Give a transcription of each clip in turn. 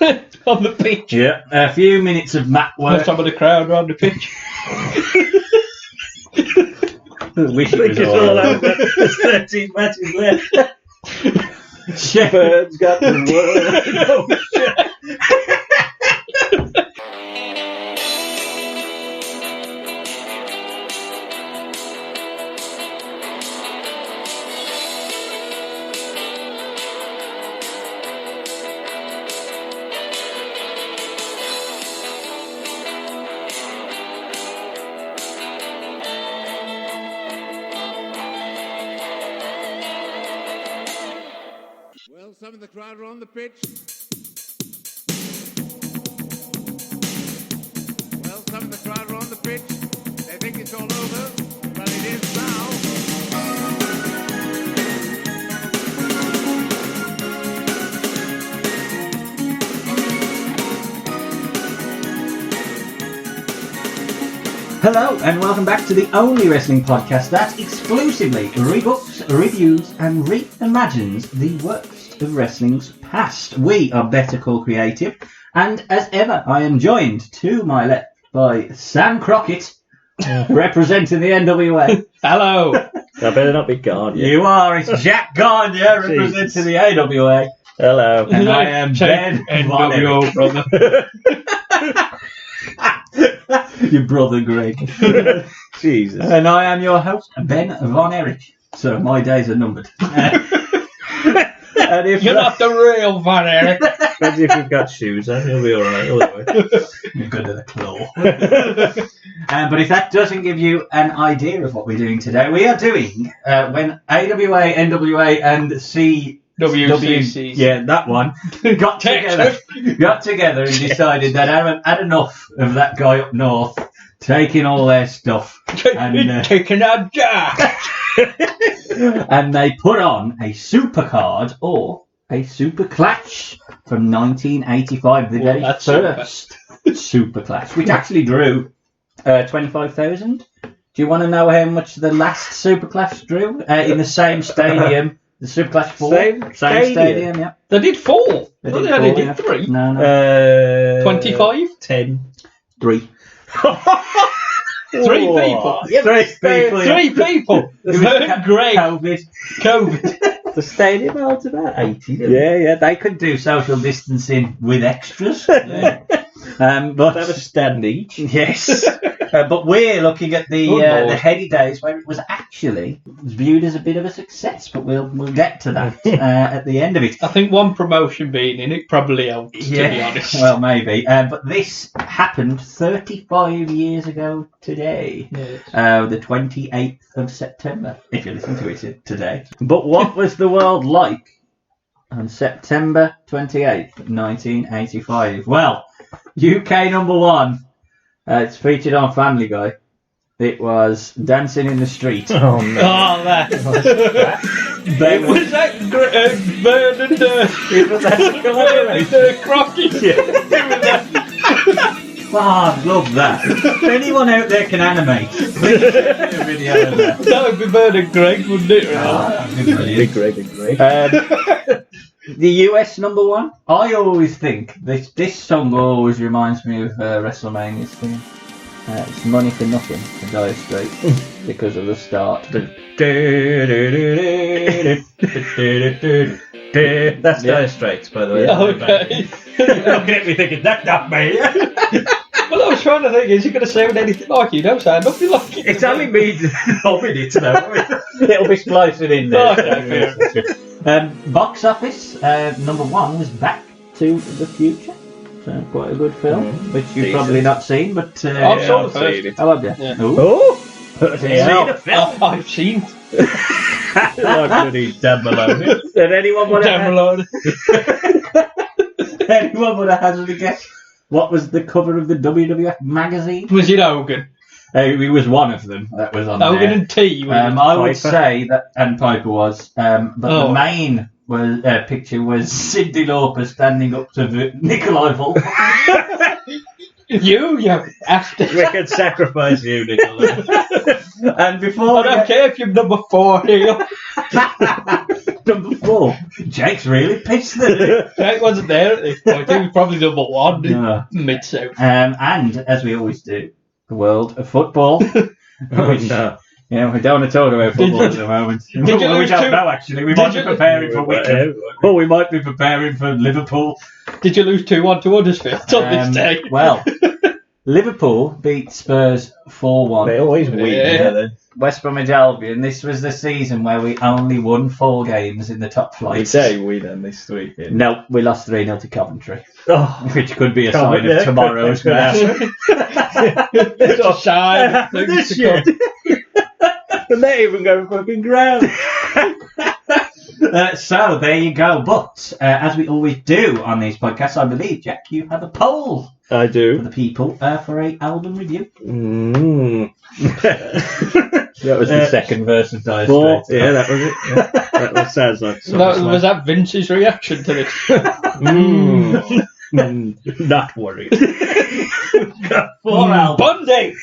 On the pitch. Yeah, a few minutes of mat work. Some of the crowd around the pitch. Wish it was all over. There's 13 matches left. Shepherd's got the word. Oh, shit. Some of the crowd are on the pitch. Well, some of the crowd are on the pitch. They think it's all over, but it is now. Hello and welcome back to the only wrestling podcast that exclusively rebooks, reviews and reimagines the works of wrestling's past. We are Better Call Creative, and as ever I am joined to my left by Sam Crockett, representing the NWA. Hello. I better not be Garnier. You are, it's Jack Garnier representing the AWA. Hello. And I am Ben NWO, brother. Your brother Greg. Jesus. And I am your host, Ben Von Erich. So my days are numbered. And if You're not the real Von Erich. Depends if you've got shoes on, you'll be alright. You're good at the claw. But if that doesn't give you an idea of what we're doing today, we are doing when AWA, NWA and WCCW. Yeah, that one. Got together and decided that I had enough of that guy up north taking all their stuff. And taking our Jack. and they put on a supercard or a superclash from 1985, the very first superclash, which actually drew 25,000. Do you want to know how much the last superclash drew in the same stadium? The Superclash 4? Same stadium, yeah. They did 4. They did 3. No. 25? 10. 3. 3 people. Yeah, 3 people. 3 people. Great. COVID. The stadium holds about 80. Yeah. They could do social distancing with extras. Yeah. But they have a stand each. Yes. But we're looking at the heady days where it was actually viewed as a bit of a success. But we'll get to that at the end of it. I think one promotion being in it probably helped, to be honest. Well, maybe. But this happened 35 years ago today. Yes. The 28th of September, if you listen to it today. But what was the world like on September 28th, 1985? Well, UK number 1. It's featured on Family Guy. It was Dancing in the Street. Oh, no. Oh, that. Was that Bird and It was that Crockett? Yeah. I love that. If anyone out there can animate, please send me a video of that. That would be Bird and Greg, wouldn't it? Big Greg and Greg. The US number 1. I always think this song always reminds me of WrestleMania's theme. It's Money for Nothing for Dire Straits because of the start. That's Dire Straits, by the way. Okay. Looking at me thinking, that's not me. Well, I was trying to think, is he going to sound anything like you? Don't sound nothing like it. It's only me hobbing it now. It'll be splicing in there. Box office, number 1 was Back to the Future. So quite a good film, which you've probably not seen, but... I've saw the first. I love you. Yeah. I've seen it. Like bloody Dan Maloney. Did anyone want Dan Maloney. Anyone want to hazard a guess? What was the cover of the WWF magazine? Was it Hogan? It was one of them that was on Hogan there. and T. I would say that, and Piper was, but the main picture was Cyndi Lauper standing up to Nikolai Volkov. You bastard. We can sacrifice you, Nicola. And before I don't care if you're number 4, Neil. number 4, Jake's really pissed at it. Jake wasn't there at this point. He was probably number 1. No. Mid-south. And as we always do, the world of football. No. Yeah, we don't want to talk about football at the moment. you we lose don't two- know, actually. We might be preparing for Wigan. Or we might be preparing for Liverpool. Did you lose 2-1 to Huddersfield on this day? Well, Liverpool beat Spurs 4-1. They always win. Yeah. West Bromwich Albion. This was the season where we only won 4 games in the top flight. We say we then this weekend. No, we lost 3-0 to Coventry, Oh, which could be a Can't sign wait, of yeah. tomorrow's Could match. It's a sign. this year. And they even go fucking ground. So there you go. But as we always do on these podcasts, I believe, Jack, you have a poll I for do. the people for a album review. That was the second verse of Dire Straits. Straits. Yeah, that was it. Yeah. That sounds like something. Was that Vince's reaction to this? Not worried. Got 4 albums. Bundy!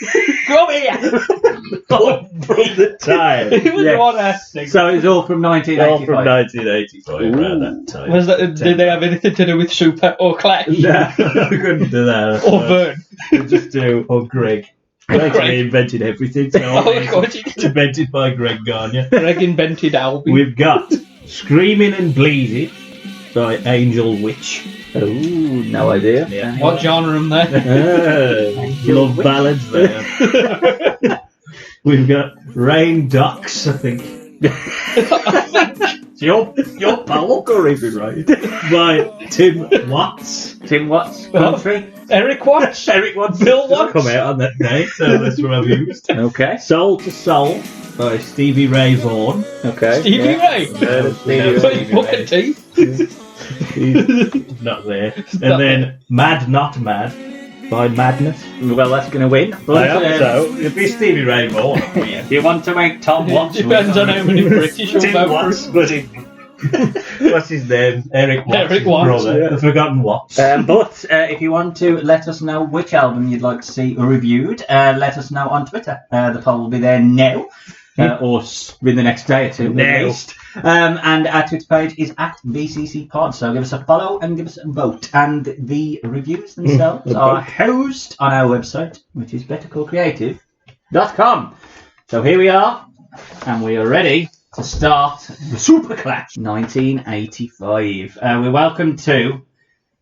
Come here! From the time. He was Yeah. the one asking. So it's all from All 1985. from 1985 around that time. Was that, did they have anything to do with Super or Clash? No, we couldn't do that. Or Vern? We'll just do, or Greg. Greg Greg. invented everything. So Oh, of course he it's did. invented by Greg Garnier. Greg invented Albion. We've got Screaming and Bleeding by Angel Witch. Oh, no idea. Yeah. What genre am there? Love ballads there. We've got Rain Ducks, I think. It's your poll. Correct, right. By Tim Watts. Tim Watts, country. Eric Watts? Eric Watts. Bill Watts? Come out on that day, so that's what I've used. Okay. Soul to Soul by Stevie Ray Vaughan. Okay. Stevie Ray? Stevie But Ray. he's Booker T. He's not there. And then Mad Not Mad by Madness. Well, that's going to win. But, I hope so. It'd be Stevie Ray Vaughan. if you want to make Tom Watts Depends win, on how many British you'll Tim vote Watts, for. but what's his name? Eric Watts. Eric his Watts, brother. yeah. The Forgotten Watts. But if you want to let us know which album you'd like to see reviewed, let us know on Twitter. The poll will be there now, or in the next day or two Now. at least. And our Twitter page is at VCC Pod, so give us a follow and give us a vote. And the reviews themselves the are vote. housed on our website, which is bettercallcreative.com. So here we are, and we are ready to start the Superclash 1985. We're welcome to,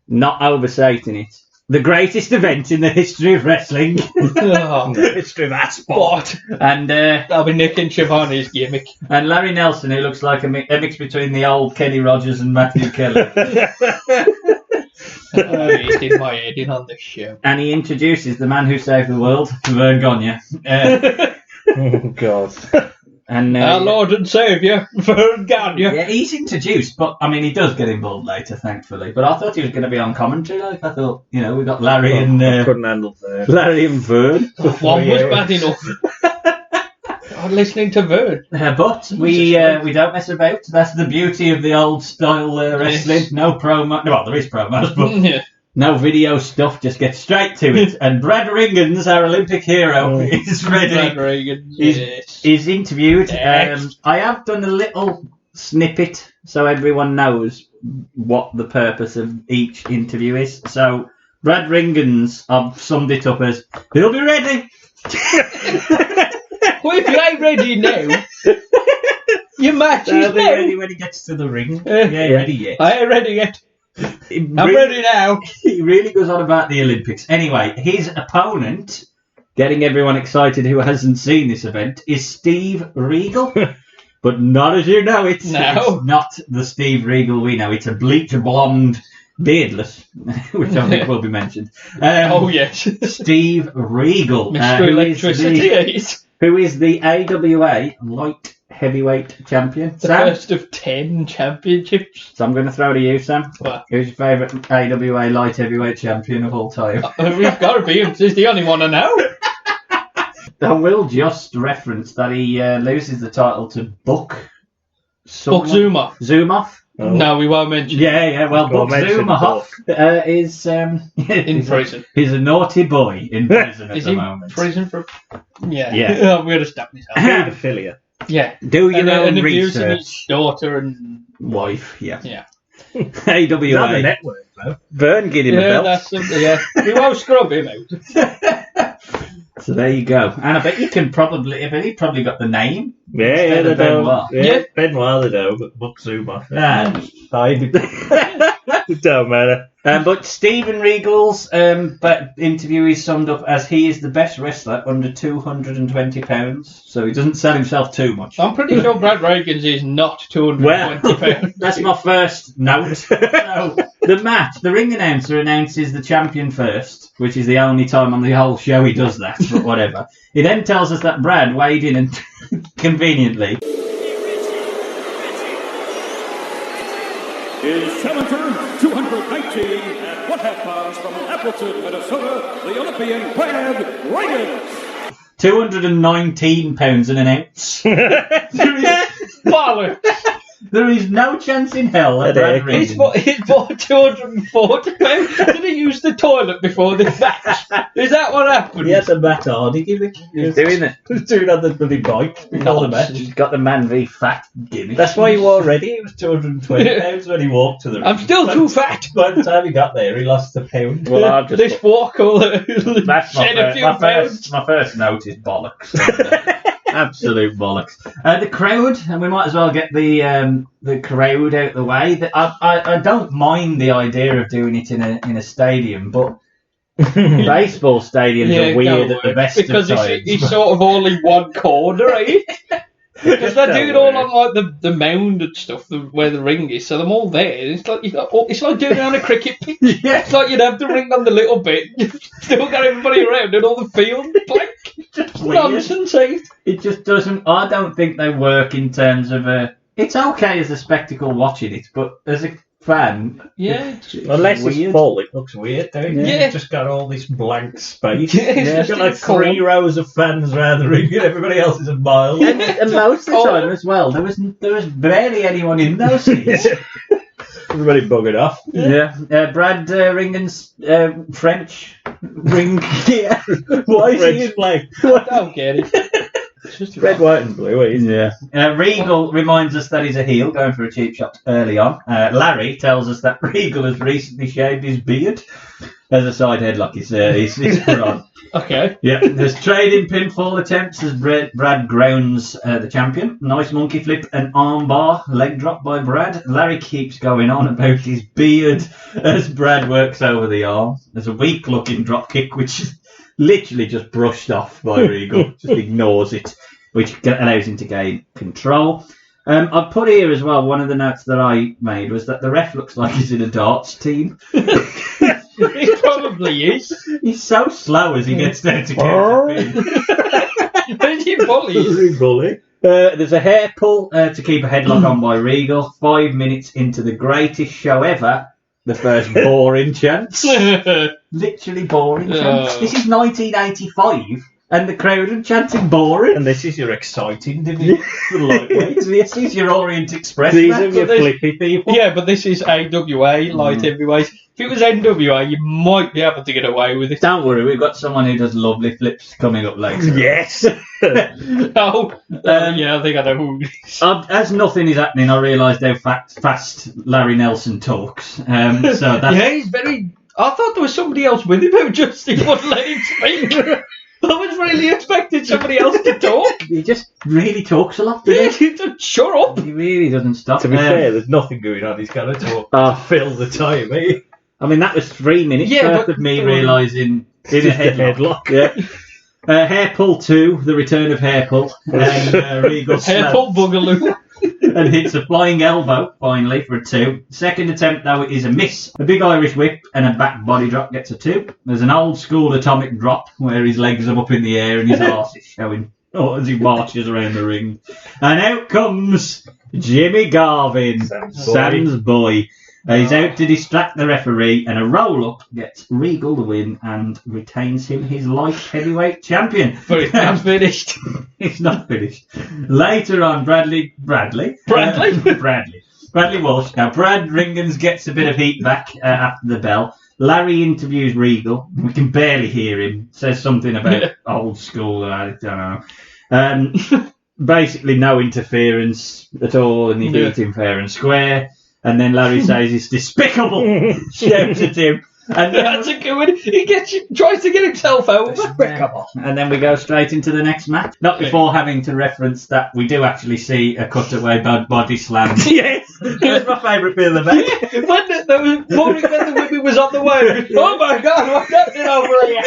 not overstating it, the greatest event in the history of wrestling. Oh, The history of that sport. what? and That'll be Nick and Shivani's gimmick. Larry Nelson, who looks like a mix between the old Kenny Rogers and Matthew Kelly. He's in my head in on this show. And he introduces the man who saved the world, Vern Gagne. Oh, God. And Our Lord and Saviour, Vern Gagne. yeah, he's introduced, but I mean, he does get involved later, thankfully. But I thought he was going to be on commentary. Like I thought, we got Larry and I couldn't handle that. Larry and Vern. One was bad enough. I'm listening to Vern. But we don't mess about. That's the beauty of the old style wrestling. Yes. No promo. Well, there is promos, but Yeah. no video stuff. Just get straight to it. And Brad Ringens, our Olympic hero, is ready. Brad Reagan. Yes. Is interviewed. Next. I have done a little snippet so everyone knows what the purpose of each interview is. So Brad Ringens, I've summed it up as, he'll be ready. Well, if you ain't ready now, your match is I'll be ready now. when he gets to the ring. Yeah. Yeah, ready yet. I ain't ready yet. I'm ready now. He really goes on about the Olympics. Anyway, his opponent, getting everyone excited who hasn't seen this event, is Steve Regal. But not as you know it. No. It's not the Steve Regal we know. It's a bleach blonde, beardless, which I think will be mentioned. Oh, yes. Steve Regal. Mr. who is Electricity. He's who is the AWA light heavyweight champion. the Sam? first of 10 championships. So I'm going to throw to you, Sam. What? Who's your favourite AWA light heavyweight champion of all time? We've got to be him. He's the only one I know. I will just reference that he loses the title to Buck Buck Zuma. Zumoff, No, we won't mention. Yeah. Well, Go on, Buck mention Zumhoff is In prison. He's a naughty boy in prison at Is the he moment. prison for? Yeah. Yeah. I'm gonna stop myself. Paedophilia. Yeah. Do you know and abusing research? his daughter and Wife, yeah. yeah. It's on the AWA. network, though. Vern, give him a Yeah, belt. that's yeah. We won't scrub him out. So there you go. And I bet you can probably, he probably got the name. Yeah, Instead they of do. Benoit. Yeah, Benoit they do, but Buck Zumhoff. Ah, It don't matter. but Steven Regal's interview is summed up as he is the best wrestler under £220, so he doesn't sell himself too much. I'm pretty sure Brad Reagan's is not 220 pounds. That's my first note. So, the match, the ring announcer announces the champion first, which is the only time on the whole show he does that, but whatever. He then tells us that Brad weighed in and conveniently is challenger 219 and 1/2 pounds from Appleton, Minnesota, the Olympian Brad Reagan. £219 an ounce. Bollocks! There is no chance in hell that Brad He's Reagan... bought £240. Did he use the toilet before this match? Is that what happened? He had a mat on, he gave it. He was doing it. He was doing it on the bloody bike before the match. He's got the man v fat gimmick. That's why he wore ready. He was 220 pounds when he walked to the ring. I'm still too fat. By the time he got there, he lost a pound. Well, I've just This walk will That's shed a few pounds. my first note is bollocks. Absolute bollocks. The crowd, and we might as well get the crowd out the way. I don't mind the idea of doing it in a stadium, but baseball stadiums are weird at the best because of times. it's sort of only one corner, right? Because they do it all on like the mound and stuff, where the ring is, so they're all there. It's like it's like doing it on a cricket pitch. Yeah. It's like you'd have the ring on the little bit, you've still got everybody around and all the field blank. Nonsense, eh? It just doesn't. I don't think they work in terms of it's okay as a spectacle watching it, but as a fan, Yeah. Unless weird. it's full, it looks weird, don't it? Yeah. You've just got all this blank space. Yeah, it's You've just got like a corner. 3 rows of fans around the ring and everybody else is a mile. and most of the time as well, there was barely anyone in those seats. Everybody buggered off. Yeah, Brad Ringen's French ring gear. Why is he in I don't get it. It's just red, white and blue? Yeah. Regal reminds us that he's a heel, going for a cheap shot early on. Larry tells us that Regal has recently shaved his beard. As a side headlock, he's put on. Okay. Yeah, there's trading pinfall attempts as Brad grounds the champion. Nice monkey flip and armbar, leg drop by Brad. Larry keeps going on about his beard as Brad works over the arm. There's a weak looking drop kick which is literally just brushed off by Regal, just ignores it, which allows him to gain control. I've put here as well, one of the notes that I made was that the ref looks like he's in a darts team. He probably is. He's so slow as he gets down to count. Is he bully? Bully. There's a hair pull to keep a headlock on by Regal. 5 minutes into the greatest show ever. The first boring chance. Literally boring chance. This is 1985 and the crowd are chanting boring. And this is your exciting division for lightweights. This is your Orient Express. These match. are your flippy people. Yeah, but this is AWA, light heavyweight. If it was NWA, you might be able to get away with it. Don't worry, we've got someone who does lovely flips coming up later. Yes. Oh, yeah, I think I know who it is. As nothing is happening, I realised how fast Larry Nelson talks. So that's... Yeah, he's very... I thought there was somebody else with him who just wouldn't let him speak. I was really expecting somebody else to talk. He just really talks a lot, doesn't he? Shut up. He really doesn't stop. To be fair, there's nothing going on. He's got to talk. Fill the time, eh? I mean, that was 3 minutes worth of me realising in a headlock. Yeah. Hair pull 2, the return of hair pull. And Regal hair pull boogaloo. And hits a flying elbow, finally, for a 2. Second attempt, though, is a miss. A big Irish whip and a back body drop gets a 2. There's an old school atomic drop where his legs are up in the air and his arse is showing as he marches around the ring. And out comes Jimmy Garvin, Sam's boy. He's out to distract the referee, and a roll-up gets Regal the win and retains him his light heavyweight champion. But it's not finished. It's not finished. Later on, Bradley Bradley Walsh. Now, Brad Ringens gets a bit of heat back after the bell. Larry interviews Regal. We can barely hear him. Says something about old school. I don't know. Basically, no interference at all, and he beat him fair and square. And then Larry says it's despicable. Shouts at him. And that's a good one. He tries to get himself over. Despicable. And then we go straight into the next match. Not before having to reference that we do actually see a cutaway body slam. Yes, that's my favourite bit of the match. When the women was on the way, oh my God, what's happening over here?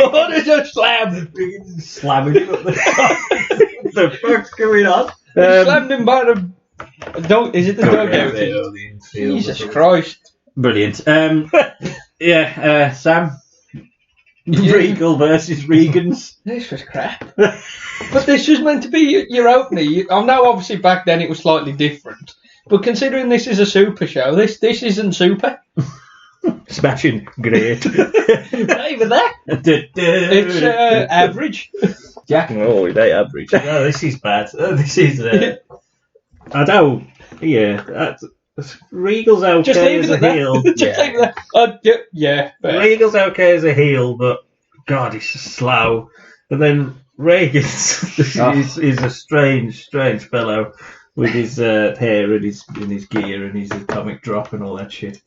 What is a slam? Slamming him up the top. What the fuck's going on? He slammed him by the... Is it the dugout? Jesus Christ. Brilliant. Sam. Regal versus Regans. This was crap. But this was meant to be your opener. I know obviously back then it was slightly different. But considering this is a super show, this isn't super. Smashing great. Not even that. It's average. Jack. Oh, it ain't average. No, this is bad. This is... I don't... Yeah, Regal's okay as a heel. Just leave it there. Yeah. Regal's okay as a heel, but God, he's slow. And then Regan's is a strange fellow with his hair and his gear and his atomic drop and all that shit.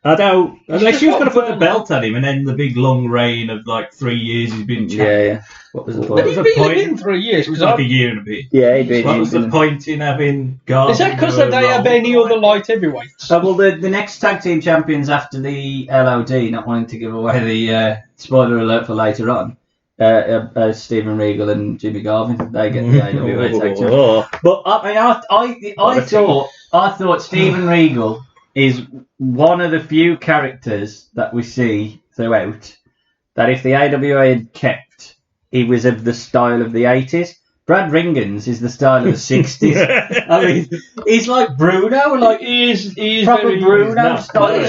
I don't. Unless she was going to put the belt on him and then the big long reign of like 3 years he's been champ. Yeah. What was the point? But he's been in 3 years. It was like a year and a bit. Yeah, he'd been What was the point in having Garden? Is that because they have any other light heavyweights? Well, the next tag team champions after the LOD, not wanting to give away the spoiler alert for later on, Steven Regal and Jimmy Garvin. They get the AWA tag champions. But I thought Steven Regal is one of the few characters that we see throughout that if the AWA had kept, he was of the style of the 80s. Brad Ringens is the style of the 60s. I mean, he's like Bruno, like he's proper very Bruno style.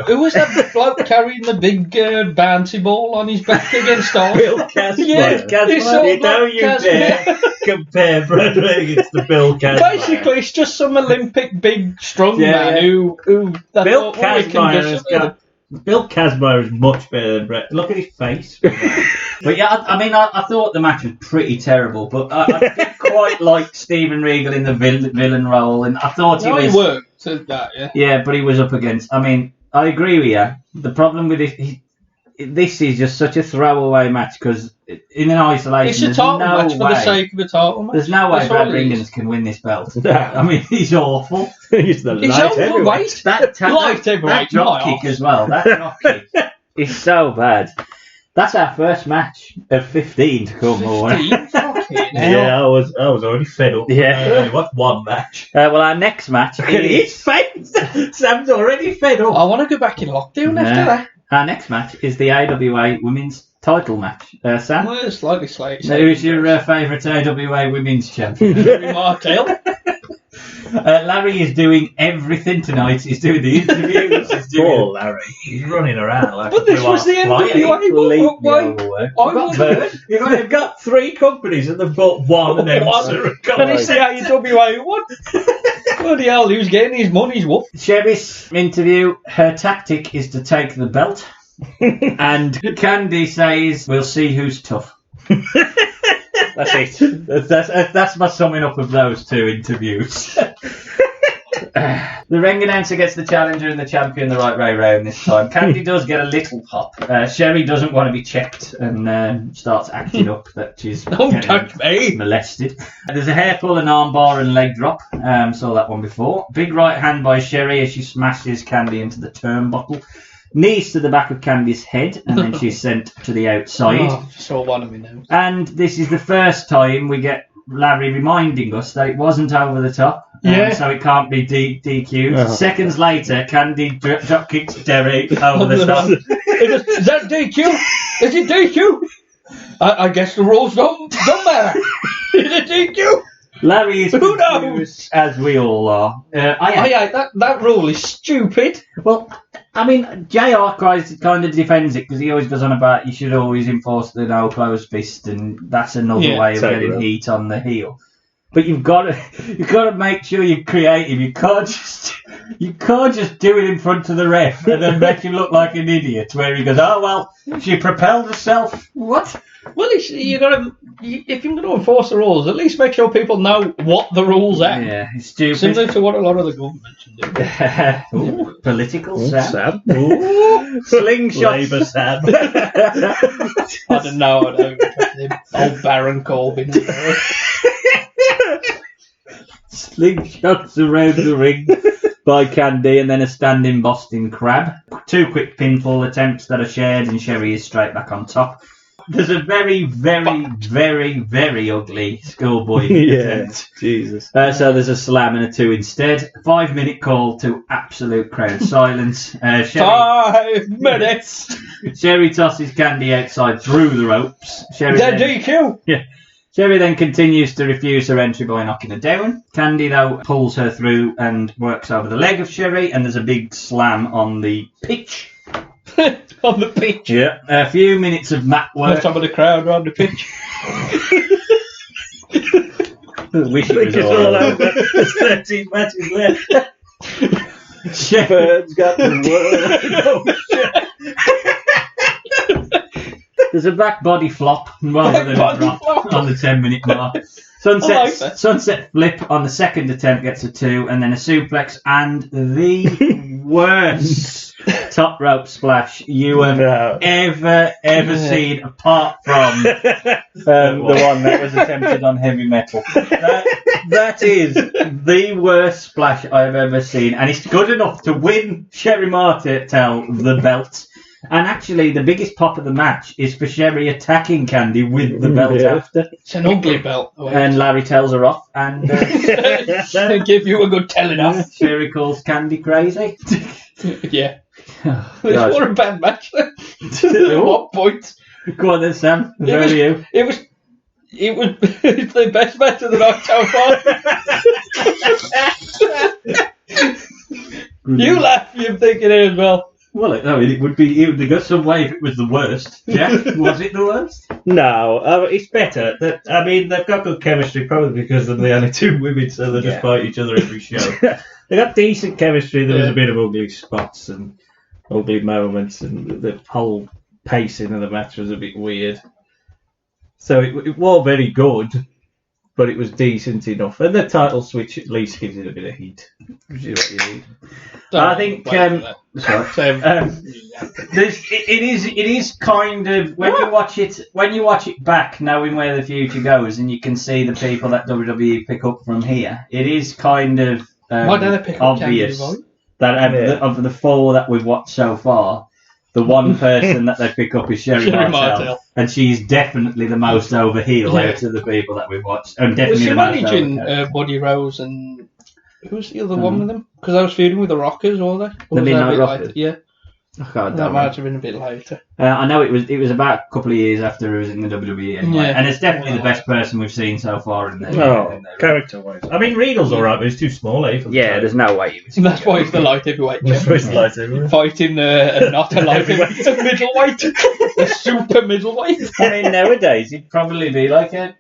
Who was that bloke carrying the big bouncy ball on his back against Arnold? Bill Casper. You know you dare compare Brad Ringens to Bill Casper. Basically, it's just some Olympic big strong man who Bill Casper Bill Casper is much better than Brett. Look at his face. But yeah, I thought the match was pretty terrible, but I did quite like Steven Regal in the villain role, and I thought he worked at that, yeah. Yeah, but he was up against... I mean, I agree with you. The problem with this is just such a throwaway match, because in an isolation, it's a title match for the sake of a title match. There's no way Brad Ringens can win this belt. I mean, he's awful. He's the light heavyweight. That drop kick as well. That drop kick is so bad. That's our first match of 15 to come. 15? Yeah, I was already fed up. Yeah. I only want one match. Well, our next match is... His face! Sam's already fed up. I want to go back in lockdown after that. Our next match is the AWA Women's Title match. Sam? Well, it's slightly slight. Who's your favourite AWA Women's Champion? Martel. Larry is doing everything tonight. He's doing the interviews. Poor Larry. He's running around like but this was the NWA. You've got 3 companies and they've got one announcer. And it's the AWA one. Bloody hell, who's getting his money's worth? Chevy's interview, her tactic is to take the belt. And Candy says, we'll see who's tough. That's it. That's my summing up of those 2 interviews. The ring announcer gets the challenger and the champion the right way round this time. Candy does get a little pop. Sherry doesn't want to be checked and starts acting up that she's molested. There's a hair pull, an armbar and leg drop. Saw that one before. Big right hand by Sherry as she smashes Candy into the turnbuckle. Knees to the back of Candy's head, and then she's sent to the outside. Saw one of me now. And this is the first time we get Larry reminding us that it wasn't over the top, so it can't be DQ'd. Seconds later, Candy drop kicks Derry over the top. Is that DQ? Is it DQ? I guess the rules don't matter. Is it DQ? Larry is confused, as we all are. That rule is stupid. Well, I mean, JR kind of defends it because he always goes on about you should always enforce the no closed fist, and that's another way of getting heat on the heel. But you've got to make sure you're creative. You can't just do it in front of the ref and then make him look like an idiot. Where he goes, oh well, she propelled herself. What? Well, if you're going to enforce the rules, at least make sure people know what the rules are. Yeah, it's stupid. Similar to what a lot of the governments do. Ooh, political Sam. Sam. Slingshot. Labour Sam. I don't know. I don't know. Old Baron Corbyn. Slingshots around the ring by Candy, and then a standing Boston Crab. 2 quick pinfall attempts that are shared, and Sherry is straight back on top. There's a very, very, very, very ugly schoolboy attempt. Jesus. So there's a slam and a 2 instead. 5-minute call to absolute crowd silence. 5 minutes. Sherry tosses Candy outside through the ropes. DQ. Yeah. Sherry then continues to refuse her entry by knocking her down. Candy, though, pulls her through and works over the leg of Sherry, and there's a big slam on the pitch. On the pitch. Yeah. A few minutes of mat work. Some of the crowd around the pitch. Wish it was all over. There's 13 matches left. Shepherd's got the There's a back body flop rather than a drop on the 10-minute mark. Sunset flip on the second attempt gets a 2, and then a suplex and the worst top rope splash you have ever seen, apart from the one that was attempted on Heavy Metal. That is the worst splash I've ever seen, and it's good enough to win Sherry Martel the belt. And actually, the biggest pop of the match is for Sherry attacking Candy with the belt after. It's an ugly belt. And Larry tells her off, and they give you a good telling off. Sherry calls Candy crazy. Yeah. It's not a bad match. At what point? Go on then, Sam. It was the best match of the night so far. You laugh, you're thinking it as well. Well, it would go some way if it was the worst. Jack, was it the worst? No, it's better. They've got good chemistry, probably because they're the only 2 women, so they just fight each other every show. They got decent chemistry. There was a bit of ugly spots and ugly moments, and the whole pacing of the match was a bit weird. So it was very good, but it was decent enough. And the title switch at least gives it a bit of heat, which is what you need. I think it is kind of when you watch it back, knowing where the future goes, and you can see the people that WWE pick up from here. It is kind of obvious that of the 4 that we've watched so far, the one person that they pick up is Sherry Martel, and she's definitely the most over heel out of the people that we've watched, and definitely was she managing Buddy Rose and who's the other one with them? Because I was feuding with the Rockers, all that. The Midnight Rockers. Yeah. That might have been a bit later. I know it was about a couple of years after he was in the WWE anyway, and it's definitely the best person we've seen so far in there. Character-wise. I mean, Regal's alright, but he's too small, there's no way he was. That's why he's the light heavyweight. Fighting not a light heavyweight, a middleweight. A super middleweight. I mean, nowadays he'd probably be like a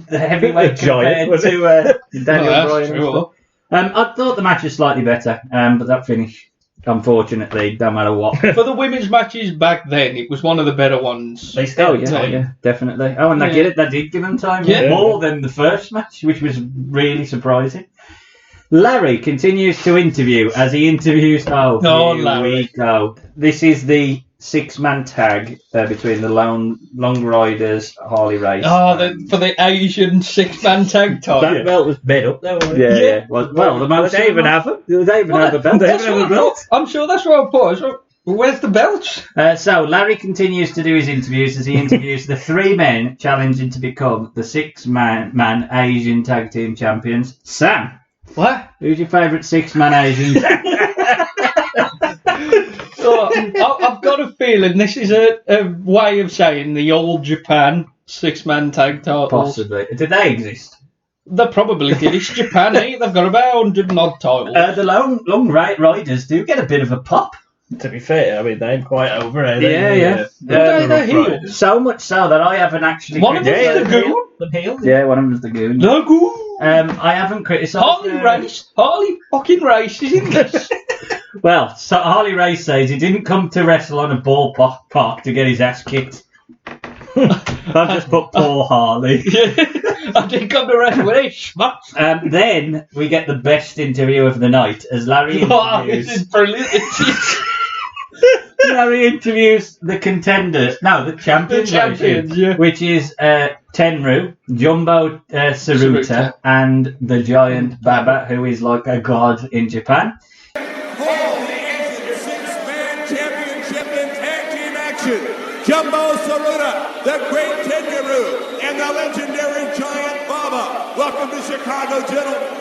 heavyweight giant to Daniel Bryan. I thought the match was slightly better, but that finish, unfortunately, no matter what. For the women's matches back then, it was one of the better ones. They still definitely. Oh, and they did give them time. More than the first match, which was really surprising. Larry continues to interview as he interviews. Larry. This is the 6-man tag between the Long Riders, Harley Race. For the Asian 6-man tag title. That belt was made up there, wasn't it? Yeah. Well, the most. They even have them. They even have a belt. I'm sure that's what I put. Where's the belts? So Larry continues to do his interviews as he interviews the 3 men challenging to become the 6-man Asian tag team champions. Sam. What? Who's your favourite 6-man Asian? I've got a feeling this is a way of saying the old Japan 6-man tag titles. Possibly. Did they exist? They probably did. It's Japan, eh? They've got about 100 and odd titles. The long Riders do get a bit of a pop. To be fair, I mean, they're quite over, are they? They're heels. So much so that I haven't actually... One of them's the Goon. Yeah, one of them's the Goon. The Goon. I haven't criticised... Harley fucking Race is in this. Well, so Harley Race says he didn't come to wrestle on a ballpark to get his ass kicked. I've just put poor Harley. I didn't come to wrestle with this schmuck. Then we get the best interview of the night as Larry interviews... This is brilliant. Larry interviews the contenders. No, the champions. Yeah. Which is Tenryu, Jumbo Tsuruta, and the giant Baba, who is like a god in Japan. For the six-man championship in tag team action, Jumbo Tsuruta, the great Tenryu, and the legendary giant Baba. Welcome to Chicago, gentlemen.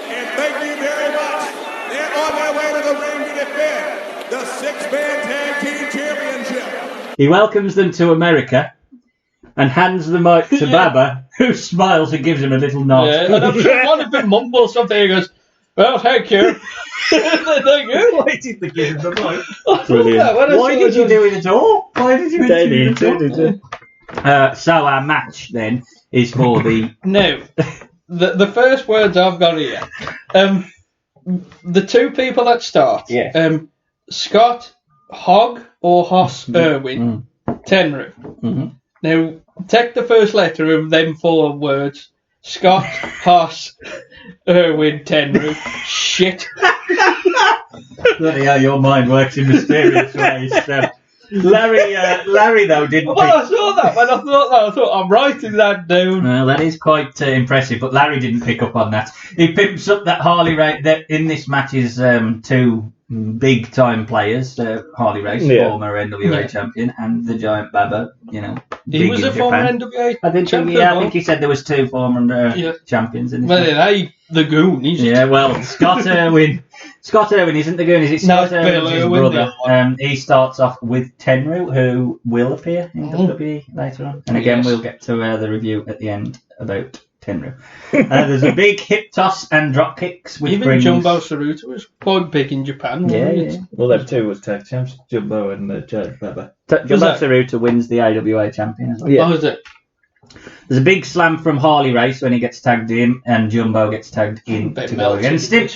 And thank you very much. They're on their way to the ring to defend the six-man tag team championship. He welcomes them to America and hands the mic to Baba, who smiles and gives him a little nod. Yeah, and I'm sure one of them mumbles something. He goes, "Well, thank you." Thank you. Why did they give him the mic? Brilliant. Why did you do it at all? Why did you do it at all? So our match then is for the... No, the first words I've got here. The two people that start. Yeah. Scott Hogg or Hoss Irwin, Tenryu. Mm-hmm. Now, take the first letter of them 4 words. Scott, Hoss, Irwin, Tenryu. Shit. Bloody hell, your mind works in mysterious ways. Larry though didn't. Well, I saw that when I thought I'm writing that down. Well, that is quite impressive, but Larry didn't pick up on that. He pimps up that Harley Race. That in this match is 2 big time players, Harley Race, former NWA champion, and the giant Baba. You know, he was a former NWA. I think he said there was 2 former champions in this. Well, match. The Goon. Well, Scott Irwin. Scott Irwin isn't the Goon, is it? Scott Irwin's his brother. He starts off with Tenryu, who will appear in WWE later on. And again, we'll get to the review at the end about Tenryu. There's a big hip toss and drop kicks. Which Even Jumbo Tsuruta was quite big in Japan. Yeah. Well, them 2 was tag champs, Jumbo and Giant Baba. Jumbo Tsuruta wins the AWA champion as well. Yeah. Oh, is it? There's a big slam from Harley Race when he gets tagged in, and Jumbo gets tagged in to go against him.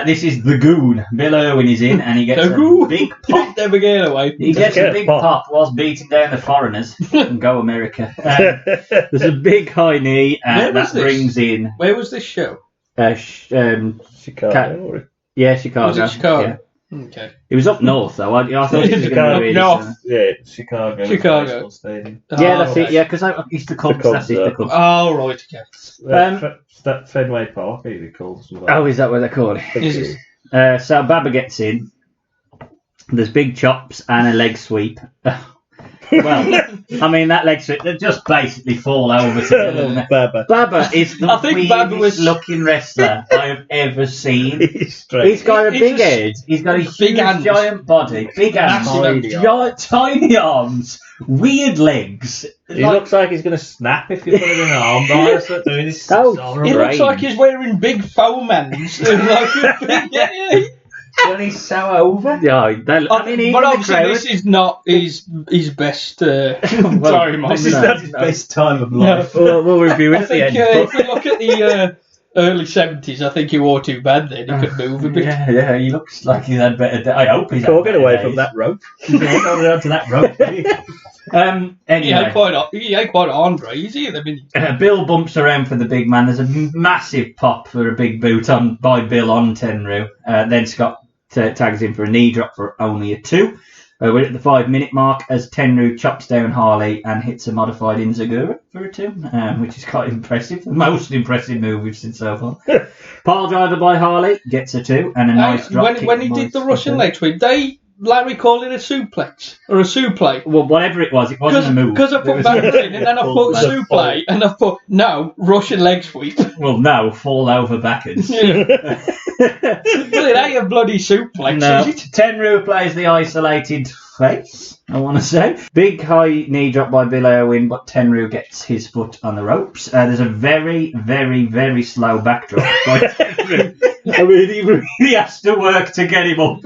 This is the Goon. Bill Irwin is in, and he gets a big pop. Never get away. He gets a big pop whilst beating down the foreigners. And go America. There's a big high knee, and that brings in... Where was this show? Chicago. Chicago. Was it Chicago? Yeah. Okay. It was up north, though. I thought it was Chicago. north. Chicago. Stadium. Yeah, that's it. Yeah, because I used to Cubs. That's it, the Cubs. Oh, right, okay. That Fenway Park, I think they call it. Oh, is that what they call it? So Baba gets in. There's big chops and a leg sweep. Well, I mean, that leg sweep, they just basically fall over to Baba. Baba is the weirdest looking wrestler I have ever seen. He's got a big head. He's got a huge, giant body. Big hands. Tiny arms. Weird legs. He looks like he's going to snap if you put him in an arm bar. He looks like he's wearing big foam hands. When he's so over. Yeah, but obviously this is not his best time. This is not his best time of life. No. We'll review it at the end. If we look at the early 70s, I think he wore too bad then. He could move a bit. Yeah, he looks like he's had better. I hope he's had better days. From that rope. Hold on to that rope. Anyway. He ain't quite Andre, is he? Bill bumps around for the big man. There's a massive pop for a big boot by Bill on Tenryu. Then Scott tags in for a knee drop for only a 2. We're at the 5-minute mark as Tenryu chops down Harley and hits a modified Inzagura for a 2, which is quite impressive. The most impressive move we've seen so far. Pile driver by Harley gets a 2 and a nice drop kick. When he did the Russian leg sweep, Larry called it a suplex or a suplex. Well, whatever it wasn't a move. Because I put back in and then I put suplex and I put Russian leg sweep. Well, no, fall over backwards. Well, it ain't a bloody suplex, no. is it? Tenryu plays the isolated face, I want to say. Big high knee drop by Bill Irwin, but Tenryu gets his foot on the ropes. There's a very, very, very slow backdrop by Tenryu. I mean, he really has to work to get him up.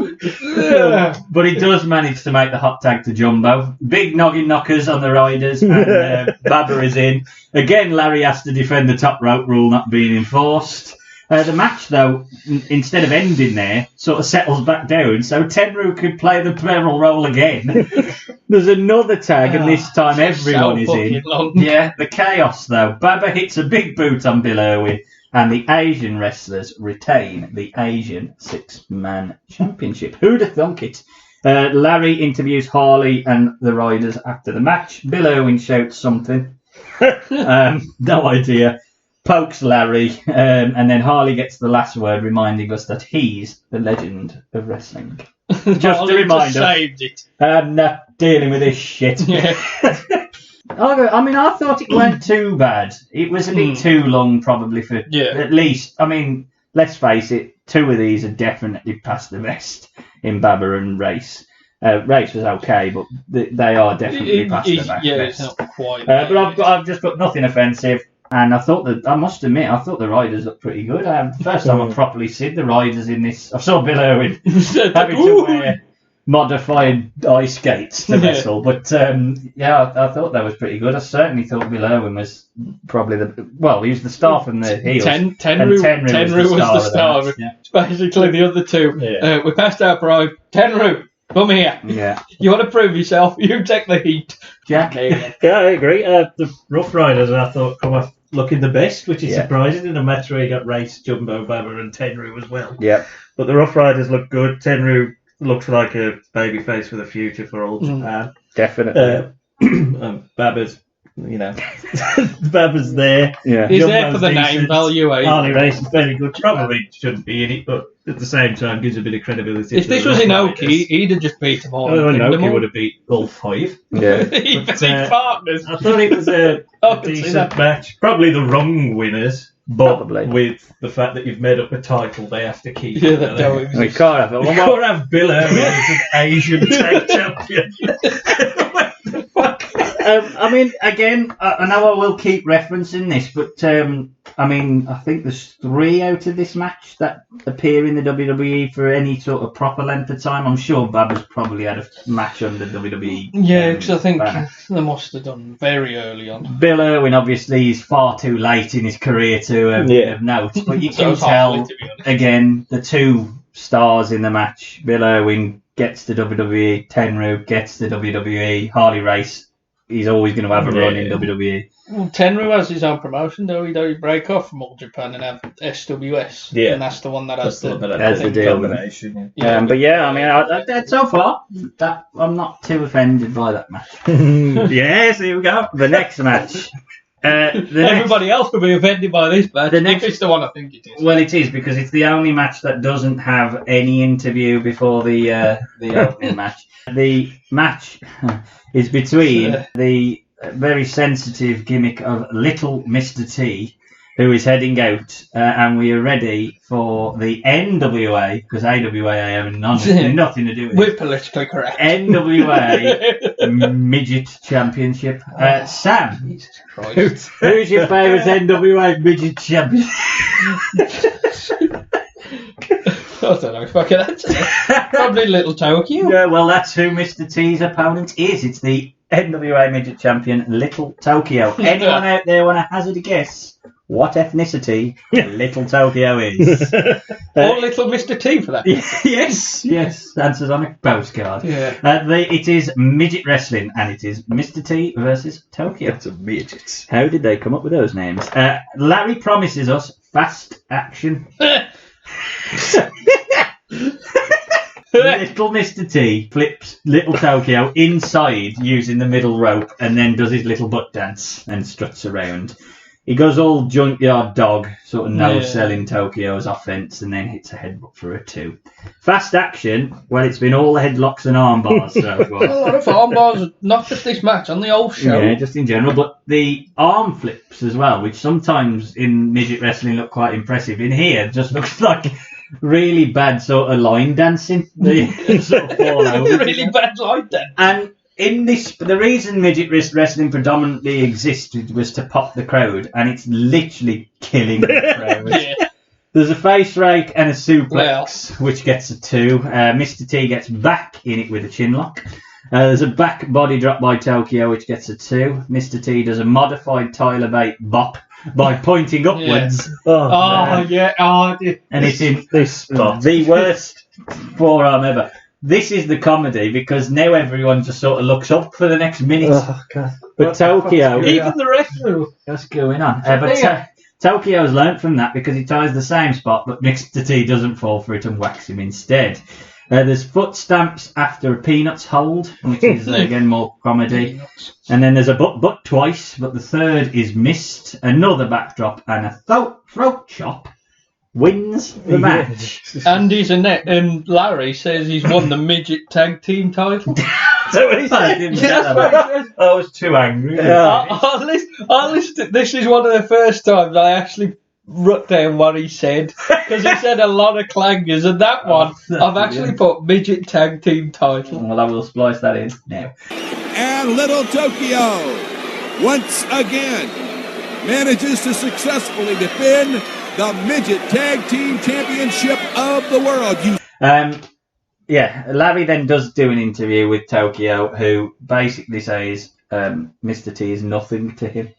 But he does manage to make the hot tag to Jumbo. Big noggin knockers on the riders, and Baba is in. Again, Larry has to defend the top rope rule not being enforced. The match, though, instead of ending there, sort of settles back down, so Tenryu could play the barrel roll again. There's another tag, and this time everyone is in. Yeah, the chaos, though. Baba hits a big boot on Bill Irwin, and the Asian wrestlers retain the Asian six-man championship. Who'd have thunk it? Larry interviews Harley and the riders after the match. Bill Irwin shouts something. No idea. Pokes Larry, and then Harley gets the last word, reminding us that he's the legend of wrestling. Just to remind us, saved it. I'm not dealing with this shit. Yeah. I mean, I thought it weren't too bad. It was a bit too long, probably, for at least. I mean, let's face it, two of these are definitely past the best in Baba and Race. Race was okay, but they are definitely past the best. Yeah, it's not quite. But I've just got nothing offensive. And I must admit, I thought the riders looked pretty good. First time I properly seen the riders in this. I saw Bill Irwin having to wear modified ice skates to wrestle. But I thought that was pretty good. I certainly thought Bill Irwin was probably he was the star from the heels. Tenryu was the star. It's basically the other two. Yeah. We passed our pride. Tenryu, come here. Yeah. You want to prove yourself? You take the heat. Jack? Yeah, I agree. The Rough Riders, I thought, come off looking the best, which is surprising in a match where you got Race, Jumbo, Baba and Tenryu as well. Yeah. But the Rough Riders look good. Tenryu looks like a babyface with a future for all Japan. Definitely. Baba's, Baba's there. Yeah. He's there for the name value. Harley Race is very good. Probably shouldn't be in it, but at the same time gives a bit of credibility. If this was Inoki, he'd have just beat them all. Inoki would have beat all five. Yeah. Partners. I thought it was a decent match. Probably the wrong winners. But with the fact that you've made up a title, they have to keep it. We can't have it. We can't have Bill Irwin as an Asian tag champion. I mean, again, I know I will keep referencing this, but I think there's 3 out of this match that appear in the WWE for any sort of proper length of time. I'm sure Baba's probably had a match on the WWE. Yeah, because I think they must have done very early on. Bill Irwin, obviously, is far too late in his career to have note, but you can tell, again, the 2 stars in the match. Bill Irwin gets the WWE, Tenryu gets the WWE, Harley Race. He's always going to have a run in WWE. Well, Tenryu has his own promotion, though. He don't break off from All Japan and have SWS. Yeah. And that's the one that has the deal. Combination. Yeah. But I mean, so far, I'm not too offended by that match. Yes, here we go. The next match. Everybody else could be offended by this match. If it's the one I think it is. Well, it is, because it's the only match that doesn't have any interview before the opening match. The match is between the very sensitive gimmick of Little Mr. T, who is heading out, and we are ready for the NWA, because AWA have nothing to do with it. We're politically correct. NWA Midget Championship. Sam, Jesus Christ. Who's your favourite NWA Midget Champion? I don't know if I can answer that. Probably Little Tokyo. Yeah, well, that's who Mr. T's opponent is. It's the NWA Midget Champion, Little Tokyo. Anyone out there want to hazard a guess what ethnicity Little Tokyo is? Or Little Mr. T for that. Yes. Answers on a postcard. Yeah. It is midget wrestling, and it is Mr. T versus Tokyo. That's a midget. How did they come up with those names? Larry promises us fast action. Little Mr. T flips Little Tokyo inside using the middle rope and then does his little butt dance and struts around. He goes all junkyard dog, sort of no-selling Tokyo's offense, and then hits a headbutt for a 2. Fast action, well, it's been all headlocks and arm bars so far. A lot of arm bars, not just this match, on the whole show. Yeah, just in general, but the arm flips as well, which sometimes in midget wrestling look quite impressive. In here, just looks like really bad sort of line dancing. They sort of fall over. Really bad line dancing. And in this, the reason midget wrestling predominantly existed was to pop the crowd, and it's literally killing the crowd. Yeah. There's a face rake and a suplex, which gets a 2. Mr. T gets back in it with a chin lock. There's a back body drop by Tokyo, which gets a 2. Mr. T does a modified Tyler Bate bop by pointing upwards. Yeah. And it's in This spot. the worst forearm ever. This is the comedy because now everyone just sort of looks up for the next minute. Oh, God. But Tokyo, Even the referee. what's going on? Tokyo's learnt from that because he tries the same spot, but Mr. T doesn't fall for it and whacks him instead. There's foot stamps after a Peanuts hold, which is again more comedy. And then there's a butt twice, but the third is missed. Another backdrop and a throat chop wins the match. Andy's and Larry says he's won the midget tag team title. So what he said? I was too angry. I listened. This is one of the first times I actually wrote down what he said because he said a lot of clangers, and that one I've actually put midget tag team title. Well, I will splice that in now. And Little Tokyo, once again, manages to successfully defend the Midget Tag Team Championship of the world. Larry then does do an interview with Tokyo, who basically says Mr. T is nothing to him.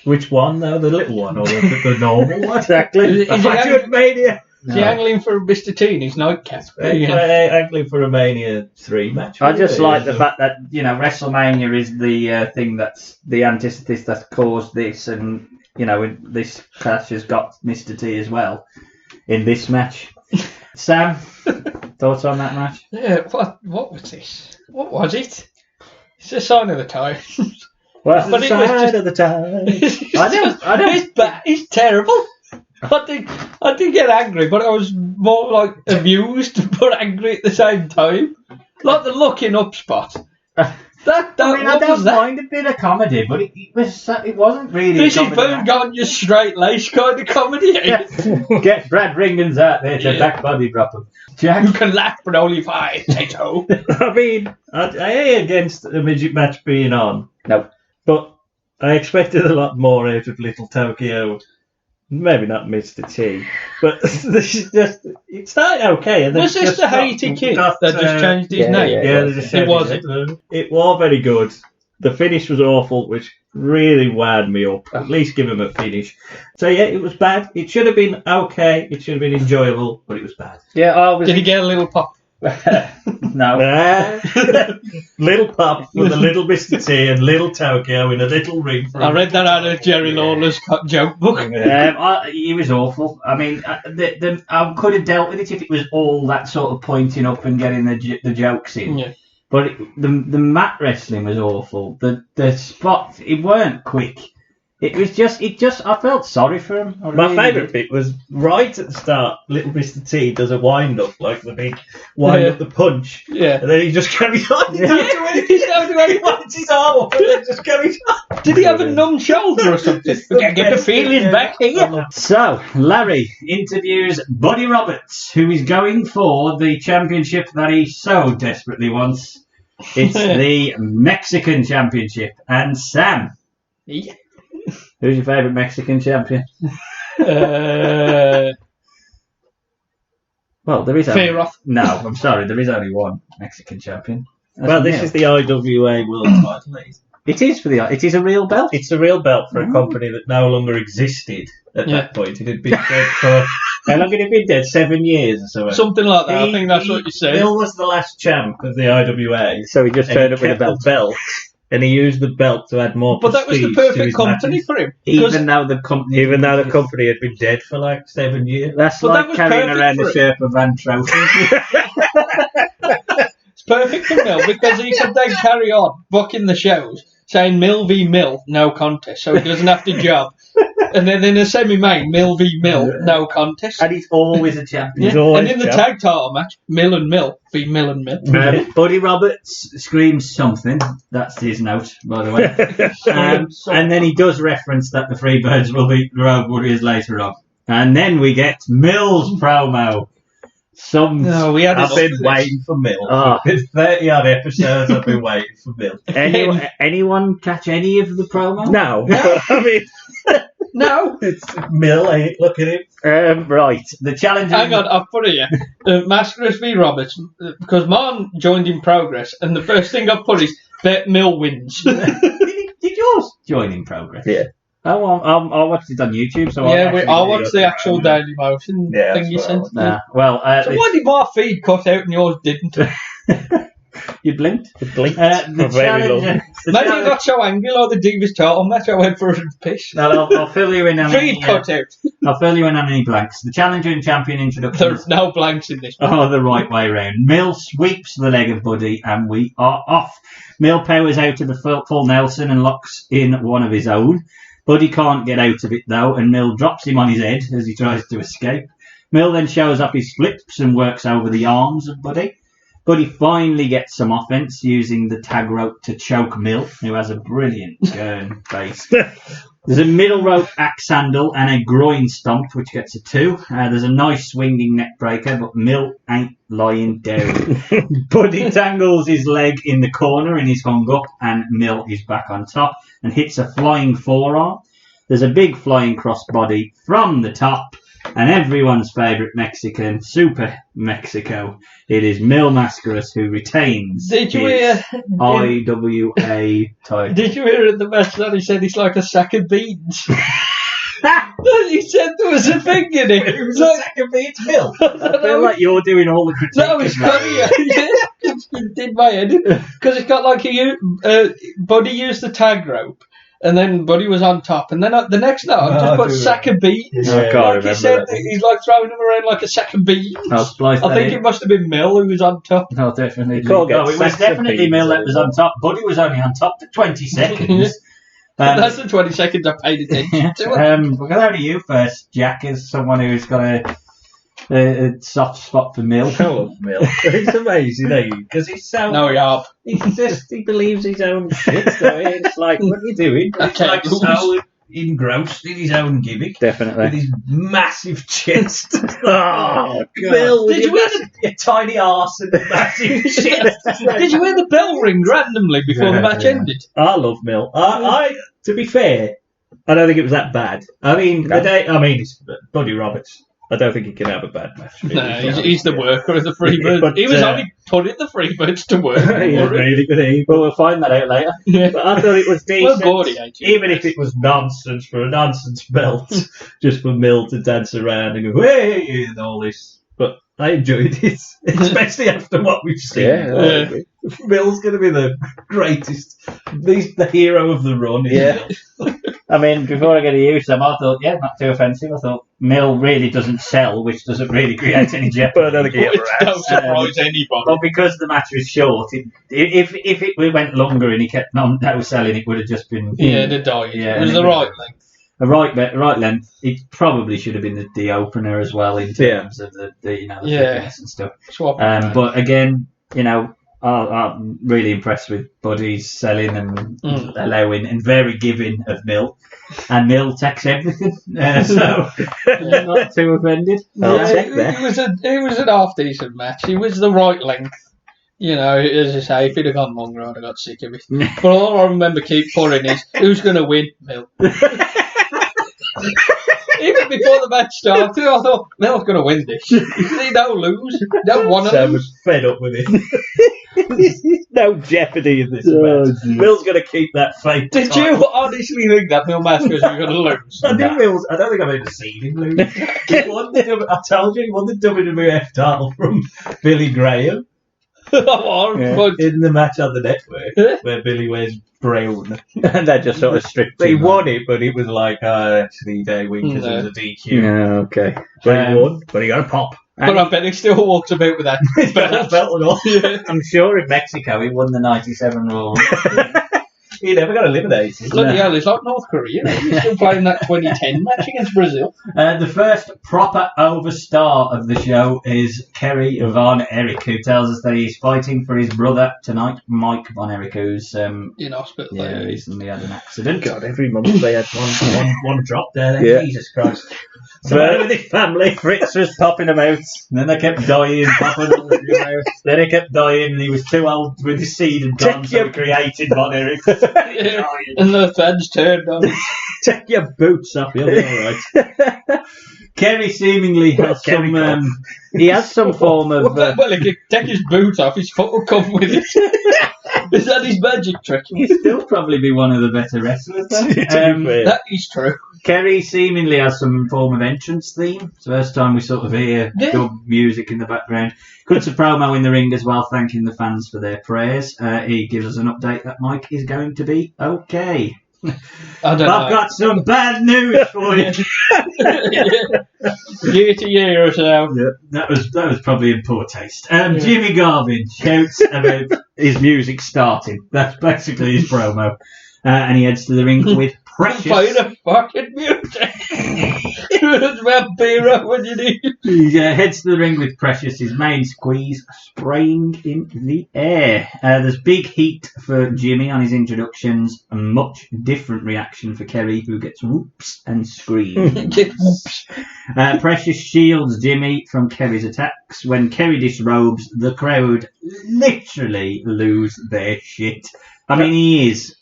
Which one, though? The little one or the normal one? Exactly. Is he angling for Mr. T in his nightcap? Angling for a Mania 3 match. I just like the fact that, WrestleMania is the thing that's the antithesis that's caused this, and, this clash has got Mr. T as well in this match. Sam, thoughts on that match? Yeah, what was this? What was it? It's a sign of the times. Well, But it was just- of the time. I don't. It's bad. It's terrible. I did get angry, but I was more like amused but angry at the same time. Like the looking up spot. I don't mind a bit of comedy, but it wasn't really. This is comedy. boom gone your straight lace kind of comedy. Get Brad Ringans out there to back body drop him. Jack, You can laugh, but only if I say so. I mean, I ain't against a midget match being on. No. But I expected a lot more out of Little Tokyo. Maybe not Mr. T, but this is just, it started okay. And Was this the Haiti kid that just changed his name? Yeah, they just It was. It was very good. The finish was awful, which really wound me up. At least give him a finish. So yeah, it was bad. It should have been okay. It should have been enjoyable, but it was bad. Yeah, Did he get a little pop? No. Little pop with a little Mr. T and Little Tokyo in a little ring. I read that out of Jerry Lawler's joke book. He was awful. I mean, I could have dealt with it if it was all that sort of pointing up and getting the jokes in. Yeah. But the mat wrestling was awful. The spots, it weren't quick. It was just, I felt sorry for him. My favourite bit was right at the start, Little Mr. T does a wind-up, like the big wind-up, the punch. Yeah. And then he just carries on. He don't do anything. He don't do anything. He winds his arm up and then just carries on. Did he have a numb shoulder or something? We can get the feeling back here. So, Larry interviews Buddy Roberts, who is going for the championship that he so desperately wants. It's the Mexican Championship. And Sam, Yeah. who's your favourite Mexican champion? Uh, Well, there is Fair off. No, I'm sorry, there is only one Mexican champion. That's Well, this Neil. is the IWA World title. It is a real belt. It's a real belt for a company that no longer existed at that point. It had been dead for, how long had it been dead? 7 years or so. Something like that. I think that's what you said. Bill was the last champ of the IWA. So he just turned up with a kept belt. the belt. And he used the belt to add more But that was the prestige to perfect his company matches. for him. Even though the company had been dead for like 7 years. That's But that like was carrying perfect around for a it. Sherpa Van Trophy. It's perfect for Mill because he could then carry on booking the shows saying Mill v Mill, no contest, so he doesn't have to job. And then in a semi-main, Mill v Mill, no contest. And he's always a champion. Yeah. And in the tag title match, Mill and Mill v Mill and Mill. Buddy Roberts screams something. That's his note, by the way. And then he does reference that the Freebirds will beat the Road Warriors later on. And then we get Mill's promo. I've been waiting for Mill. It's 30 odd episodes. I've been waiting for Mill. Anyone catch any of the promo? No. I mean, no. It's Mill. Look at him. Right. The challenge. Hang on, I'll put it here. Mascaras v Roberts, because mine joined in progress, and the first thing I've put is bet Mill wins. Did yours join in progress? Yeah. Oh, I watched it on YouTube. So I watched the actual Daily Motion thing you sent. So why did my feed cut out and yours didn't? You blinked? Maybe I got so angry like the Divas title match I went for a piss. No, I'll fill you in on feed cut out. I'll fill you in on any blanks. The challenger and champion introduction. There's no blanks in this one. Oh, the right way round. Mill sweeps the leg of Buddy and we are off. Mill powers out to the full Nelson and locks in one of his own. Buddy can't get out of it though, and Mill drops him on his head as he tries to escape. Mill then shows up his flips and works over the arms of Buddy. Buddy finally gets some offense using the tag rope to choke Mill, who has a brilliant turn face. There's a middle rope axe handle and a groin stomp, which gets a 2. There's a nice swinging neck breaker, but Mill ain't lying down. Buddy tangles his leg in the corner and he's hung up, and Mill is back on top and hits a flying forearm. There's a big flying crossbody from the top, and everyone's favourite Mexican, Super Mexico. It is Mil Mascaras who retains his IWA title. Did you hear at the match that he said it's like a sack of beans? He said there was a thing in it. It was like a sack of beans, Mil. I feel like you're doing all the critiques. No, it's funny. It did my head. Because it's got like Buddy used the tag rope. And then Buddy was on top, and then the next note I just put sack of beans. I can't he said he's like throwing them around like a sack of beans. I think it must have been Mill who was on top. No, definitely. No, it was definitely Mill that was on top. Buddy was only on top for 20 seconds. That's the 20 seconds I paid attention to. We'll go to you first, Jack, as someone who's got a soft spot for Mill. I love Mill. It's amazing, because he's so... No, he believes his own shit, so it's like, what are you doing? He's like so engrossed in his own gimmick. Definitely. With his massive chest. Oh, God. Mill, did you hear your tiny arse and massive chest. Did you hear the bell ring randomly before the match ended? I love Mill. I to be fair, I don't think it was that bad. I mean, it's Buddy Roberts. I don't think he can have a bad match. Really. No, he's the worker of the Freebirds. He was only putting the Freebirds to work. He's really good. But we'll find that out later. Yeah. But I thought it was decent. Well, even if it was nonsense for a nonsense belt, just for Mill to dance around and go, hey, and all this. But I enjoyed it, especially after what we've seen. Yeah. Mill's going to be the greatest. He's the hero of the run. Yeah. I mean, before I get to you, Sam, I thought, not too offensive. I thought Mill really doesn't sell, which doesn't really create any jeopardy. But I don't think he ever has. Don't surprise anybody. But because the match was short, if it went longer and he kept no selling, it would have just been... the diet. Yeah, it was the right length. A right length. It probably should have been the opener as well in terms of the thickness and stuff. But again, I'm really impressed with Buddy's selling and allowing and very giving of Mill. And Mill takes everything. So I'm not too offended. It was an half decent match. It was the right length. As I say, if it had gone longer, I'd have got sick of it. But all I remember keep putting is, who's going to win? Mill. Even before the match started, I thought, Mill's going to win this. He don't lose. He don't want to Sam lose. was fed up with it. No jeopardy in this match. Mill's going to keep that faith. Did you honestly think that Mil Mascaras was going to lose? I don't think I've ever seen him lose. I told you, he won the WWF title from Billy Graham. In the match on the network where Billy wears brown and they just sort of stripped him. He won it, but it was like actually day week because it was a DQ. Yeah, okay. But he won, but he got a pop. But I bet he still walks about with that belt and all. I'm sure in Mexico he won the 97 Raw. He never got eliminated. Bloody hell, it's like North Korea. He's still playing that 2010 match against Brazil. The first proper overstar of the show is Kerry Von Erich, who tells us that he's fighting for his brother tonight, Mike Von Erich, who's in hospital. yeah, recently had an accident. God, every month they had one drop there. Yeah. Jesus Christ. So with his family, Fritz was popping them out. And then they kept dying, popping up with him out. Then he kept dying, and he was too old with his seed and gone, so he created Von Erich. Yeah. And the fans turned on him. Take your boots off, you'll be alright. Kerry seemingly has some. He has some form of. Well, he could take his boot off, his foot will come with it. Is that his magic trick? He'd still probably be one of the better wrestlers, though. That is true. Kerry seemingly has some form of entrance theme. It's the first time we sort of hear good music in the background. Cuts a promo in the ring as well, thanking the fans for their prayers. He gives us an update that Mike is going to be okay. I've got some bad news for you. Year to year or so. Yeah, that was probably in poor taste. Jimmy Garvin shouts about his music starting. That's basically his promo. And he heads to the ring with Precious. Play the fucking music. It's about beer when you need. He heads to the ring with Precious, his main squeeze spraying in the air. There's big heat for Jimmy on his introductions, a much different reaction for Kerry, who gets whoops and screams. Precious shields Jimmy from Kerry's attacks. When Kerry disrobes, the crowd literally lose their shit. I mean, he is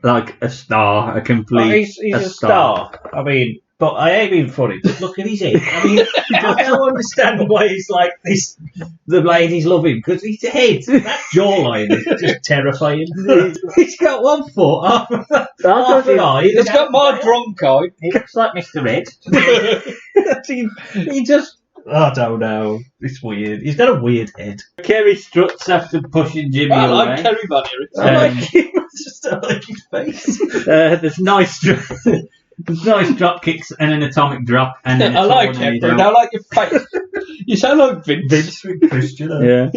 like a star, a complete He's a star. I mean, but I ain't being funny. But look at his head. I mean, I don't understand why he's like this. The ladies love him because his head, that jawline is just terrifying. He's got one foot, half an eye. It's got my drunk eye. He looks like Mr. Ed. he just. I don't know. It's weird. He's got a weird head. Kerry struts after pushing Jimmy I away. like Kerry Von Erich. I like him. I just don't like his face. There's nice drop kicks and an atomic drop. And then I like him, but I like your face. You sound like Vince. Christian. Yeah.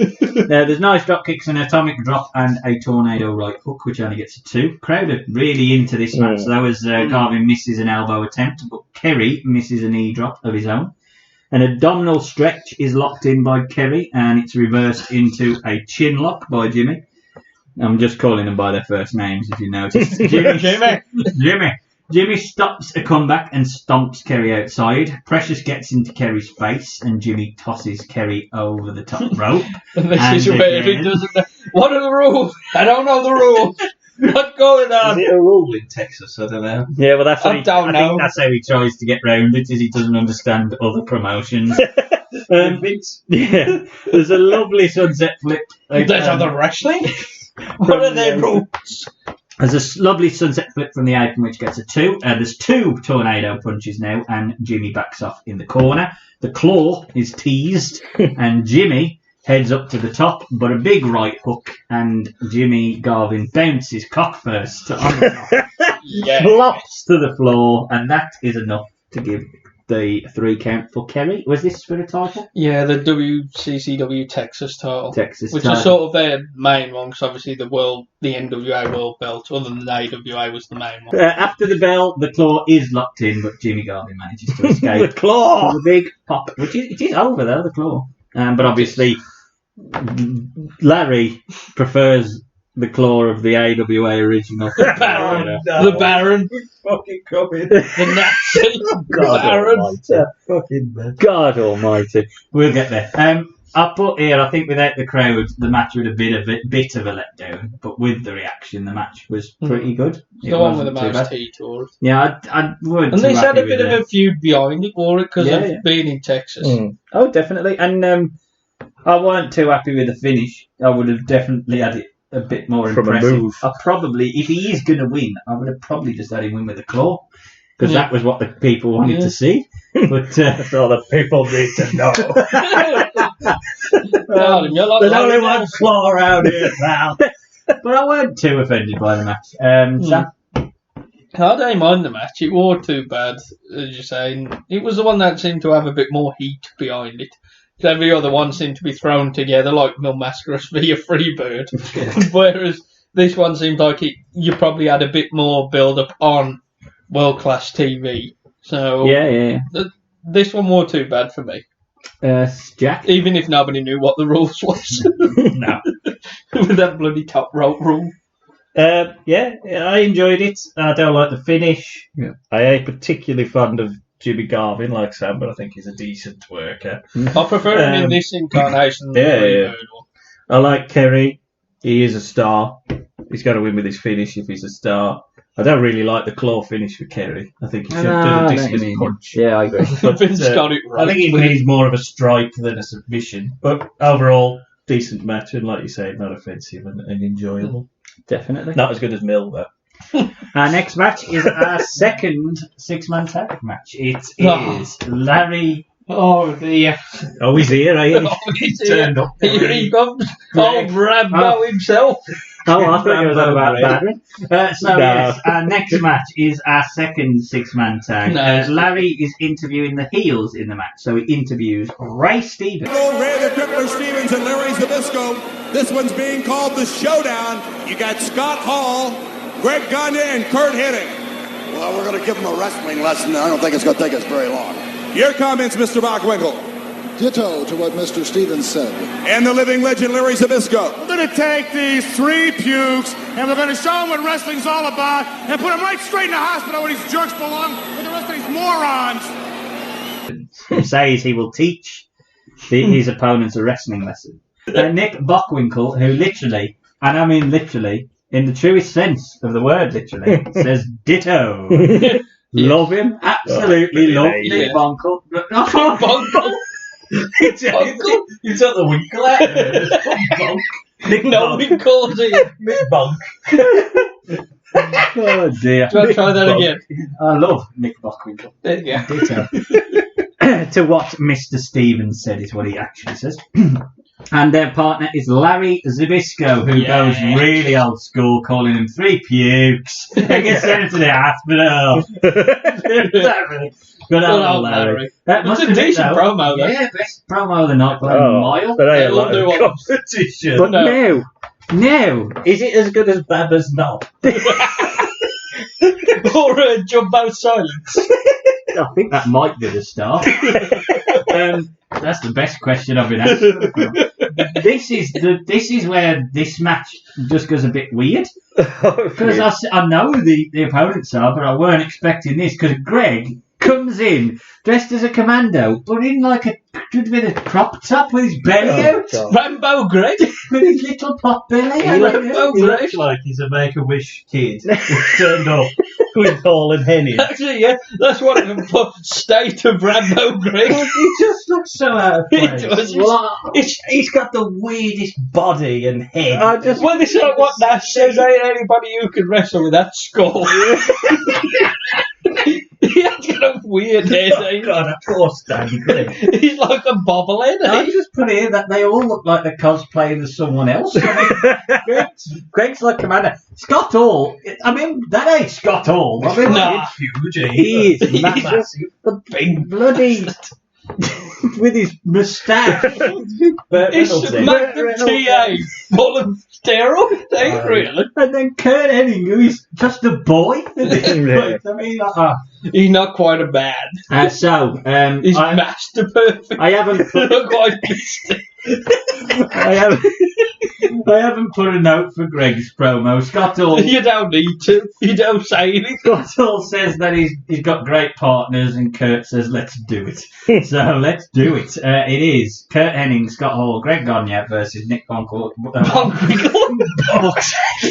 There's nice drop kicks, an atomic drop, and a tornado right hook, which only gets a 2. Crowd are really into this match. That was Garvin misses an elbow attempt, but Kerry misses a knee drop of his own. An abdominal stretch is locked in by Kerry, and it's reversed into a chin lock by Jimmy. I'm just calling them by their first names, if you notice. Jimmy stops a comeback and stomps Kerry outside. Precious gets into Kerry's face, and Jimmy tosses Kerry over the top rope. And this is where he doesn't know. What are the rules? I don't know the rules. What's going on? Is it a rule in Texas? I don't know. Yeah, well, that's how I don't know. think that's how he tries to get round it, is he doesn't understand other promotions. Vince. Yeah, there's a lovely sunset flip. There's other wrestling? What are their rules? There's a lovely sunset flip from the apron, which gets a 2. There's 2 tornado punches now, and Jimmy backs off in the corner. The claw is teased, and Jimmy heads up to the top, but a big right hook, and Jimmy Garvin bounces cock first on the top. Flops to the floor, and that is enough to give the 3 count for Kerry. Was this for a title? Yeah, the WCCW Texas title. Which title. is sort of their main one, because obviously the NWA World Belt, other than the AWA, was the main one. After the bell, the claw is locked in, but Jimmy Garvin manages to escape. The claw! The big pop, which it is over there, the claw. But obviously, Larry prefers the claw of the AWA original. The Baron. The Baron. Fucking coming. The Nazi. Baron. God almighty. We'll get there. I put here, I think without the crowd, the match would have been a bit of a letdown, but with the reaction, the match was pretty good. The one with the most heat tours. Yeah, I weren't And too they had happy a bit with of a feud behind it, for it, because of being in Texas. Oh, definitely. And I weren't too happy with the finish. I would have definitely had it a bit more From impressive. a move. I probably, if he is going to win, I would have probably just had him win with a claw, because that was what the people wanted to see. But that's all the people need to know. There's only one claw around here, pal. But I weren't too offended by the match. Sam? I don't mind the match. It wasn't too bad, as you're saying. It was the one that seemed to have a bit more heat behind it. Every other one seemed to be thrown together like Mil Mascaras via Freebird. Whereas this one seems like you probably had a bit more build-up on world-class TV. So Yeah. this one wasn't too bad for me. Jack? Even if nobody knew what the rules was. No. With that bloody top rope rule. Yeah, I enjoyed it. I don't like the finish. Yeah. I ain't particularly fond of Jimmy Garvin like Sam, but I think he's a decent worker. I prefer him in this incarnation. Yeah. I like Kerry. He is a star. He's got to win with his finish if he's a star. I don't really like the claw finish for Kerry. I think he should have done a discus punch. Yeah, I agree. But, Vince got it right. I think he needs more of a strike than a submission. But overall, decent match, and like you say, not offensive and enjoyable. Definitely. Not as good as Mill, though. Our next match is our second six-man tag match. It is Larry. Oh, dear. Oh, he's here, eh? He's turned up. Here he comes. Oh, Rambo himself. Oh, I thought it was about Rambo. that. So, No. yes, our next match is our second six-man tag. No. Larry is interviewing the heels in the match. So he interviews Ray Stevens. Ray the Crippler Stevens and Larry Zbyszko. This one's being called the Showdown. You got Scott Hall, Greg Gagne, and Curt Hennig. Well, we're going to give him a wrestling lesson. I don't think it's going to take us very long. Your comments, Mr. Bockwinkel. Ditto to what Mr. Stevens said. And the living legend, Larry Zbyszko. We're going to take these three pukes and we're going to show them what wrestling's all about and put them right straight in the hospital where these jerks belong with the rest of these morons. He says he will teach his opponents a wrestling lesson. Nick Bockwinkel, who literally, and I mean literally, in the truest sense of the word literally, says ditto. Love him, absolutely love Nick Bockwinkel. Bockwinkel? You took the winkle out of it. Nick No, we called it. Nick Bonk. Oh dear. Do you want to try that again? I love Nick Bockwinkel. There you go. Ditto. To what Mr. Stevens said is what he actually says. And their partner is Larry Zbyszko, who goes really old school, calling him three pukes and gets sent him to the hospital. Good old Larry. That It's a decent promo, though. Yeah, best promo of the night by a mile. But I had a It'll lot do of what- competition. But no, Is it as good as Baba's Knob? Or Jumbo Silence. I think that might be the start. That's the best question I've been asked. This is where this match just goes a bit weird. Because I know the opponents are, but I weren't expecting this. Because Greg comes in dressed as a commando, but in like a crop top with his belly out, Rambo Greg. with his little pot belly. He looks like he's a Make-A-Wish kid who's turned up with Hall and Hennig. Actually, yeah, that's what I'm put. State of Rambo Greg. He just looks so out of place. It does. He's got the weirdest body and head. Well, this is like what Nash says. Ain't anybody who can wrestle with that skull. He has got a weird head. Oh, God, of course, Dan Greg. He's like a bobblehead. I just put here that they all look like they're cosplaying as someone else. I mean, Greg's like Commander. Scott Hall, I mean, that ain't Scott Hall. I mean, Nah. Huge, he is He's massive. The big bloody... with his moustache. It's Magnum TA full of steroids, ain't it, really? And then Curt Hennig, who is just a boy. I mean, He's not quite a bad. He's Master Perfect. I haven't put, Not quite Mystic. I haven't put a note for Greg's promo. Scott Hall. You don't need to. You don't say anything. Scott Hall says that he's got great partners, and Kurt says, let's do it. So let's do it. It is Curt Hennig, Scott Hall, Greg Gagne versus Nick Bockwinkel.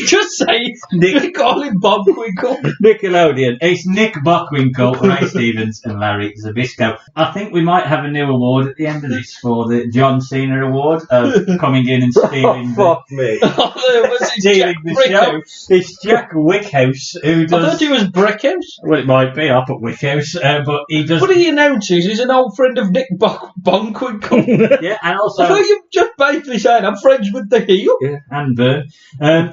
Just say it. Call him Bockwinkel. Nickelodeon. It's Nick Bockwinkel, Ray Stevens, and Larry Zbyszko. I think we might have a new award at the end of this for the John Cena Award of coming in and stealing me. Jack the show. Brickhouse. It's Jack Wickhouse who I does. thought he was Brickhouse. Well, it might be. I'll put Wickhouse, but he does. What he announces, he's an old friend of Nick Bockwinkel. Yeah, and I also. thought you just basically saying I'm friends with the heel. Yeah, and Burn.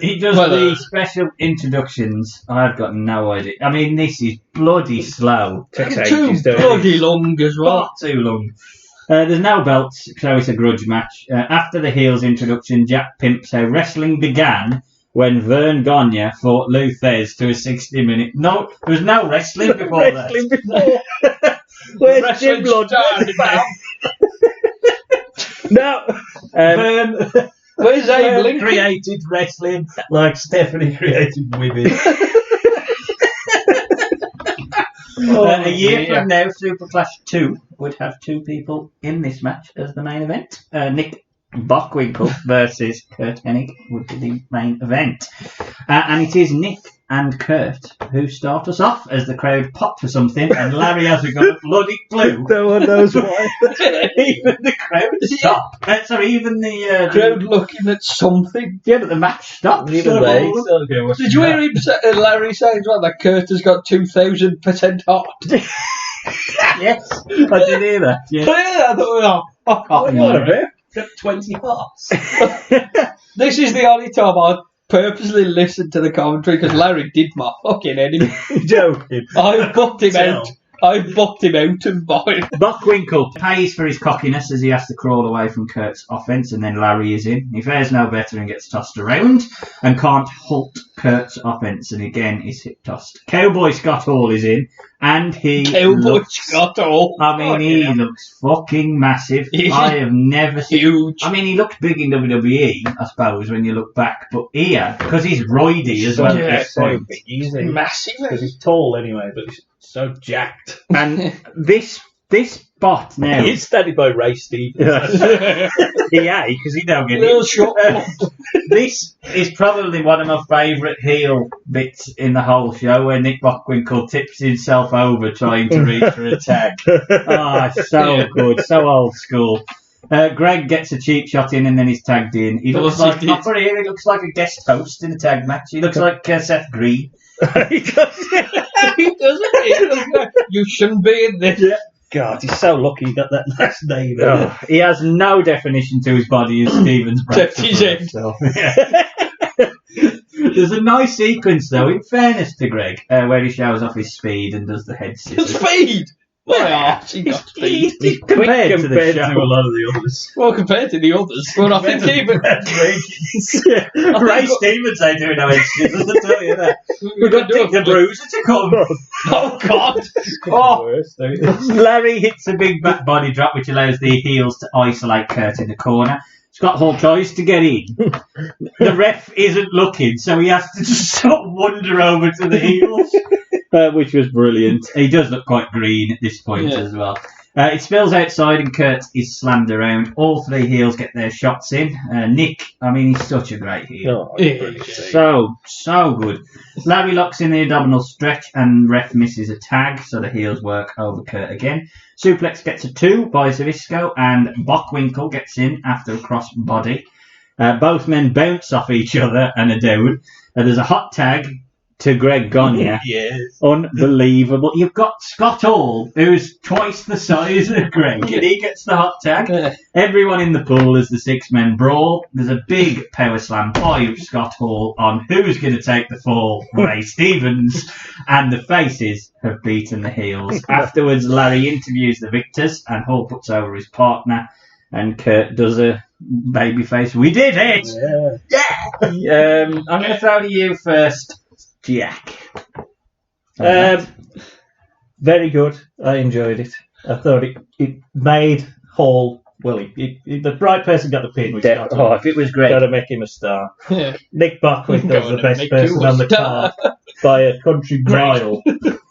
He does the special introductions. I've got no idea. I mean, this is bloody slow. Too bloody long as well. Far too long. There's no belts, so it's a grudge match. After the heels introduction, Jack pimps how wrestling began when Vern Gagne fought Lou Thez to a 60-minute... No, there was no wrestling before Wrestling before. Where's Jim Blood? No. Vern... Where's Abe Lincoln? Created wrestling like Stephanie created women. A year from now, Superclash 2 would have 2 people in this match as the main event. Nick Bockwinkel versus Curt Hennig would be the main event. And it is Nick and Curt who start us off as the crowd pop for something, and Larry hasn't got a bloody clue. No one knows why. Even the crowd stop. Sorry, even the Crowd looking at something. Yeah, but the match stops. Even they still go, Did you hear him Larry saying as well that Curt has got 2,000% heart? Yes, I did hear that. Yeah. I thought, What on about? Got 20 hearts. this is the only time I purposely listened to the commentary because Larry did my fucking enemy. Joking. I booked him out. I booked him out and bought. Bockwinkel pays for his cockiness as he has to crawl away from Kurt's offence, and then Larry is in. He fares no better and gets tossed around and can't halt Kurt's offence, and again is hip tossed. Cowboy Scott Hall is in, and he Scott Hall. I mean, he looks fucking massive. I have never seen... Huge. I mean, he looked big in WWE, I suppose, when you look back, but here, because he's roidy as well at this point. He's massive. Because he's tall anyway, but he's so jacked. And this spot now... He's studied by Ray Stevens. Yeah, because he don't get Little it. short. This is probably one of my favourite heel bits in the whole show, where Nick Bockwinkel tips himself over trying to reach for a tag. So good, so old school. Greg gets a cheap shot in and then he's tagged in. He looks like he looks like a guest host in a tag match. He looks like Seth Green. He doesn't. You shouldn't be in this. Yeah. God, he's so lucky he got that last name. He has no definition to his body as Stevens. Except his head. There's a nice sequence, though, in fairness to Greg, where he shows off his speed and does the head scissors. Speed? My arse, he got speed. Compared to the show. to a lot of the others. Well, compared to the others. Well, I think even... Ray Stevens ain't doing no head scissors, I'll tell you that. We've got Dick the Bruiser to come. Oh, God. Larry hits a big back body drop, which allows the heels to isolate Curt in the corner. Scott Hall tries to get in. The ref isn't looking, so he has to just sort of wander over to the heels, which was brilliant. He does look quite green at this point as well. It spills outside and Curt is slammed around. All 3 heels get their shots in. Nick, I mean, he's such a great heel. So good. Larry locks in the abdominal stretch and ref misses a tag, so the heels work over Curt again. Suplex gets a 2 by Zbyszko, and Bockwinkel gets in after a cross body. Both men bounce off each other and are down. There's a hot tag to Greg Gagne. Yes. Unbelievable. You've got Scott Hall, who's twice the size of Greg, and he gets the hot tag. Everyone in the pool is the 6-men brawl. There's a big power slam by Scott Hall on who's going to take the fall, Ray Stevens, and the faces have beaten the heels. Afterwards, Larry interviews the victors, and Hall puts over his partner, and Curt does a babyface. We did it! Yeah! I'm going to throw to you first, Jack. Very good. I enjoyed it. I thought it made Hall... Well, the right person got the pin. Which if it was great. Got to make him a star. Yeah. Nick Bockwinkel's the best person on the card by a country mile.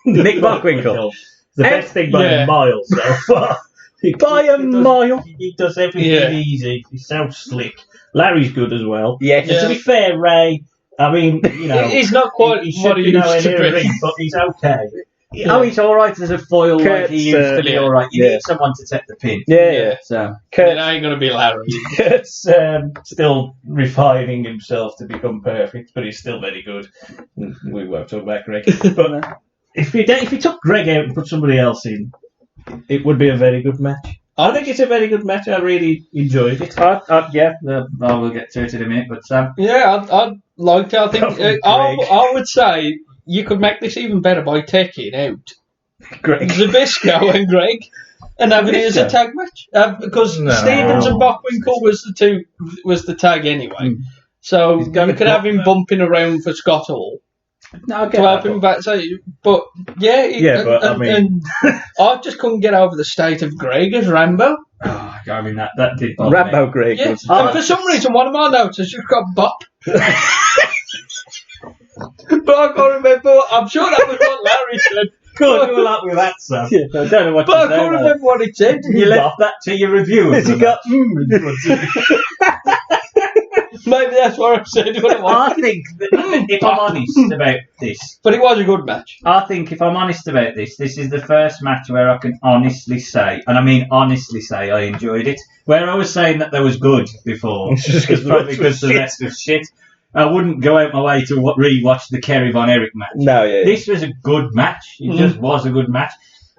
Nick Bockwinkel. The best thing by a mile so far. By a mile. He does everything easy. He's so slick. Larry's good as well. Yeah. To be fair, Ray, I mean, you know... He's not quite he should be nowhere near a ring, but he's okay. Oh, he's all right as a foil, like he used to be all right. You need someone to take the pin. Yeah. So It ain't going to be Larry. Kurt's still refining himself to become perfect, but he's still very good. We won't talk about Greg. But if you took Greg out and put somebody else in, it would be a very good match. I think it's a very good match. I really enjoyed it. we'll get to it in a minute. But I liked it. I think I would say you could make this even better by taking out Greg Zbyszko and Greg and having it as a tag match because Stevens and Bockwinkel was the tag anyway. So He's you gonna could have him block bumping around for Scott Hall No, I get to help that, him back. So, but yeah, I mean, I just couldn't get over the state of Greg as Rambo. Oh, I mean, that did bother Rambo me. Greg Yeah, was. and for some reason, one of my notes has just got Bop. But I can't remember. I'm sure that was what Larry said. Can't do a lot with that, Sam. Yeah, I don't know what But I to say. can't remember what it said. You left that to your review. Has he got? Maybe that's what I said. What it was. I think that if I'm honest about this, But it was a good match. I think if I'm honest about this is the first match where I can honestly say, and I mean honestly say, I enjoyed it. Where I was saying that there was good before, It's just 'cause it's probably because the rest was shit. I wouldn't go out my way to re-watch the Kerry Von Erich match. No, yeah. This was a good match. It just was a good match.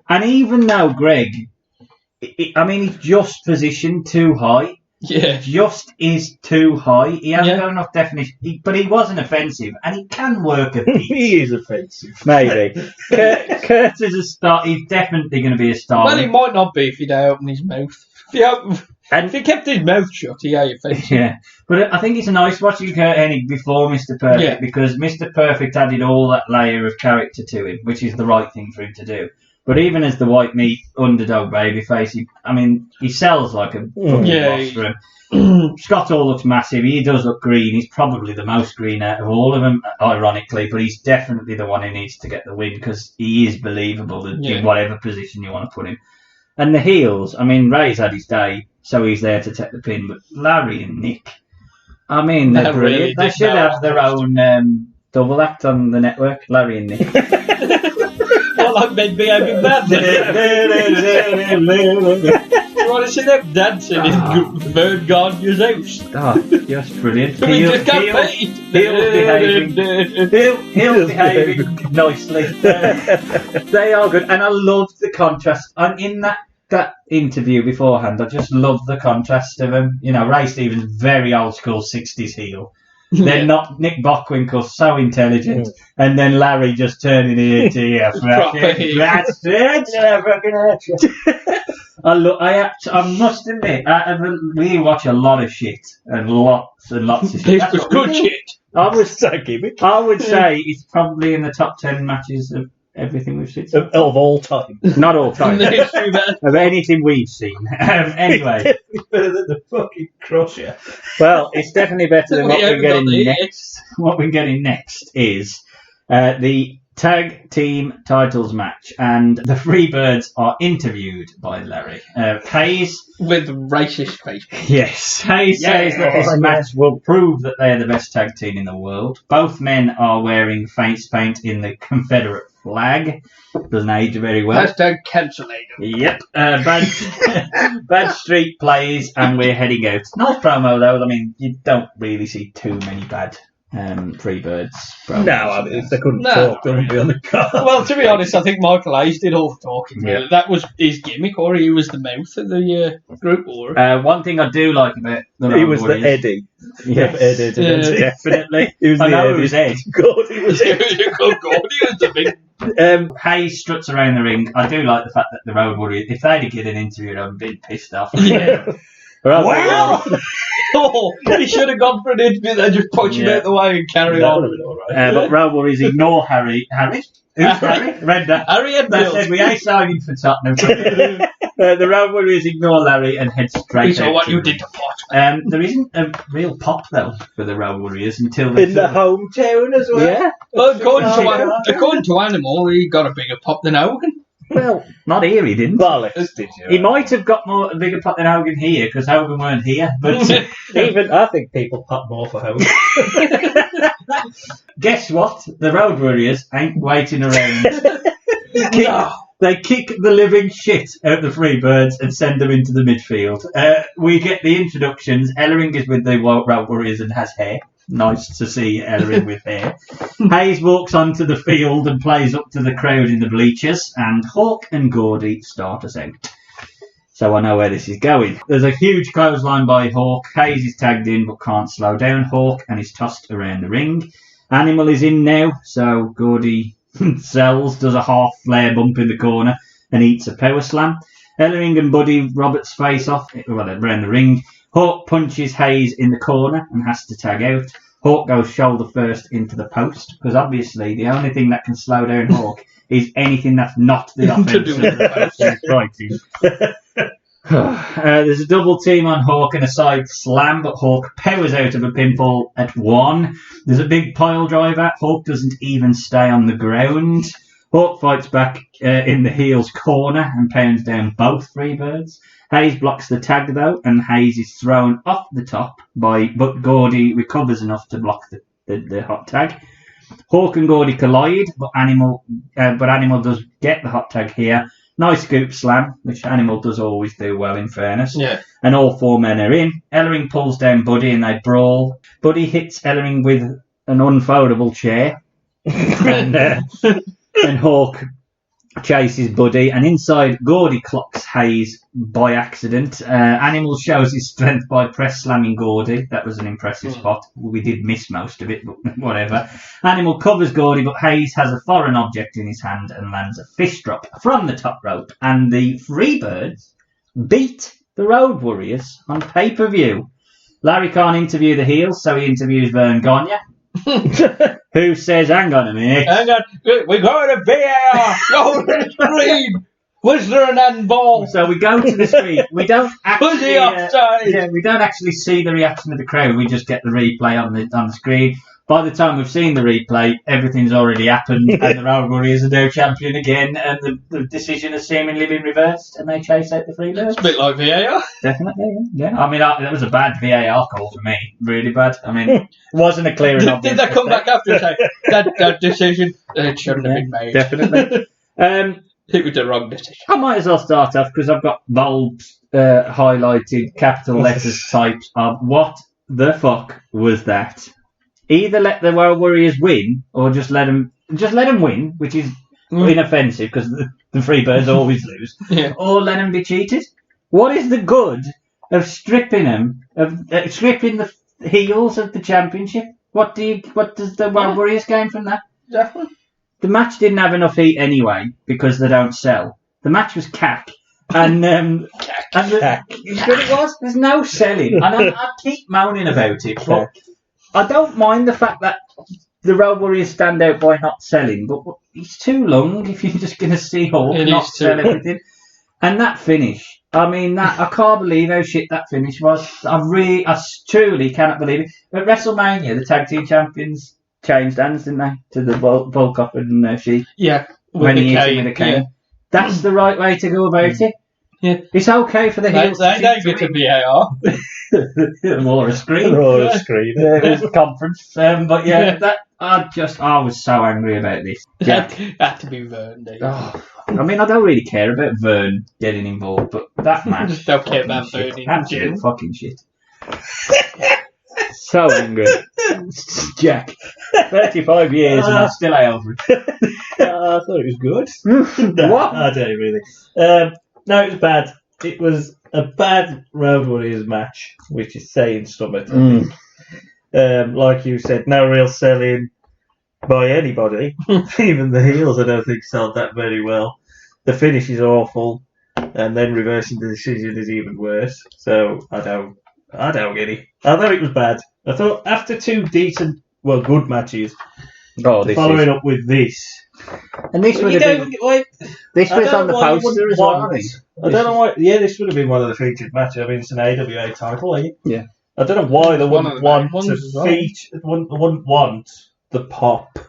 And even though Greg, he's just positioned too high. Yeah. Just is too high. He hasn't got enough definition. But he wasn't offensive, and he can work a bit. He is offensive. Maybe. Kurt is a star. He's definitely going to be a star. Well, he might not be if he don't open his mouth. If he kept his mouth shut, he ain't offensive. Yeah, but I think it's nice watching Curt Hennig before Mr. Perfect because Mr. Perfect added all that layer of character to him, which is the right thing for him to do. But even as the white meat underdog babyface, he sells like a fucking boss for him. Scott Hall looks massive. He does look green. He's probably the most green out of all of them, ironically, but he's definitely the one who needs to get the win because he is believable in whatever position you want to put him. And the heels, Ray's had his day, so he's there to take the pin, but Larry and Nick, they're brilliant. Really They should have their own double act on the network, Larry and Nick. Well, like men behaving badly. You want to see them dancing in Bird Guardian's house? Oh, just brilliant. We just got paid. He'll behaving nicely. They are good, and I loved the contrast. And in that interview beforehand, I just loved the contrast of them. Ray Stevens, very old school 60s heel. Then not Nick Bockwinkel, so intelligent, and then Larry just turning into I must admit, we watch a lot of shit and lots and lots of shit. This was good shit. I would say it's probably in the top 10 matches of everything we've seen. Of all time. Not all time. Of anything we've seen. Anyway. Definitely better than the fucking Crusher. Well, it's definitely better than what we're getting next. What we're getting next is the tag team titles match, and the Freebirds are interviewed by Larry. Hayes, with racist face. Yes, Hayes says that this match will prove that they are the best tag team in the world. Both men are wearing face paint in the Confederate flag. Doesn't age very well. Hashtag cancellation. Yep. Bad Street plays, and we're heading out. Nice promo though. You don't really see too many bad Freebirds promos. No, if they couldn't talk, they wouldn't be on the card. Well, to be honest, I think Michael Hayes did all the talking. Really. That was his gimmick, or he was the mouth of the group war. One thing I do like about the he was the Eddie. Yes, Eddie, definitely. He was I the know Eddie. it was Ed. God, he was Ed. He was the big. Hayes struts around the ring. I do like the fact that the Road Warriors, if they'd get an interview, I'd been pissed off. Yeah. Wow! He should have gone for an interview, then just punch him out the way and carry on. But Road Warriors ignore Harry. Harry? Who's Harry? Redda. Harry and They Bill. said we ain't signing for Tottenham. The Road Warriors ignore Larry and head straight We saw out what to you the did to Pot. There isn't a real pop though for the Road Warriors until they in the hometown as well. Yeah. Well, according to Animal, he got a bigger pop than Hogan. Well, not here he didn't. Bollocks, did you? He might have got a bigger pop than Hogan here because Hogan weren't here. But Even I think people pop more for Hogan. guess what? The Road Warriors ain't waiting around. They kick the living shit out the Freebirds and send them into the midfield. We get the introductions. Ellering is with the Road Warriors and has hair. Nice to see Ellering with hair. Hayes walks onto the field and plays up to the crowd in the bleachers, and Hawk and Gordy start us out. So I know where this is going. There's a huge clothesline by Hawk. Hayes is tagged in but can't slow down Hawk and is tossed around the ring. Animal is in now, so Gordy sells, does a half flare bump in the corner and eats a power slam. Ellering and Buddy Roberts face off around the ring. Hawk punches Hayes in the corner and has to tag out. Hawk goes shoulder first into the post, because obviously the only thing that can slow down Hawk is anything that's not the offense of the post. There's a double team on Hawk and a side slam, but Hawk powers out of a pinfall at 1. There's a big pile driver. Hawk doesn't even stay on the ground. Hawk fights back in the heel's corner and pounds down both Freebirds. Hayes blocks the tag though, and Hayes is thrown off the top but Gordy recovers enough to block the hot tag. Hawk and Gordy collide, but Animal does get the hot tag here. Nice scoop slam, which Animal does always do well, in fairness. Yeah. And all 4 men are in. Ellering pulls down Buddy and they brawl. Buddy hits Ellering with an unfoldable chair. and Hawk chases Buddy, and inside Gordy clocks Hayes by accident. Animal shows his strength by press slamming Gordy. That was an impressive spot. We did miss most of it, but whatever. Animal covers Gordy, but Hayes has a foreign object in his hand and lands a fish drop from the top rope. And the Freebirds beat the Road Warriors on pay-per-view. Larry can't interview the heels, so he interviews Vern Gagne. Who says, hang on a minute. Hang on, we go to VAR, go to the screen. Was there an handball? So we go to the screen. We don't actually. Was he offside? We don't actually see the reaction of the crowd. We just get the replay on the screen. By the time we've seen the replay, everything's already happened, and the Road Warriors are now champion again, and the decision has seemingly been reversed, and they chase out the Freebirds. It's a bit like VAR. Definitely, yeah. I mean, that was a bad VAR call for me. Really bad. I mean, it wasn't a clear enough. Did they come back after and say, that decision, it shouldn't have been made? Definitely. It was the wrong decision. I might as well start off, because I've got bold, highlighted, capital letters typed of what the fuck was that? Either let the Road Warriors win, or just let them win, which is inoffensive because the Freebirds always lose. Yeah. Or let them be cheated. What is the good of stripping them, stripping the heels of the championship? What does the Road Warriors gain from that? Definitely. The match didn't have enough heat anyway because they don't sell. The match was cack. And it was. There's no selling. And I keep moaning about it, but I don't mind the fact that the Road Warriors stand out by not selling, but it's too long if you're just going to see Hawk not sell everything. And that finish, I mean, I can't believe how shit that finish was. I truly cannot believe it. At WrestleMania, the tag team champions changed hands, didn't they? To the Volkov and Sheik. Yeah. When he hit him with a cane. Yeah. That's the right way to go about it. Yeah. It's okay for the heels. They get to VAR. Or a screen. It was a conference. But yeah, I was so angry about this. That had to be Vern. I mean, I don't really care about Vern getting involved, but that match. Just don't care about Vern. Absolute fucking shit. So angry. Jack. 35 years and I'm still over it. I thought it was good. No, What? I don't really. No, it was bad. It was a bad Road Warriors match, which is saying something. Like you said, no real selling by anybody. Even the heels, I don't think, sold that very well. The finish is awful, and then reversing the decision is even worse. So I don't get it. I thought it was bad. I thought after 2 decent, good matches, following up with this. And this would have been. This was on the poster as well, I think. I don't know why. Yeah, this would have been one of the featured matches. I mean, it's an AWA title, eh? Yeah. I don't know why they wouldn't want the pop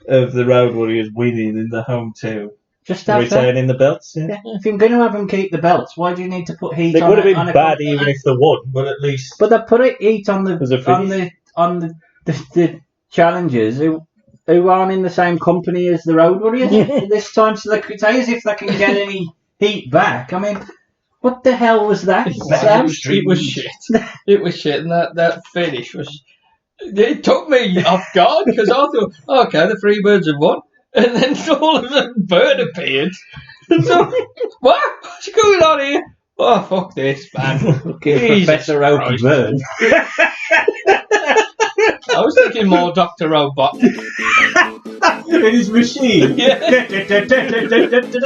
of the Road Warriors winning in the home team. Just have retaining the belts. Yeah. If you're going to have them keep the belts, why do you need to put heat? They on would have on been bad even if they won, but at least. But they put heat on the challengers who aren't in the same company as the Road Warriors this time, so they could say as if they can get any heat back. I mean, what the hell was that? It was shit. It was shit, and that finish was. It took me off guard because I thought, okay, the Freebirds have won, and then all of a sudden Bird appeared. So, what's going on here? Oh, fuck this, man. Okay, Professor Oak Bird. I was thinking more Dr. Robot. In his machine. Yeah.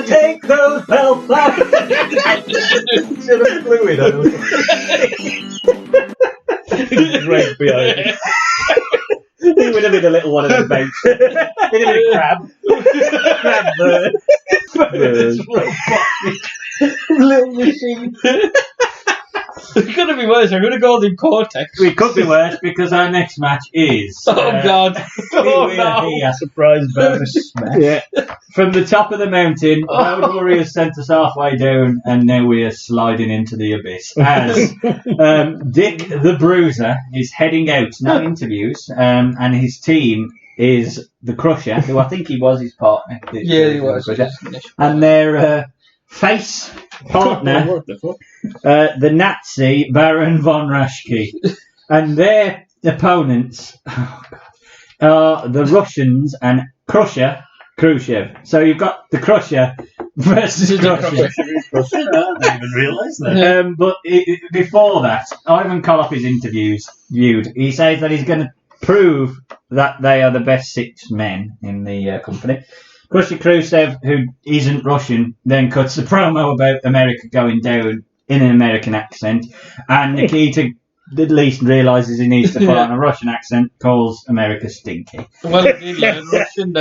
Take those belts off. Instead of fluid. Greg behind him. He would have been a little one of them banks. He'd have been a crab. Crab bird. Little machine. It's going to be worse. I'm going to go in Cortex. It could be worse because our next match is. Oh, God. Oh, no. Here. Surprise bonus smash. Yeah. From the top of the mountain, Road Warriors sent us halfway down, and now we are sliding into the abyss. As Dick the Bruiser is heading out, no interviews, and his team is the Crusher, who I think he was his partner. Yeah, he was. And their face partner, What the fuck? the Nazi Baron von Raschke. And their opponents are the Russians and Crusher Khrushchev. So you've got the Crusher versus Crusher. I didn't even realise that. But before that, Ivan Koloff is interviewed. He says that he's going to prove that they are the best 6 men in the company. Crusher Khrushchev, who isn't Russian, then cuts the promo about America going down in an American accent, and Nikita at least realises he needs to put on a Russian accent, calls America stinky. Well, he did learn Russian,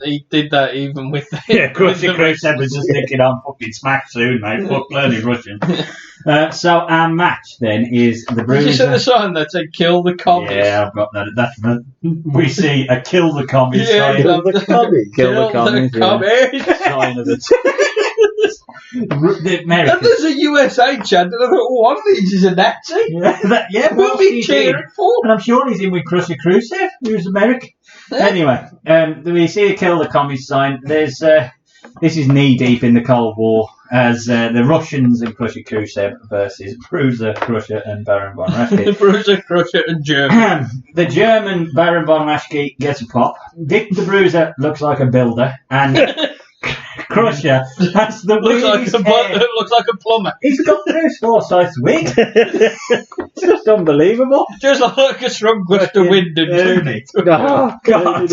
he did that even with the... Yeah, Crusher Khrushchev was just thinking, I'm fucking smacked soon, mate, fuck learning Russian. So our match then is the Bruiser... Did you see the sign that said kill the commies? Yeah, I've got that. That's we see a kill the commies sign. Kill the commies. Kill the commies. Sign of the... The Americans. And there's a USA chant, and I thought, one of these is a Nazi. Yeah, What are we cheering for? And I'm sure he's in with Crusher Khrushchev, who's American. Anyway, we see a kill the commies sign. There's this is knee deep in the Cold War as the Russians and Crusher Khrushchev versus Bruiser, Crusher, and Baron von Raschke. Bruiser, Crusher, and German. The German Baron von Raschke gets a pop. Dick the Bruiser looks like a builder, and Crusher has the looks like a plumber. He's got Bruce Forsyth's wig. It's just unbelievable. Just like a shrunk with the wind and Oh, God.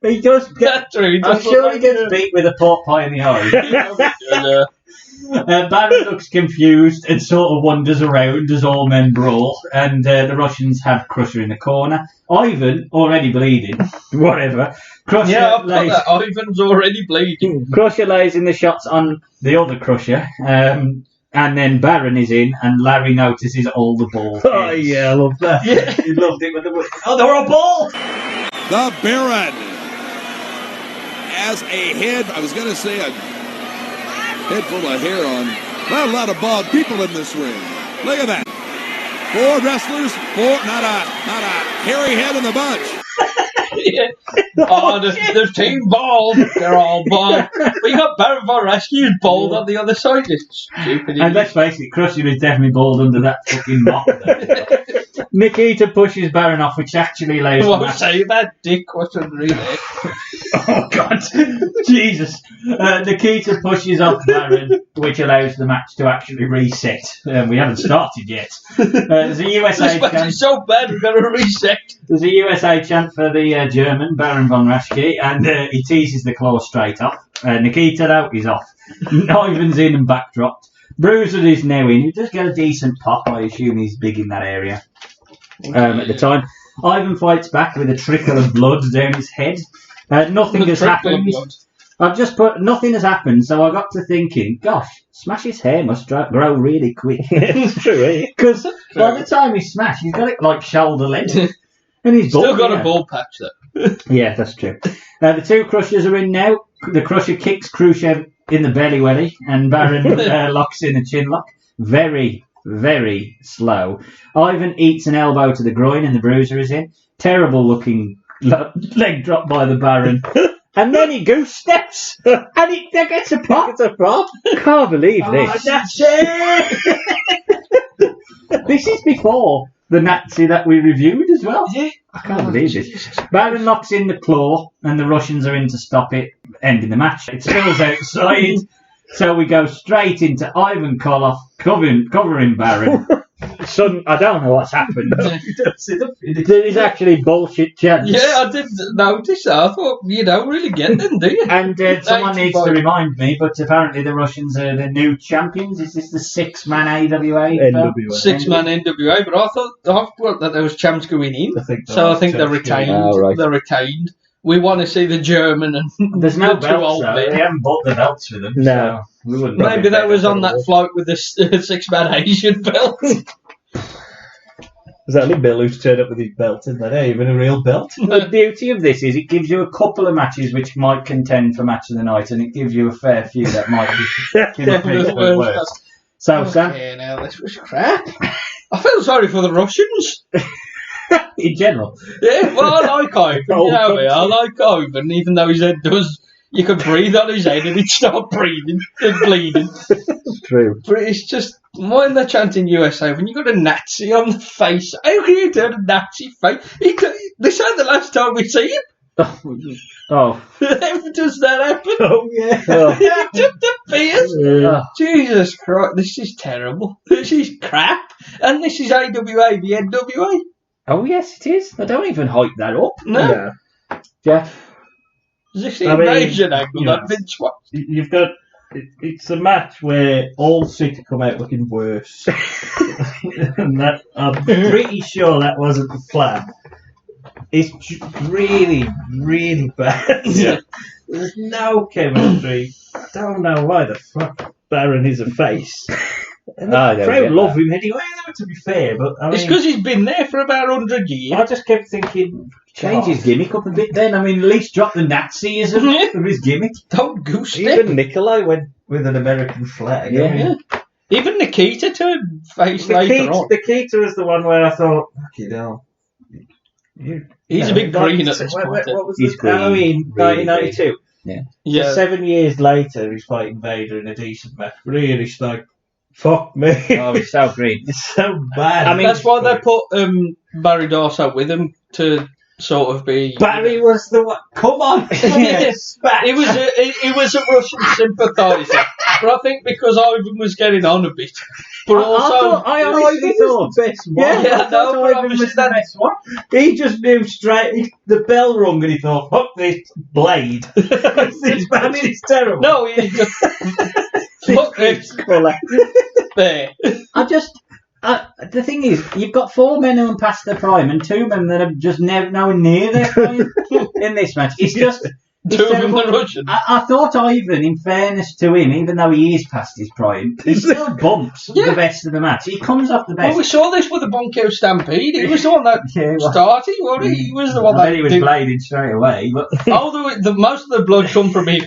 He does get... I'm sure he gets beat with a pork pie in the eye. Baron looks confused and sort of wanders around as all men brawl, and the Russians have Crusher in the corner. Ivan, already bleeding, whatever. Crusher I've got that. Ivan's already bleeding. Crusher lays in the shots on the other Crusher, and then Baron is in, and Larry notices all the balls. Oh, yeah, I love that. Yeah, he loved it when they were... Oh, they were all balls! The Baron has a head, I was going to say a head full of hair on. Not a lot of bald people in this ring. Look at that. 4 wrestlers, not a hairy head in the bunch. Oh, there's team bald. They're all bald. But you got Baron von Raschke who's bald on the other side. It's stupid. And let's face it, Crusher is definitely bald under that fucking mop. Nikita pushes Baron off, which actually allows... What was say about Dick? What's under there? Oh, God. Jesus. Nikita pushes off Baron, which allows the match to actually reset. We haven't started yet. There's a USA chant. It's so bad, we've got to reset. There's a USA chant for the German, Baron von Raschke, and he teases the claw straight off. Nikita, though, is off. Ivan's in and backdropped. Bruiser is now in. He does get a decent pop. I assume he's big in that area at the time. Ivan fights back with a trickle of blood down his head. Nothing has happened. I've just put nothing has happened, so I got to thinking, gosh, Smash's hair must grow really quick. It's true, eh? Because by the time he smashed, he's got it like shoulder length. And he's still got a ball patch though. Yeah, that's true. The 2 Crushers are in now. The Crusher kicks Khrushchev in the belly welly, and Baron locks in a chin lock. Very, very slow. Ivan eats an elbow to the groin, and the Bruiser is in. Terrible looking leg drop by the Baron. And then he goose steps, and he gets a pop. It's a prop. Can't believe this. That's it. This is before the Nazi that we reviewed as well. Yeah. I can't believe this. Baron locks in the claw, and the Russians are in to stop it, ending the match. It spills outside, so we go straight into Ivan Koloff covering Baron. I don't know what's happened. There is actually bullshit chants. Yeah, I did notice that. I thought, you don't really get them, do you? And someone needs to remind me, but apparently the Russians are the new champions. Is this the six-man AWA? NWA. Six-man NWA, but I thought that there was champs going in. I think they're retained. Right. They're retained. We want to see the German and there's no the two belts, old though. men. They haven't bought the belts for them. No. So we wouldn't Maybe that was on that flight with the six-man Asian belt. Is that only Bill who's turned up with his belt in there? Ain't even a real belt. The beauty of this is it gives you a couple of matches which might contend for match of the night, and it gives you a fair few that might be worse. So, Sam? Okay, now this was crap. I feel sorry for the Russians. In general. Yeah, well, I like Ivan. You know me, I like Ivan, even though his head does. You could breathe on his head and he'd start breathing and bleeding. True. But it's just, when they're chanting USA, when you got a Nazi on the face, how can you turn a Nazi face? This ain't the last time we see him. Oh. How does that happen? Oh, yeah. It just appears. Jesus Christ, this is terrible. This is crap. And this is AWA, the NWA. Oh, yes, it is. I don't even hype that up. No. Jeff? Is this the invasion angle that Vince wants? You've got... It's a match where all six come out looking worse. And that, I'm pretty sure that wasn't the plan. It's really, really bad. Yeah. There's no chemistry. I don't know why the fuck Baron is a face. And the crowd love him anyway, though, to be fair. But I mean, it's because he's been there for about 100 years. I just kept thinking, change his gimmick up a bit then. I mean, at least drop the Nazism of his gimmick. Don't goose step. even Nikolai went with an American flag. Yeah. I mean, Even Nikita turned face later on. Nikita was the one where I thought, fucking hell. He's a bit green at this point. What was He's this? green, Halloween really 1992. Yeah. So 7 years later, he's fighting Vader in a decent match. Really, it's like, fuck me. Oh, he's so green. It's so bad. I mean, that's why they put Barry Darsow with him to sort of be. Barry was the one. Come on. Yes. He was a Russian sympathiser, but I think because Ivan was getting on a bit. But also, I honestly thought the best one. Yeah, I thought no, Ivan was the best one. He just moved straight. The bell rung and he thought, "Fuck this blade." It's terrible. No, he just fuck this. There. The thing is, you've got 4 men who are past their prime and 2 men that are just nowhere near their prime in this match. It's just... Two of them are Russian. I thought Ivan, in fairness to him, even though he is past his prime, he still bumps the best of the match. He comes off the best. Well, we saw this with the Bunkhouse Stampede. He was the one that started. He was the one that he was bladed straight away. But most of the blood come from him.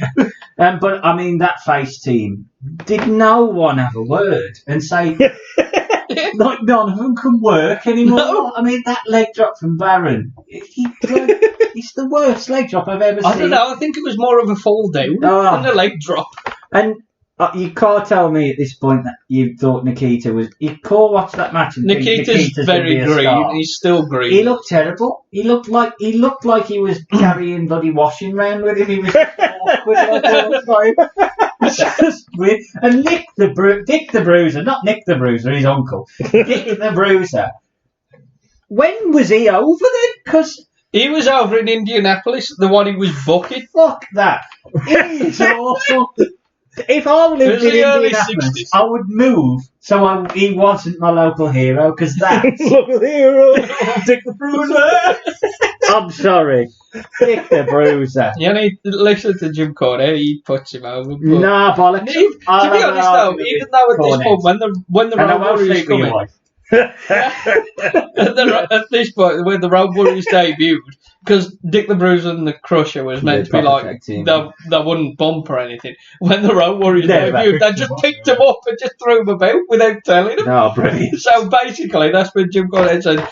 But I mean, that face team, did no one have a word and say, like, none of them can work anymore? No. I mean, that leg drop from Baron, it's the worst leg drop I've ever seen. I don't know, I think it was more of a fall down than a leg drop. And you can't tell me at this point that you thought Nikita was... You can't watch that match and Nikita's think Nikita's very green. Star. He's still green. He looked terrible. He looked like he was carrying bloody washing round with him. He was awkward all the time. Just weird. And Dick the Bruiser, not Nick the Bruiser, his uncle. Dick the Bruiser. When was he over then? Because he was over in Indianapolis, the one he was booking. Fuck that. It's awful. If I lived in Indianapolis, I would move so he wasn't my local hero, because that's... Local hero! Dick the Bruiser! I'm sorry. Dick the Bruiser. You need to listen to Jim Cornette, he puts him over. Nah, bollocks. To be honest though, even though at this point, when the Road Warriors come in... At this point, when the Road Warriors debuted, because Dick the Bruiser and the Crusher was meant to be like, they wouldn't bump or anything. When the Road Warriors debuted, they just picked them up and just threw them about without telling them. Oh, brilliant. So basically, that's when Jim Cornette said,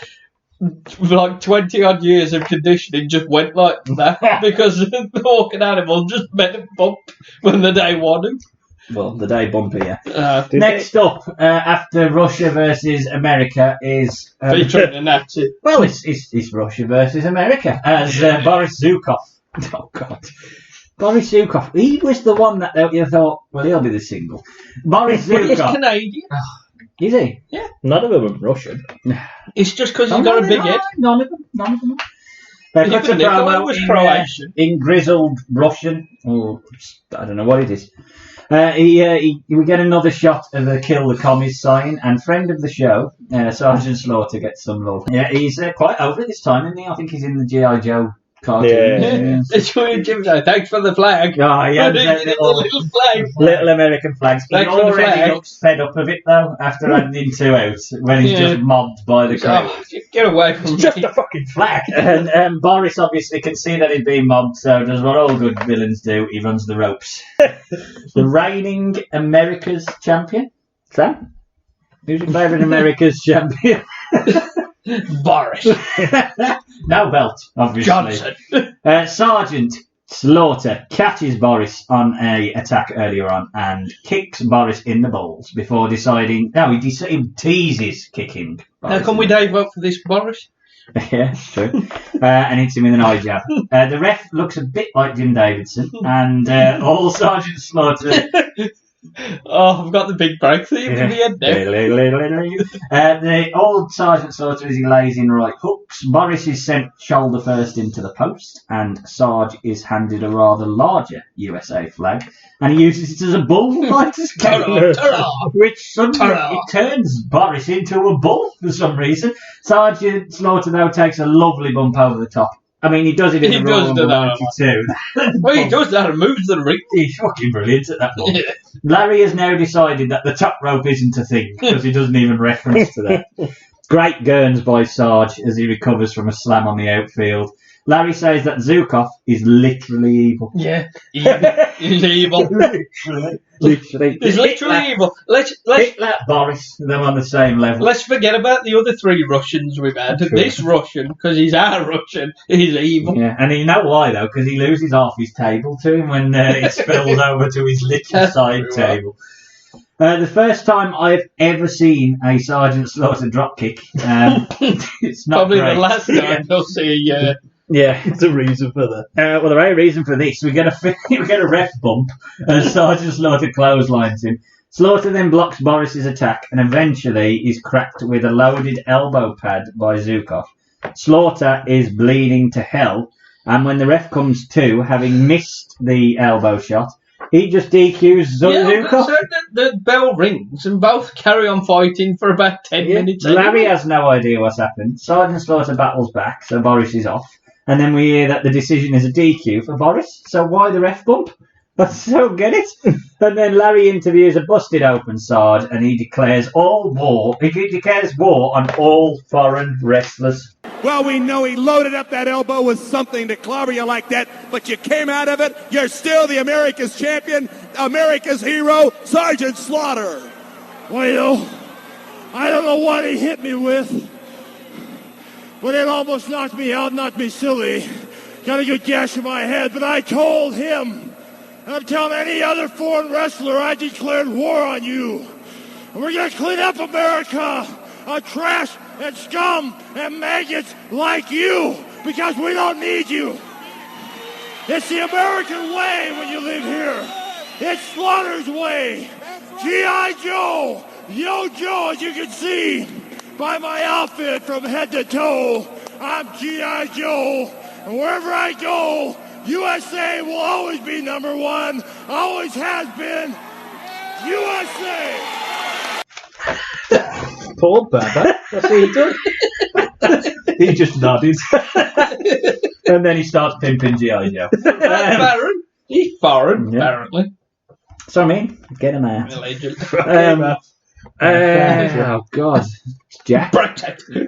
like 20 odd years of conditioning just went like that because the walking animal just made them bump when the day wanted. Well, the day bumper, yeah. Next up, after Russia versus America, is... featuring a Nazi. Well, it's Russia versus America, as Boris Zukov. Oh, God. Boris Zukov. He was the one that you thought, well, he'll be the single. Boris Zukov. He's Canadian. Is he? None of them are Russian. It's just because he's got a big head. None of them. They've got a Even Nikolai promo was Croatian. in grizzled Russian, or I don't know what it is. We get another shot of a kill the commies sign, and friend of the show, Sgt Slaughter, gets some love. Yeah, he's quite over it this time, isn't he? I think he's in the G.I. Joe cartoon. It's when Jim said, thanks for the flag. Oh, yeah, little flag. Little American flags. He Thanks for the already flag. looks fed up of it, though, after handing 2 out, when he's just mobbed by the crowd. Oh, get away from me. Just a fucking flag. And Boris obviously can see that he's being mobbed, so does what all good villains do. He runs the ropes. The reigning America's champion. Sam? Who's your favourite America's champion? Boris. No belt, obviously. Johnson. Sergeant Slaughter catches Boris on a attack earlier on and kicks Boris in the balls before deciding... No, he teases kicking Boris. Now, can we dive up for this, Boris? Yeah, true. And hits him with an eye jab. The ref looks a bit like Jim Davidson, and all Sergeant Slaughter... Oh, I've got the big break theme in the end now. The old Sergeant Slaughter, as he lays in right hooks, Boris is sent shoulder first into the post, and Sarge is handed a rather larger USA flag, and he uses it as a bullfighter's cane, which suddenly it turns Boris into a bull for some reason. Sergeant Slaughter, though, takes a lovely bump over the top. I mean, he does it in the Raw Rumble 92. Well, he does that and moves the ring. He's fucking brilliant at that point. Yeah. Larry has now decided that the top rope isn't a thing, because he doesn't even reference to that. Great gurns by Sarge as he recovers from a slam on the outfield. Larry says that Zukov is literally evil. Yeah, he's evil. Literally. He's literally evil. Let's Hitler, Boris, them on the same level. let's forget about the other 3 Russians we've had. True. This Russian, because he's our Russian, is evil. Yeah, and you know why, though? Because he loses half his table to him when it spills over to his little side table. The first time I've ever seen a Sergeant Slaughter dropkick, it's not Probably great. the last time you'll see. Yeah, it's a reason for that. Well, the very reason for this, we get a ref bump, and Sergeant Slaughter clotheslines him. Slaughter then blocks Boris's attack, and eventually is cracked with a loaded elbow pad by Zukov. Slaughter is bleeding to hell, and when the ref comes to, having missed the elbow shot, he just DQs Zukov. So the bell rings and both carry on fighting for about 10 minutes. Larry has no idea what's happened. Sergeant Slaughter battles back, so Boris is off. And then we hear that the decision is a DQ for Boris. So why the ref bump? I don't get it. And then Larry interviews a busted open Sarge, and he declares war on all foreign wrestlers. Well, we know he loaded up that elbow with something to clobber you like that, but you came out of it. You're still the America's champion, America's hero, Sgt Slaughter. Well, I don't know what he hit me with, but it almost knocked me out, knocked me silly. Got a good gash in my head, but I told him, and I'm telling any other foreign wrestler, I declared war on you. And we're going to clean up America of trash and scum and maggots like you, because we don't need you. It's the American way when you live here. It's Slaughter's way. G.I. Joe, Yo Joe, as you can see by my outfit from head to toe, I'm G.I. Joe, and wherever I go, USA will always be number one, always has been, USA! Poor Baba. What's he done? He just nodded. And then he starts pimping G.I. Joe. Baron. He's foreign, Yeah. apparently. So I mean, get him out. Allegedly. Oh God, Jack.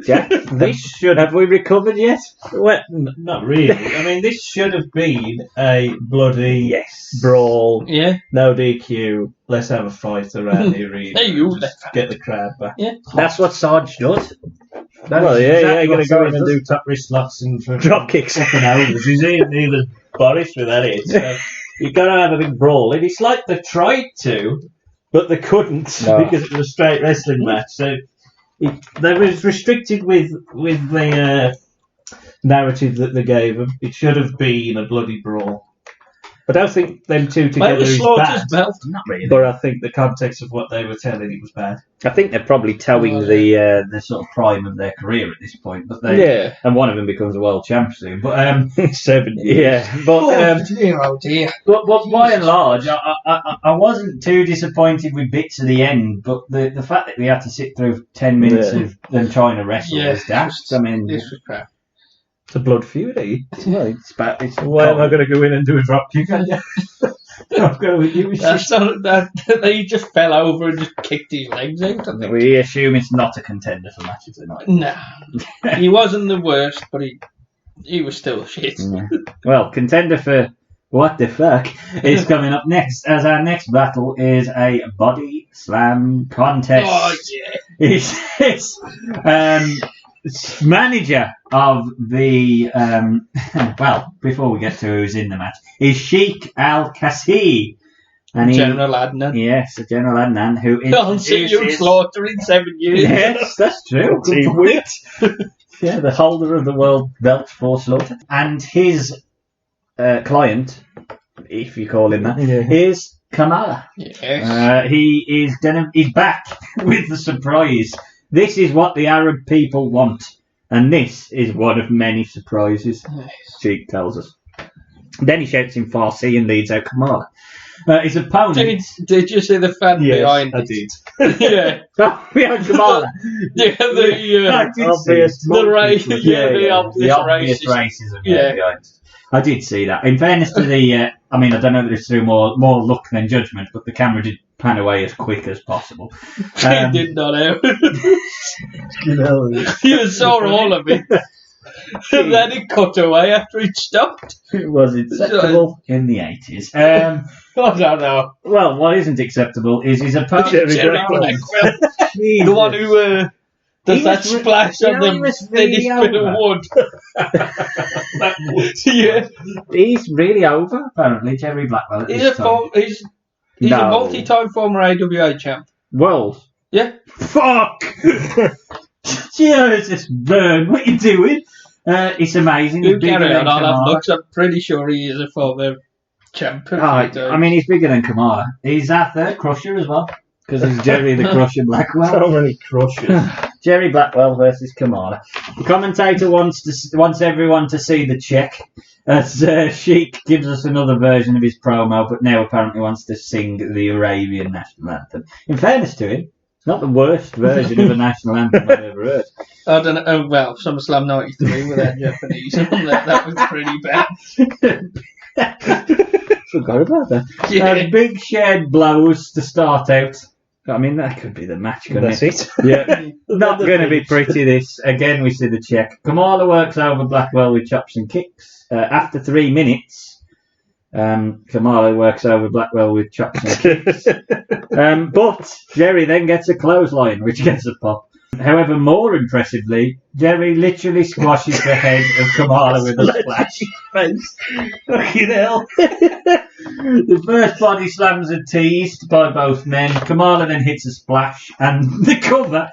Jack, this should have we recovered yet? Well, not really. I mean, this should have been a bloody brawl. Yeah. No DQ. Let's have a fight around the arena. Hey, you get the crowd back. Yeah. That's what Sarge does. Well, yeah, you're going to go in and do top wrist locks and drop kicks up and overs. He's even Boris without it. So you've got to have a big brawl. And it's like they tried to, but they couldn't because it was a straight wrestling match. So they was restricted with the narrative that they gave them. It should have been a bloody brawl. I don't think them two together Maybe is Slaughter's bad. belt. Not really. But I think the context of what they were telling it was bad. I think they're probably towing the sort of prime of their career at this point. But they, and one of them becomes a world champ soon. But 7 years. yeah, but dear. But by and large, I wasn't too disappointed with bits of the end. But the fact that we had to sit through 10 minutes of them trying to wrestle was daft. I mean, This was crap. It's a blood feud, eh? well, it's about. Why am I going to go in and do a drop kick? I'm going with you. That's not, he just fell over and just kicked his legs out, I think. We assume it's not a contender for matches tonight. Nah. He wasn't the worst, but he was still shit. Yeah. Well, contender for what the fuck is coming up next, as our next battle is a body slam contest. Oh, yeah. It's manager of the well, before we get to who's in the match, is Sheik Al-Kassi. And General Adnan. Yes, General Adnan, who On Sgt Slaughter in 7 years. Yes, that's true. Yeah, the holder of the world belt for Slaughter. And his client, if you call him that, is Kamala. Yes. He's back with the surprise. This is what the Arab people want. And this is one of many surprises, Sheik tells us. Then he shouts in Farsi and leads out Kamala. His opponent... Did you see the fan behind I it? did. Yeah. Behind Kamala? Yeah, the obvious racism. Yeah. Behind. I did see that. In fairness to the... I mean, I don't know if it's through more luck than judgment, but the camera did pan away as quick as possible. He did not out. You saw all of it. And then it cut away after it stopped. It was acceptable in the 80s. I don't know. Well, what isn't acceptable is his opponent, Jerry Blackwell. The one who does that splash on the thinnest bit of wood. Yeah. He's really over, apparently, Jerry Blackwell. He's a multi-time former AWA champ. World. Yeah. Fuck! Jesus, Vern, what are you doing? It's amazing. He's bigger than Kamala. I'm pretty sure he is a former champ. I mean, he's bigger than Kamala. He's our third crusher as well, because he's Jerry the Crusher Blackwell. So many crushers. Jerry Blackwell versus Kamala. The commentator wants everyone to see the check, as Sheik gives us another version of his promo, but now apparently wants to sing the Arabian national anthem. In fairness to him, it's not the worst version of a national anthem I've ever heard. I don't know. Oh, well, SummerSlam 93 with that Japanese on that was pretty bad. Forgot about that. Yeah. Big shared blows to start out. I mean, that could be the match, couldn't That's it. Yeah. Not going to be pretty, this. Again, we see the check. Kamala works over Blackwell with chops and kicks. After 3 minutes, Kamala works over Blackwell with chops and kicks. But Jerry then gets a clothesline, which gets a pop. However, more impressively, Jerry literally squashes the head of Kamala with a splash. Fucking hell. The first body slams are teased by both men. Kamala then hits a splash, and the cover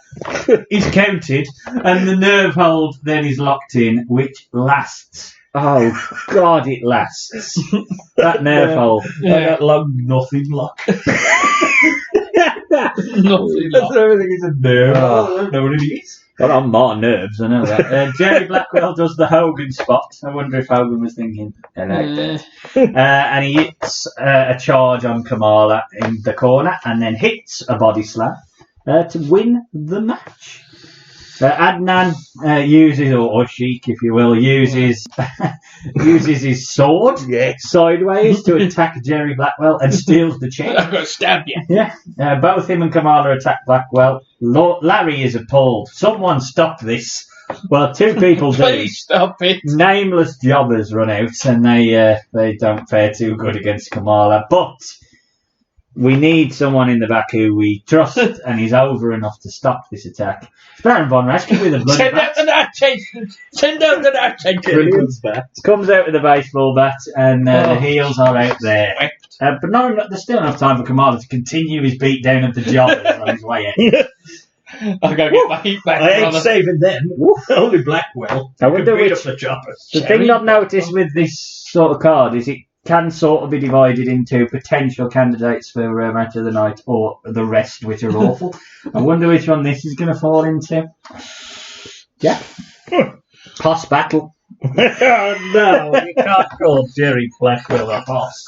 is counted, and the nerve hold then is locked in, which lasts. Oh, God, it lasts. That nerve hold. That long nothing lock. Nothing. That's everything is a nerve. I don't know what it is. Got on more nerves, I know that. Jerry Blackwell does the Hogan spot. I wonder if Hogan was thinking, and he hits a charge on Kamala in the corner, and then hits a body slam to win the match. Adnan uses, or Sheik, if you will, uses his sword sideways to attack Jerry Blackwell and steals the check. I'm going to stab you. Yeah, both him and Kamala attack Blackwell. Larry is appalled. Someone stop this. Well, 2 people do. Please stop it. Nameless jobbers run out, and they don't fare too good against Kamala. But we need someone in the back who we trust, and he's over enough to stop this attack. It's Baron Von Raschke with a bloody Send bat. out the Natchez. Send out the Natchez. Comes out with a baseball bat, and the heels are out there. But no, there's still enough time for Kamala to continue his beatdown of the jobbers on his way out. I'll go get my heat back. I ain't saving them. Only Blackwell. I wonder Beat which... up the choppers. The thing I've noticed with this sort of card is it can sort of be divided into potential candidates for match of the night or the rest, which are awful. I wonder which one this is going to fall into. Yeah. Hoss battle. Oh, no, you can't call Jerry Blackwell a hoss.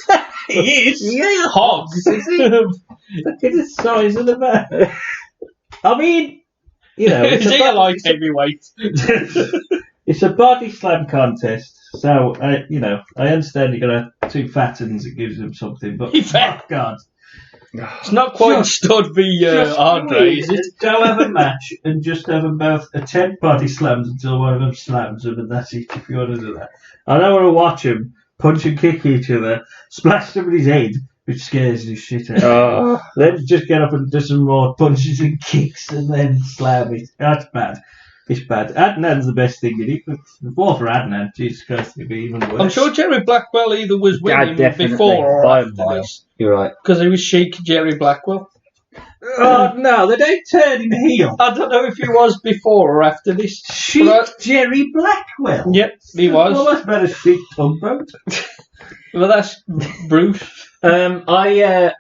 He is. Yeah, Hogs. is he? Look at the size of the man. I mean, you know, Is he a light heavyweight? it's a body slam contest. So, you know, I understand you're going to have two fat uns, it gives them something, but He fat. oh, God. It's not quite Stud v Andre, is it? Don't have a match and just have them both attempt body slams until one of them slams them, and that's it if you want to do that. I don't want to watch them punch and kick each other, splash somebody's head, which scares the shit out of me. Then just get up and do some more punches and kicks and then slam it. That's bad. It's bad. Adnan's the best thing in it, but more for Adnan, Jesus Christ, it'd be even worse. I'm sure Jerry Blackwell either was with him definitely. before or By a after mile. this. You're right. Because he was Chic Jerry Blackwell. Oh, no, they don't turn him heel. I don't know if he was before or after this. Chic But Jerry Blackwell. Yep, he was. Well, that's better Chic Tugboat. Well, that's Bruce. I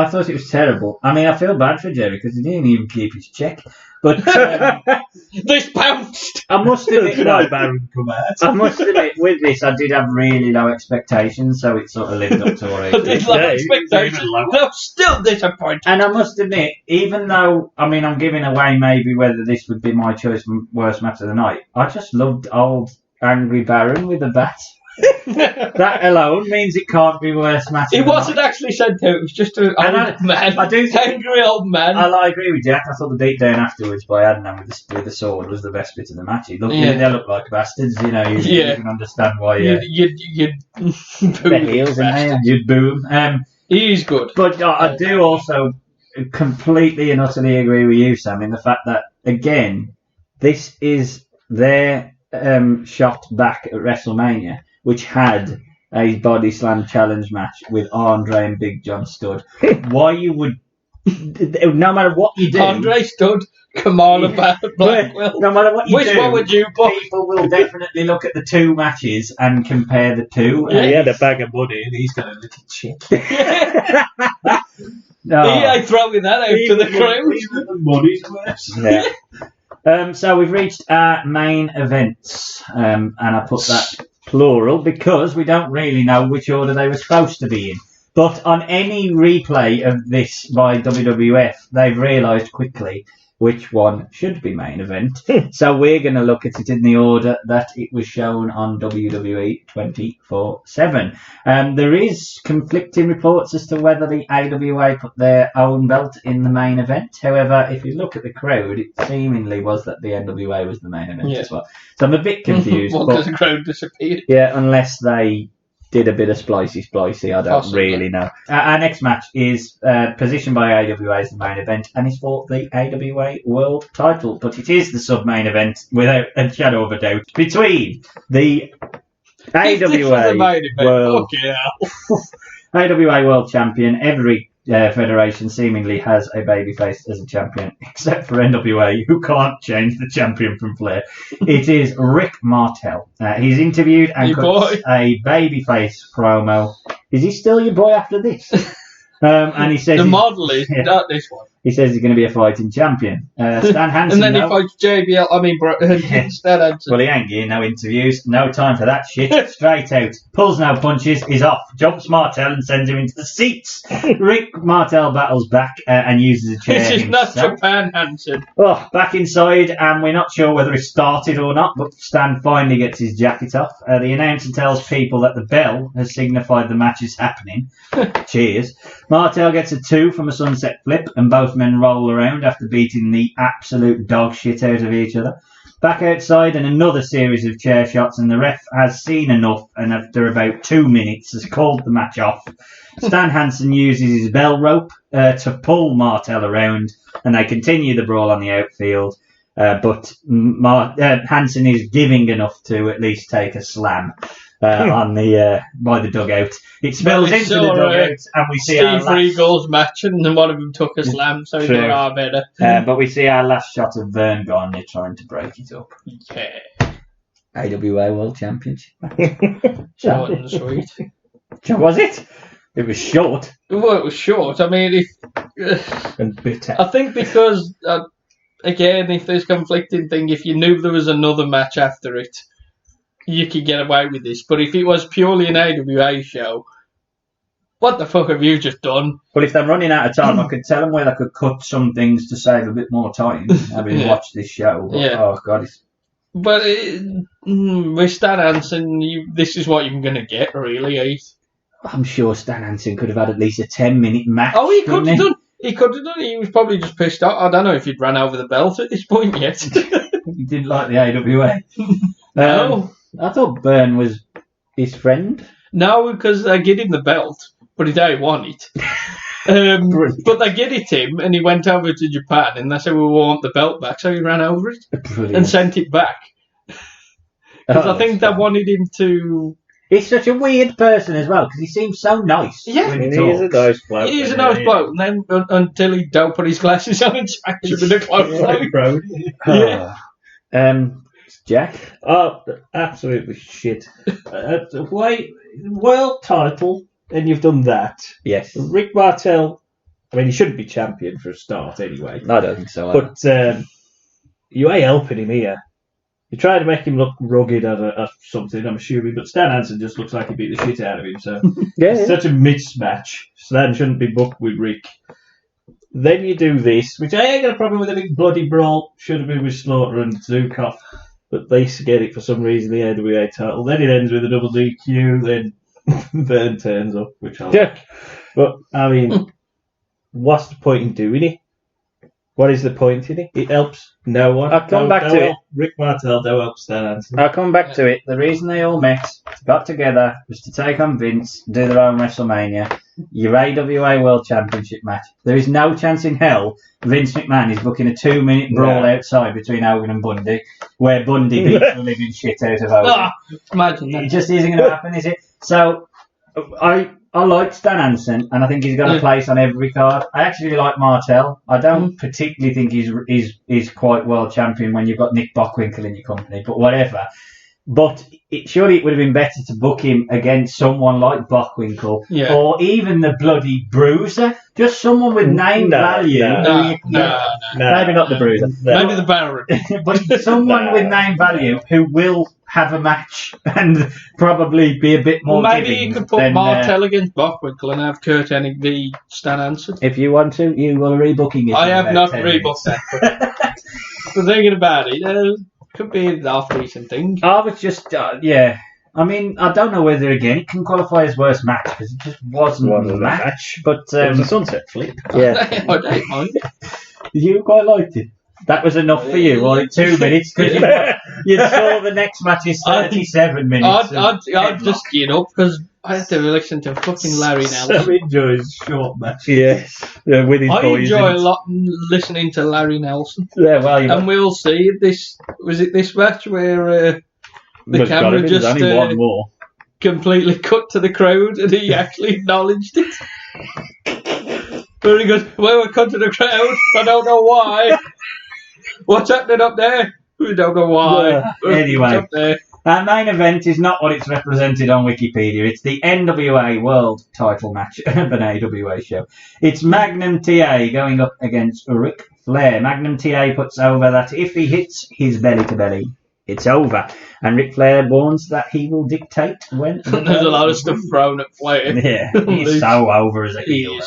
thought it was terrible. I mean, I feel bad for Jerry because he didn't even keep his check. But This bounced. I must admit, No Baron come out. I must admit, with this, I did have really low expectations, so it sort of lived up to what I I did expected. like Yeah, expectations. even lower. But I'm still disappointed. And I must admit, even though, I mean, I'm giving away maybe whether this would be my choice for worst match of the night, I just loved old Angry Baron with a bat. That alone means it can't be worst match. It of the wasn't night. actually said to. It was just an And old man. I do think- angry old man. I agree with Jack. I thought the beatdown afterwards by Adnan with the sword was the best bit of the match. They look like bastards, you know. You can understand why. You'd The heels in there, you'd boo 'em. He's good. But I do also completely and utterly agree with you, Sam, in the fact that, again, this is their shot back at WrestleMania, which had a body slam challenge match with Andre and Big John Studd. Why you would, no matter what you do, Andre Studd, Kamala Blackwell. no matter what you Which do, one would you book? people will definitely look at the two matches and compare the two. Yeah. He had a bag of money and he's got a little chick. No. I throwing that out to the crowd. Even the money's worse. Yeah. So we've reached our main events, and I put that plural because we don't really know which order they were supposed to be in. But on any replay of this by WWF, they've realised quickly which one should be main event. So we're going to look at it in the order that it was shown on WWE 24/7. There is conflicting reports as to whether the AWA put their own belt in the main event. However, if you look at the crowd, it seemingly was that the NWA was the main event as well. So I'm a bit confused. Well, because the crowd disappeared. Yeah, unless they did a bit of splicey, I don't Possibly. really know. Our next match is positioned by AWA as the main event, and is for the AWA World Title. But it is the sub-main event, without a shadow of a doubt, between the If this was the AWA main event, World fucking hell. AWA World Champion. Every federation seemingly has a babyface as a champion, except for NWA, who can't change the champion from Flair. It is Rick Martel. He's interviewed and Your cuts boy. a babyface promo. Is he still your boy after this? And he says The model is not this one. he says he's going to be a fighting champion. Stan Hansen, And then he though- fights JBL. I mean, Stan Hansen. well, he ain't getting no interviews, no time for that shit. Straight out. Pulls no punches, is off. Jumps Martel and sends him into the seats. Rick Martel battles back and uses a chair This is not himself. Japan Hansen. Oh, back inside, and we're not sure whether it started or not, but Stan finally gets his jacket off. The announcer tells people that the bell has signified the match is happening. Cheers. Martel gets a 2 from a sunset flip, and both men roll around after beating the absolute dog shit out of each other. Back outside, and another series of chair shots, and the ref has seen enough, and after about 2 minutes has called the match off. Stan Hansen uses his bell rope to pull Martel around, and they continue the brawl on the outfield. But Hansen is giving enough to at least take a slam on the by the dugout. It spills Well, into it's the all dugout, right. and we see Steve Regal's match, and then one of them took a slam, so he True. got our better. But we see our last shot of Vern Gagne trying to break it up. Yeah. AWA World Championship. Short and sweet. Was it? It was short. Well, it was short. I mean, And bitter. I think because, again, if there's conflicting thing, if you knew there was another match after it, you could get away with this. But if it was purely an AWA show, what the fuck have you just done? Well, if they're running out of time, I could tell them where they could cut some things to save a bit more time, having watched this show. But, oh, God. But with Stan Hansen, this is what you're going to get, really, Heath. I'm sure Stan Hansen could have had at least a 10-minute match. Oh, he could have done. He could have done. He was probably just pissed off. I don't know if he'd ran over the belt at this point yet. He didn't like the AWA. No. I thought Byrne was his friend. No, because they get him the belt, but he don't want it. But they get it him, and he went over to Japan, and they said, we want the belt back, so he ran over it and sent it back. Because I think they wanted him to... He's such a weird person as well, because he seems so nice. Yeah, when he is a nice bloke. He is a nice bloke, and then until he don't put his glasses on and smacked him in the clothesline. Jack? Oh, absolutely shit. World title, and you've done that. Yes. Rick Martel, I mean, he shouldn't be champion for a start anyway. I don't think so. But you ain't helping him here. You're trying to make him look rugged or something, I'm assuming, but Stan Hansen just looks like he beat the shit out of him, so it's such a mismatch. Stan shouldn't be booked with Rick. Then you do this, which I ain't got a problem with a big bloody brawl, should have been with Slaughter and Zukov, but they get it for some reason, the AWA title. Then it ends with a double DQ, then Vern turns up, which I like. But, I mean, what's the point in doing it? What is the point in it? It helps no one. I'll come back to it. Rick Martel, don't help Stan Hansen. I'll come back to it. The reason they all met, got together, was to take on Vince, do their own Wrestlemania, your AWA World Championship match. There is no chance in hell Vince McMahon is booking a 2-minute brawl outside between Hogan and Bundy, where Bundy beats the living shit out of Hogan. Imagine that. It just isn't going to happen, is it? So, I like Stan Hansen, and I think he's got a place on every card. I actually like Martel. I don't particularly think he's quite world champion when you've got Nick Bockwinkel in your company, but whatever. But surely it would have been better to book him against someone like Bockwinkel, or even the bloody Bruiser. Just someone with name value. No, maybe not the Bruiser. Maybe the Baron. But someone with name value who will have a match and probably be a bit more. Maybe you could put Martel against Bockwinkel and have Curt Hennig v Stan Hansen. If you want to, you are rebooking it. I have not rebooked that. But thinking about it, could be a half decent thing. I was just, I mean, I don't know whether, again, it can qualify as worst match, because it just wasn't a match. But, it was a sunset flip. Yeah. I don't mind. You quite liked it. That was enough for you, or in 2 minutes, because you saw the next match is 37 minutes. I'd just get up, because I had to listen to fucking Larry Nelson. So enjoys short matches. Yes. With his I boys. enjoy a lot listening to Larry Nelson. Yeah, well, and we'll see this match where the camera just only one more. Completely cut to the crowd and he actually acknowledged it. Where he goes, well, we're cut to the crowd, I don't know why. What's happening up there? We don't know why. Anyway. Up there? Our main event is not what it's represented on Wikipedia. It's the NWA World Title match of an AWA show. It's Magnum TA going up against Ric Flair. Magnum TA puts over that if he hits his belly-to-belly, it's over. And Ric Flair warns that he will dictate when... There's a lot of stuff thrown at Flair. Yeah, he's so over as a heel.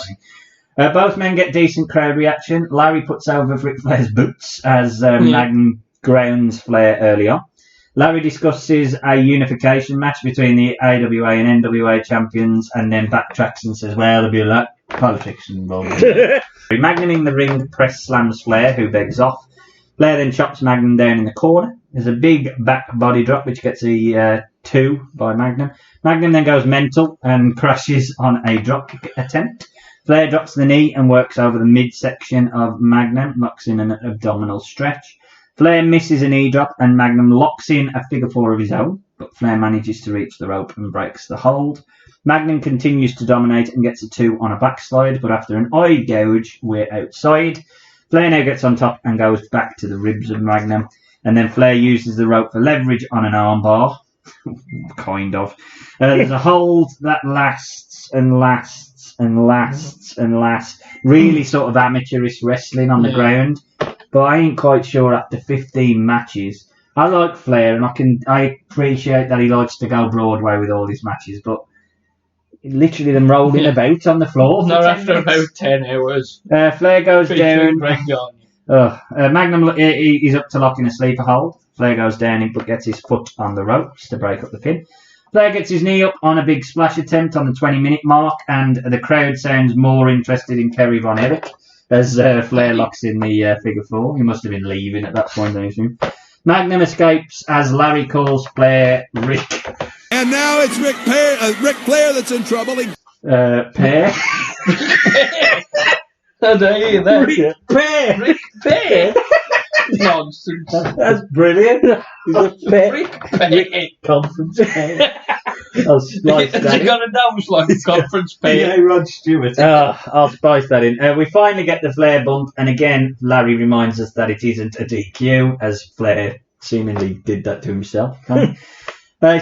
Both men get decent crowd reaction. Larry puts over Ric Flair's boots as Magnum grounds Flair early on. Larry discusses a unification match between the AWA and NWA champions and then backtracks and says, well, there'll be a lot of politics involved. Magnum in the ring press slams Flair, who begs off. Flair then chops Magnum down in the corner. There's a big back body drop, which gets a 2 by Magnum. Magnum then goes mental and crashes on a drop kick attempt. Flair drops the knee and works over the midsection of Magnum, locks in an abdominal stretch. Flair misses a knee drop and Magnum locks in a figure 4 of his own, but Flair manages to reach the rope and breaks the hold. Magnum continues to dominate and gets a 2 on a backslide, but after an eye gouge, we're outside. Flair now gets on top and goes back to the ribs of Magnum, and then Flair uses the rope for leverage on an armbar. kind of. There's a hold that lasts and lasts and lasts and lasts. Really sort of amateurish wrestling on the ground. But I ain't quite sure after 15 matches. I like Flair, and I appreciate that he likes to go Broadway with all his matches, but literally them rolling about on the floor. Not after about 10 hours. Flair goes down. Down. Magnum he's up to locking a sleeper hold. Flair goes down but gets his foot on the ropes to break up the pin. Flair gets his knee up on a big splash attempt on the 20-minute mark, and the crowd sounds more interested in Kerry Von Erich as Flair locks in the figure 4. He must have been leaving at that point, I assume. Magnum escapes as Larry calls Flair Rick. And now it's Ric Flair that's in trouble. Pear? Ric Flair. Ric Flair? Nonsense. That's brilliant. He's a Ric Flair. Conference. I'll splice that Has he in. got a nose like a conference Yeah, pen? Rod Stewart. I'll spice that in. We finally get the Flair bump, and again, Larry reminds us that it isn't a DQ, as Flair seemingly did that to himself.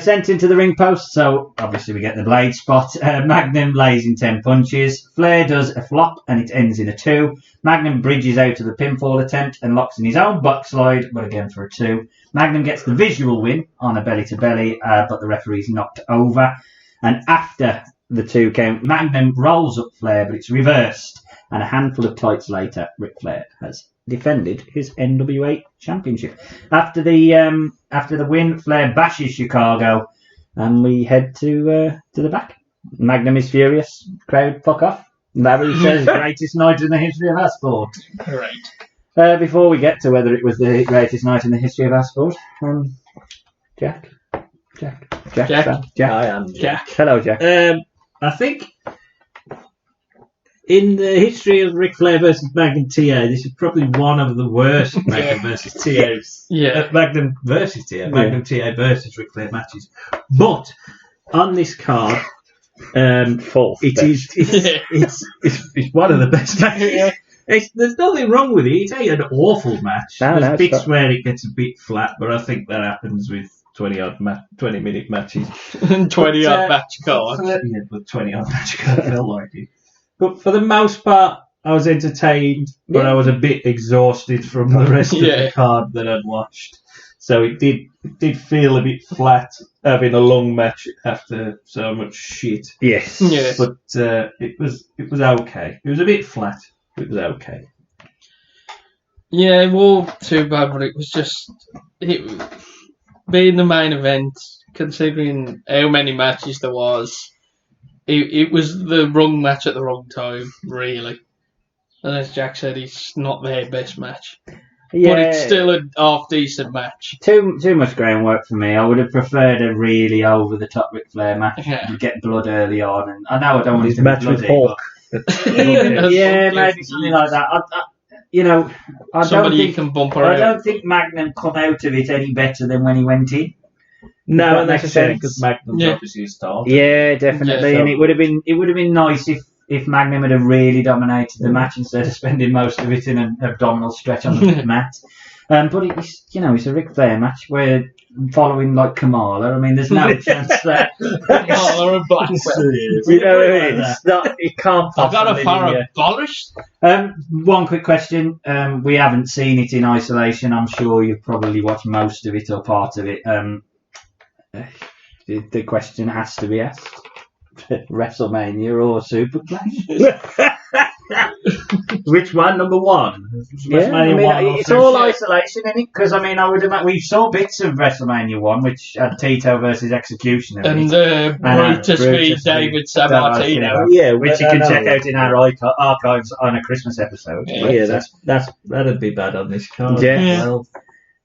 Sent into the ring post, so obviously we get the blade spot. Magnum lays in 10 punches. Flair does a flop, and it ends in a 2. Magnum bridges out of the pinfall attempt and locks in his own buck slide, but again for a 2. Magnum gets the visual win on a belly-to-belly, but the referee's knocked over. And after the 2 count, Magnum rolls up Flair, but it's reversed. And a handful of tights later, Ric Flair has defended his NWA championship. After the win, Flair bashes Chicago, and we head to the back. Magnum is furious. Crowd, fuck off. Larry says, greatest night in the history of our sport. Right. Before we get to whether it was the greatest night in the history of our sport, Jack. I am Jack. Hello, Jack. I think in the history of Ric Flair versus Magnum TA, this is probably one of the worst Magnum versus TAs. Yeah. Magnum versus TA, Magnum TA versus Ric Flair matches. But on this card, it's one of the best matches. There's nothing wrong with it. It's an awful match. There's bits where it gets a bit flat, but I think that happens with 20-minute matches. 20-odd match cards. Yeah, but 20-odd match cards felt like it. But for the most part, I was entertained, but I was a bit exhausted from the rest of the card that I'd watched. So it did feel a bit flat having a long match after so much shit. Yes. Yeah. But it was okay. It was a bit flat. It was okay. Yeah, it wasn't too bad, but it was just being the main event, considering how many matches there was. It was the wrong match at the wrong time, really. And as Jack said, it's not their best match. Yeah, but it's still a half-decent match. Too much groundwork for me. I would have preferred a really over-the-top Ric Flair match. Yeah. Get blood early on. And I know I don't want His it to be match with bloody, Hawk. yeah, maybe something like that. Somebody you can bump I around. don't think Magnum come out of it any better than when he went in. No, That makes necessarily sense. because Magnum's obviously a star. Yeah, definitely. Yeah, so- And it would have been nice if Magnum had have really dominated the match instead of spending most of it in an abdominal stretch on the mat. But it's a Ric Flair match where following like Kamala. I mean, there's no chance that. Kamala and Blackwell. You know what I mean? It's not. It can't I got possibly a far be, abolished. One quick question. We haven't seen it in isolation. I'm sure you've probably watched most of it or part of it. The question has to be asked. WrestleMania or Superclash? Which one? Number one? It's all isolation, isn't it? Because I would imagine we saw bits of WrestleMania 1, which had Tito versus Executioner, And Brutus v. David Sammartino. Yeah, which you can check out in our archives on a Christmas episode. Yeah, that'd be bad on this card. Yeah. Well,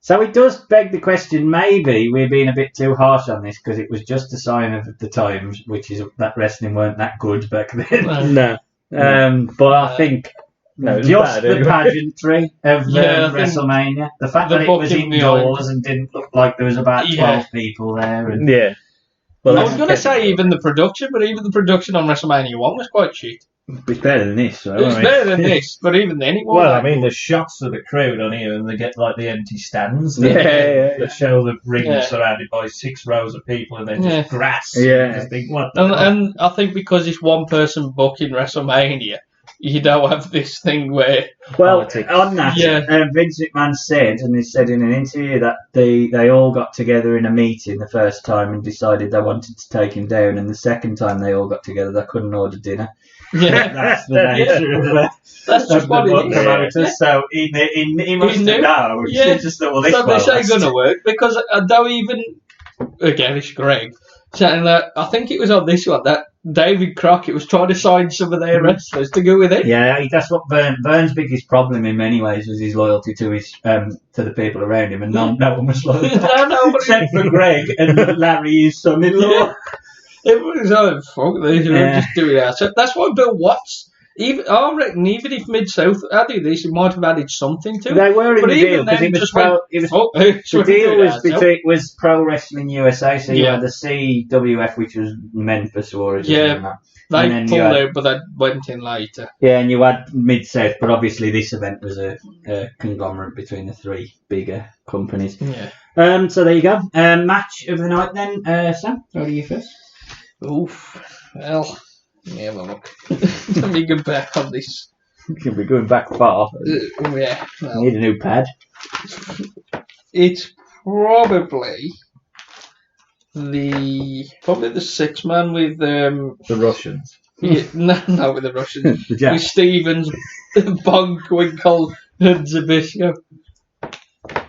So it does beg the question, maybe we're being a bit too harsh on this because it was just a sign of the times, which is that wrestling weren't that good back then. no. But I think just the anyway. pageantry of Yeah, I think WrestleMania, the fact the that it was booking indoors and didn't look like there was about 12 people there. And, Yeah. I was going to say even the production, but even the production on WrestleMania 1 was quite shit. It's better than this, though. It's better than this, but even then it Well, I wasn't. mean, the shots of the crowd on here, and they get like the empty stands. Yeah. Show the ring Yeah. surrounded by 6 rows of people, and then just grass. Yeah. You just think, what the fuck? And I think because it's one person booking WrestleMania, you don't have this thing where Well, Politics. on that, Vince McMahon said, and he said in an interview, that they all got together in a meeting the first time and decided they wanted to take him down, and the second time they all got together, they couldn't order dinner. That's the nature of the that's just what it is. promoters. So he must knew. know. He Yeah. just thought, well, this So this will ain't last. gonna work because though even again it's Greg saying that I think it was on this one that David Crockett was trying to sign some of their wrestlers to go with it. Yeah, that's what Burns' biggest problem in many ways was his loyalty to his to the people around him, and no one was loyal. No, but Except for Greg and Larry, his son-in-law. Yeah. Everybody's like, fuck this, we'll just do it ourselves. That's why Bill Watts, I reckon, even if Mid-South added this, it might have added something to it. They were in But the even deal because then, it was just pro. went, It was fuck this, the we'll do deal it was ourselves. was Pro Wrestling USA, so you Yeah. had the CWF, which was meant for Suarez. Yeah. And that. They And then pulled you had- out, but they went in later. Yeah, and you had Mid-South, but obviously this event was a conglomerate between the 3 bigger companies. Yeah. So there you go. Match of the night then, Sam. How do you first? Oof. Well, let me have a look. Let me go back on this. You'll be going back far. Yeah. Well, Need a new pad. it's probably the 6-man with The Russians. no, with the Russians. The Jack. With Stevens, Bunkwinkle, and Zabisco.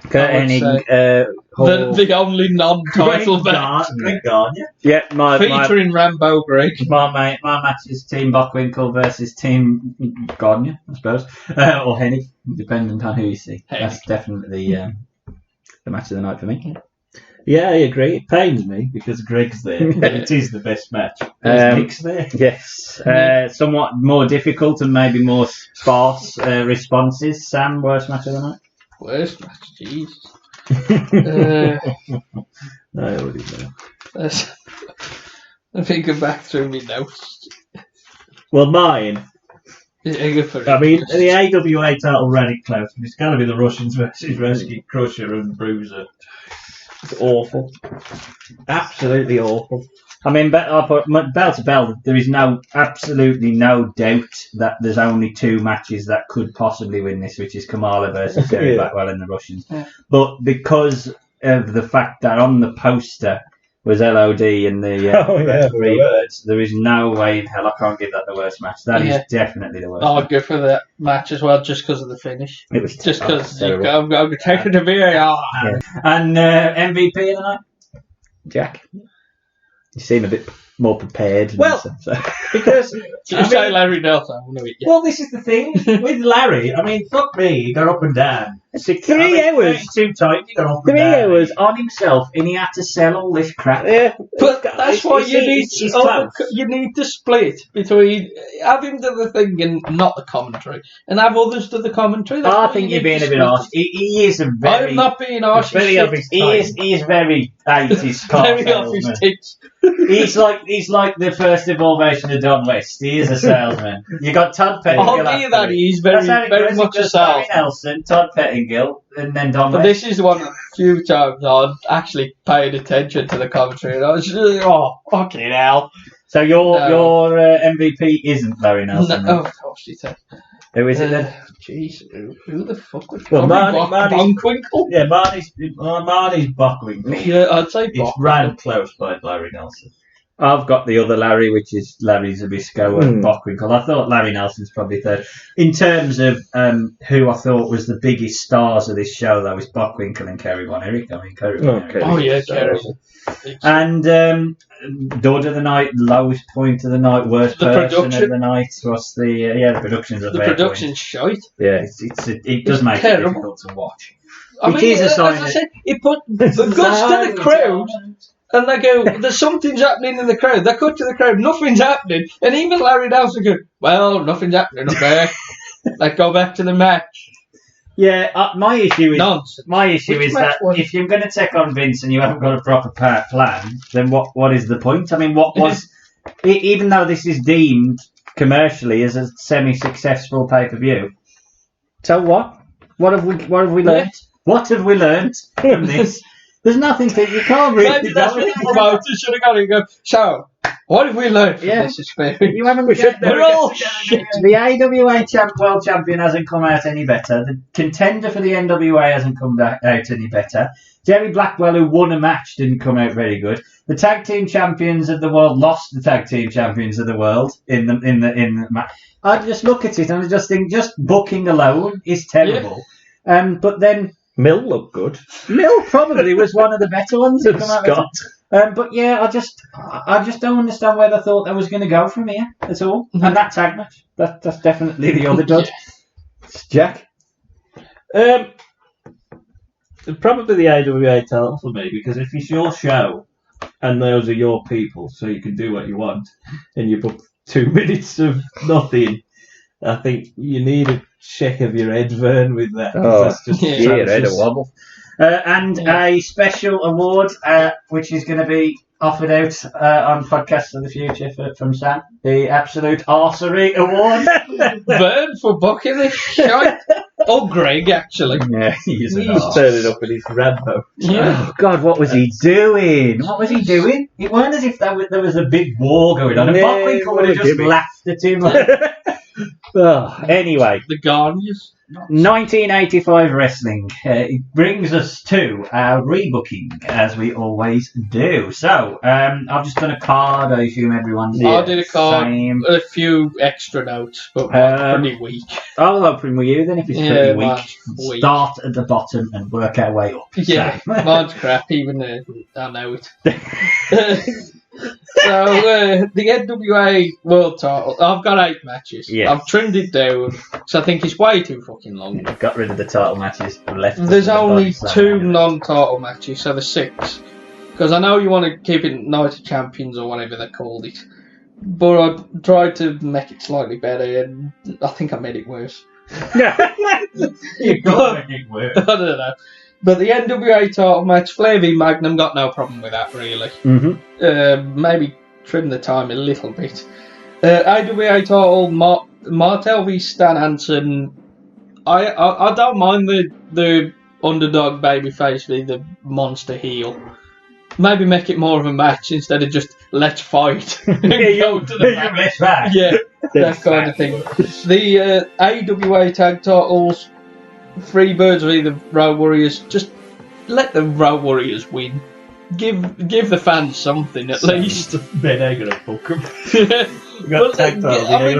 Kurt I would Hennig, Hall. The only non-title match. Greg Gardner. Yeah, my Featuring Rambo Greg. match is Team Buckwinkle versus Team Gardner, I suppose, or Hennig, depending on who you see. Hennig. That's definitely the match of the night for me. Yeah, I agree. It pains me because Greg's there, but it is the best match. Nick's there. Yes, somewhat more difficult and maybe more sparse responses. Sam, worst match of the night? Worst match, Jesus. I already know. Let me go back through my notes. Well, mine. Yeah, go for it. I mean, the AWA title ran it close. It's going to be the Russians versus Rescue Crusher and Bruiser. It's awful. Absolutely awful. I mean, bell to bell, there is absolutely no doubt that there's only 2 matches that could possibly win this, which is Kamala versus Gary Blackwell and the Russians. Yeah. But because of the fact that on the poster was LOD and the 3 birds, there is no way in hell I can't give that the worst match. That is definitely the worst. I'd go for that match as well, just because of the finish. It was Just because terrible. I'm taking the VAR. Yeah. And MVP of the night? Jack? You seem a bit more prepared. Well, so. Because Just say Larry Nelson. I want to eat you. well, this is the thing with Larry. I mean, fuck me, he got up and down. It's 3 hours. Too tight. He got up and 3 down. hours on himself, and he had to sell all this crap. Yeah, But that's why you need it's close. you need to split between have him do the thing and not the commentary, and have others do the commentary. That's I what think you you're need being to a bit split. harsh. He is a very. I'm not being harsh. very he's of his He is very 80s car very off his salesman. tits. He's like the first evolution of Don West. He is a salesman. You got Todd Pettingill. I'll give that he's very very much a Larry salesman. Nelson, Todd Pettingill, and then Don But West. this is one of the few times I've actually paid attention to the commentary. And I was just like, oh, fucking hell. So your No. MVP isn't Larry Nelson. No, then? of course you say. Who is it then? Jeez, who the fuck was Well, Marnie's Marnie's- Bunkwinkle? Yeah, Marnie's Buckwinkle. Yeah, I'd say It's Bunkwinkle. ran close by Larry Nelson. I've got the other Larry, which is Larry Zabisco and Buckwinkle. I thought Larry Nelson's probably third. In terms of who I thought was the biggest stars of this show, though, was Buckwinkle and Kerry Von Erich. I mean, Kerry Von Erich. Oh yeah, Kerry. And Dud of the night, lowest point of the night, worst The person production. of the night was the production's a The fair production's shite. point. Yeah, it does make it terrible. difficult to watch. I It mean, is a as sign I that- said, it put the guts to the crowd, and they go, "There's something's happening in the crowd." They cut to the crowd, nothing's happening, and even Larry Nelson goes, "Well, nothing's happening up there." Let's go back to the match. Yeah, my issue is Nonsense. Which Which is match that was it? if you're going to take on Vince and you haven't got a proper plan, then what is the point? I mean, what was even though this is deemed commercially as a semi-successful pay-per-view. So what? What have we learned? What have we learned from this? There's nothing to you can't really. Maybe that's what the promoters should have gone and go. So, what have we learned from this experience? You haven't. We're all shit. The AWA World Champion hasn't come out any better. The contender for the NWA hasn't come out any better. Jerry Blackwell, who won a match, didn't come out very good. The tag team champions of the world lost the tag team champions of the world in the match. I just look at it and I just think just booking alone is terrible. But then Mill looked good. Mill probably was one of the better ones. Scott. But yeah, I just don't understand where they thought they was going to go from here at all. Mm-hmm. And that tag match, that's definitely the other dud. Jack? Probably the AWA title for me, because if it's your show and those are your people, so you can do what you want, and you put 2 minutes of nothing, I think you need a shake of your head, Vern, with that. That's just your head a wobble. And a special award, which is going to be offered out on Podcasts of the Future from Sam, the Absolute Arsery Award. Vern for booking this shite. Oh, Greg, actually. Yeah, he's turning up in his Rambo. Yeah. Oh, God, what was he doing? What was he doing? It weren't as if there was a big war going on. And Buckwinkle would have just laughed at him. Anyway. The Garniers. 1985 wrestling. It brings us to our rebooking, as we always do. So, I've just done a card. I assume everyone's I did a card, same. a few extra notes, but pretty weak. I'll open with you then if it's pretty weak. Weak. Start at the bottom and work our way up. Yeah, mine's crap, even though I know it. So, the NWA World Title, I've got 8 matches. Yes. I've trimmed it down, because I think it's way too fucking long. Got rid of the title matches. There's only 2 non-title matches, so there's 6. Because I know you want to keep it Night of Champions or whatever they called it. But I tried to make it slightly better, and I think I made it worse. You got to make it worse. I don't know. But the NWA title match, Flair v Magnum, got no problem with that, really. Mm-hmm. Maybe trim the time a little bit. AWA title, Martel v Stan Hansen. I don't mind the underdog babyface v the monster heel. Maybe make it more of a match instead of just let's fight and go to the match. Yeah, that kind of thing. The AWA tag titles, Freebirds v the Road Warriors. Just let the Road Warriors win. Give the fans something at least. Then they're gonna book them.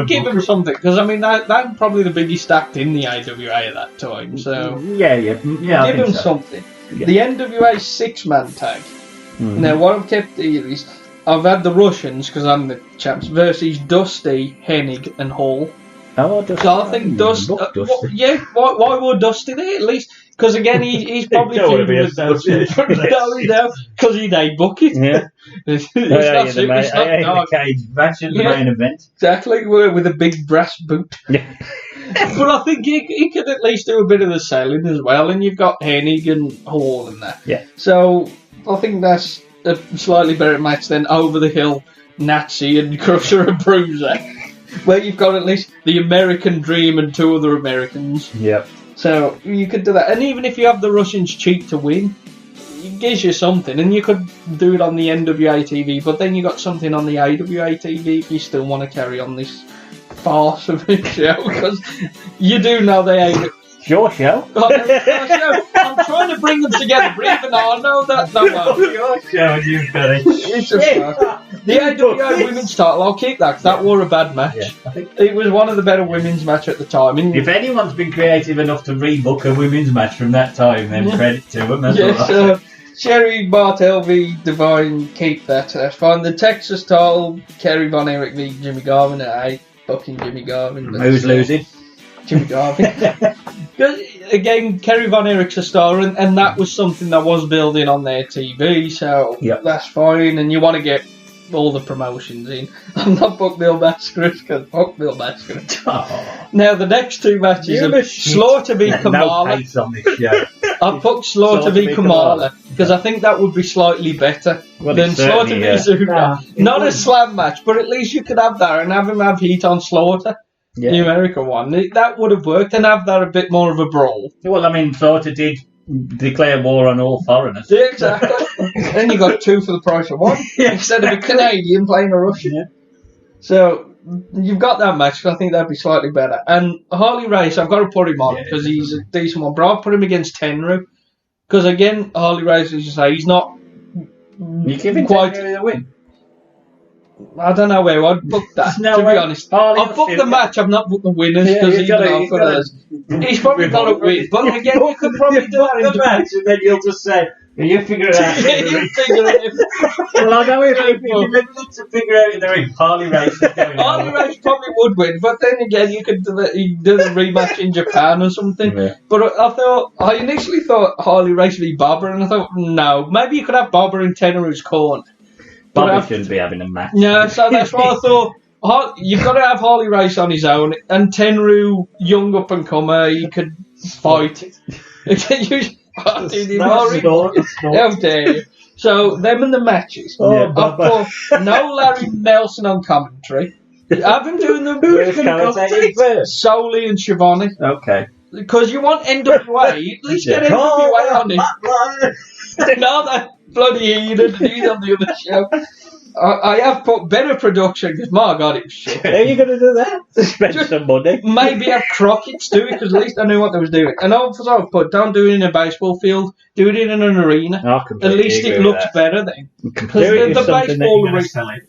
Give them something, because they're probably the biggest act in the AWA at that time. So yeah. Give them something. Yeah. The NWA 6-man tag. Mm-hmm. Now, what I've kept here is I've had the Russians, because I'm the champs, versus Dusty, Hennig, and Hall. Oh, Dusty. So I think Dusty. Why would Dusty there at least? Because again, he's probably feuding with because he they book it. Yeah. It's not cage match in the main event. Exactly, with a big brass boot. Yeah. But I think he could at least do a bit of the selling as well, and you've got Hennig and Hall and that. Yeah. So I think that's a slightly better match than Over the Hill, Nazi and Crusher and Bruiser, where you've got at least the American Dream and 2 other Americans. Yep. So you could do that, and even if you have the Russians cheat to win, it gives you something, and you could do it on the NWA TV. But then you got something on the AWA TV if you still want to carry on this farce of a show, because you do know they ain't. Your show? I'm trying to bring them together, but even though I know that no one. Your show, you've got it. The AWA women's title, I'll keep that, because that were a bad match. Yeah, I think it was one of the better women's match at the time. If anyone's been creative enough to rebook a women's match from that time, then credit to them. Yes, Sherry Martel v Divine, keep that. That's fine. The Texas title, Kerry Von Erich v Jimmy Garvin. I hate fucking Jimmy Garvin. Who's losing? Jimmy Garvin. Again, Kerry Von Erich's a star, and that was something that was building on their TV, so that's fine. And you want to get all the promotions in. I'm not booked Bill Mascaret, because fuck Bill Mascaret. Now, the next 2 matches are Slaughter v Kamala. No pace on this show. I've booked Slaughter v Kamala. because I think that would be slightly better Well, than it's Slaughter certainly, v Zucker. it Not a would. slam match, but at least you could have that and have him have heat on Slaughter, Yeah. the American one. That would have worked, and have that a bit more of a brawl. Well, I mean, Slaughter did declare war on all foreigners. Yeah, exactly. Then you got 2 for the price of 1 instead of a Canadian playing a Russian. Yeah. So you've got that match. I think that'd be slightly better. And Harley Race, I've got to put him on because he's a decent one. But I'll put him against Tenryu because again, Harley Race, as you say, he's not You giving quite. Tenryu the win? I don't know where I'd book that. No to way. be honest, Harley I've booked will the shoot match. I've not booked the winners Yeah, because you've gotta- he's you've gotta- he's probably got to win. But again, you could probably do Book that the match, and then you'll just say, you figure it out. You figure it Well, I know if you look to figure out in the ring, Harley Race is going Harley Race probably would win, but then again, you could do the rematch in Japan or something. Yeah. But I initially thought Harley Race v Bobber, and I thought, no, maybe you could have Bobber in Tenryu's corner. Bobby shouldn't be having a match. Yeah, so that's why I thought, you've got to have Harley Race on his own, and Tenryu, young up and comer, he could fight. How dare you. So, them and the matches. I've put no Larry Nelson on commentary. Have him doing the Who's commentating first? Soli and Shivani. Okay. Because you want NWA, at least get NWA on it. No, that bloody Eden, he's on the other show. I have put better production because my God, it was shit. How are you going to do that? Spend some money. Maybe have Crockett's do it because at least I knew what they was doing. And also I've put don't do it in a baseball field, do it in an arena. At least it looks better then. Because the baseball arena.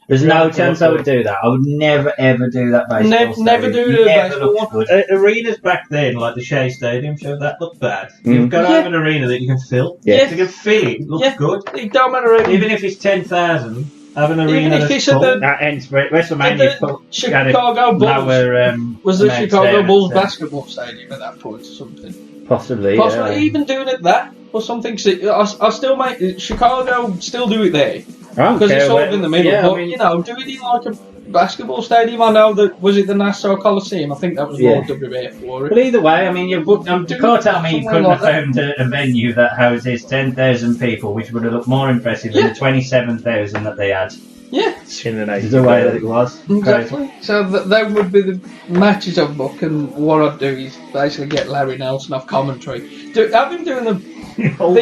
There's no chance I would do that. I would never ever do that baseball. Never do the baseball. Arenas back then, like the Shea Stadium show, that looked bad. You've got to have an arena that you can fill. Yeah. You can fill it. It looks good. It don't matter. Even if it's 10,000, have an arena if that's it's full. at That ends WrestleMania. Chicago Bulls. Was the Chicago Bulls basketball stadium at that point or something? Possibly. Even doing it that or something. I still make Chicago still do it there. Because it's sort of in the middle. But, do it in like a basketball stadium. I know that, was it the Nassau Coliseum? I think that was more WWF for it. But either way, I mean, you can't tell me you couldn't have found a venue that houses 10,000 people, which would have looked more impressive than the 27,000 that they had. Yeah. The way that it was. Exactly. Crazy. So that would be the matches I'd book, and what I'd do is basically get Larry Nelson off commentary. Have him doing the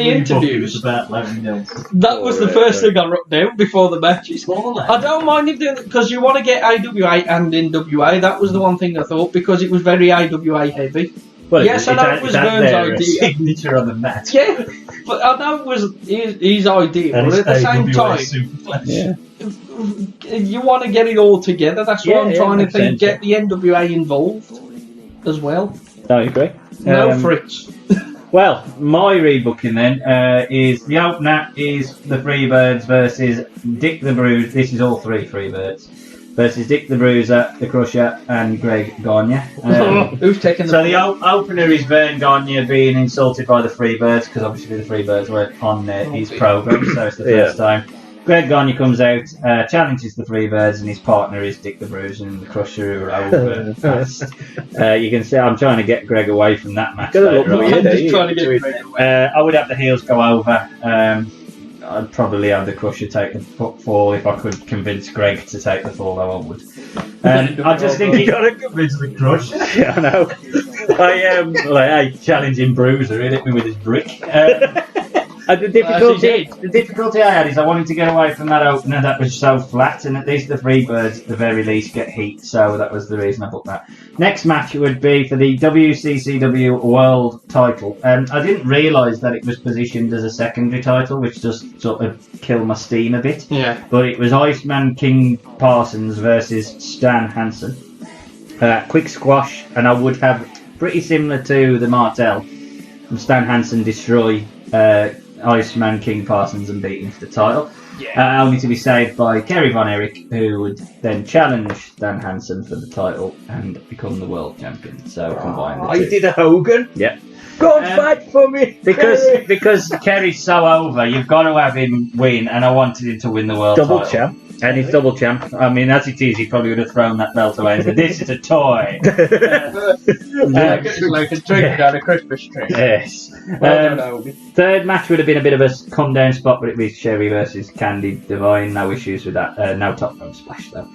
interviews about Larry Nelson. That was the first thing I wrote down before the matches. I don't mind him doing it because you want to get AWA and NWA. That was the one thing I thought because it was very AWA heavy. Well, yes, I know it was Vern's idea. Signature on the match. Yeah, but I know it was his idea. But at the same time, you want to get it all together. That's what I'm trying to think. Get the NWA involved as well. I agree. No Fritz. Well, my rebooking then is the opener is the Freebirds versus Dick the Bruiser. This is all 3 Freebirds versus Dick the Bruiser, the Crusher, and Greg Gagne. Who's taking the? So the opener is Vern Gagne being insulted by the Freebirds because obviously the Freebirds were on his program, so it's the first time. Greg Gagne comes out, challenges the Freebirds, and his partner is Dick the Bruiser and the Crusher, who are over fast. You can see I'm trying to get Greg away from that match. I'm just trying to get Greg away. I would have the heels go over. I'd probably have the Crusher take the fall if I could convince Greg to take the fall, though I would. I just think you got to convince the Crusher. Yeah, I know. I am challenging Bruiser, he hit me with his brick. The difficulty I had is I wanted to get away from that opener that was so flat, and at least the Freebirds, at the very least, get heat, so that was the reason I booked that. Next match would be for the WCCW World title. I didn't realise that it was positioned as a secondary title, which just sort of killed my steam a bit. Yeah. But it was Iceman King Parsons versus Stan Hansen. Quick squash, and I would have, pretty similar to the Martel, Stan Hansen destroy Iceman King Parsons and beat him for the title. Yeah. Only to be saved by Kerry Von Erich, who would then challenge Dan Hansen for the title and become the world champion. So combine the two. He did a Hogan? Yeah. Go and fight for me! Because Kerry's so over, you've got to have him win, and I wanted him to win the world title. Double champ. And he's double champ. I mean, as it is, he probably would have thrown that belt away and said, "This is a toy." Like a drink down a Christmas tree. Yes. Third match would have been a bit of a come down spot, but it was Sherry versus Candy Divine. No issues with that. No top rope splash though.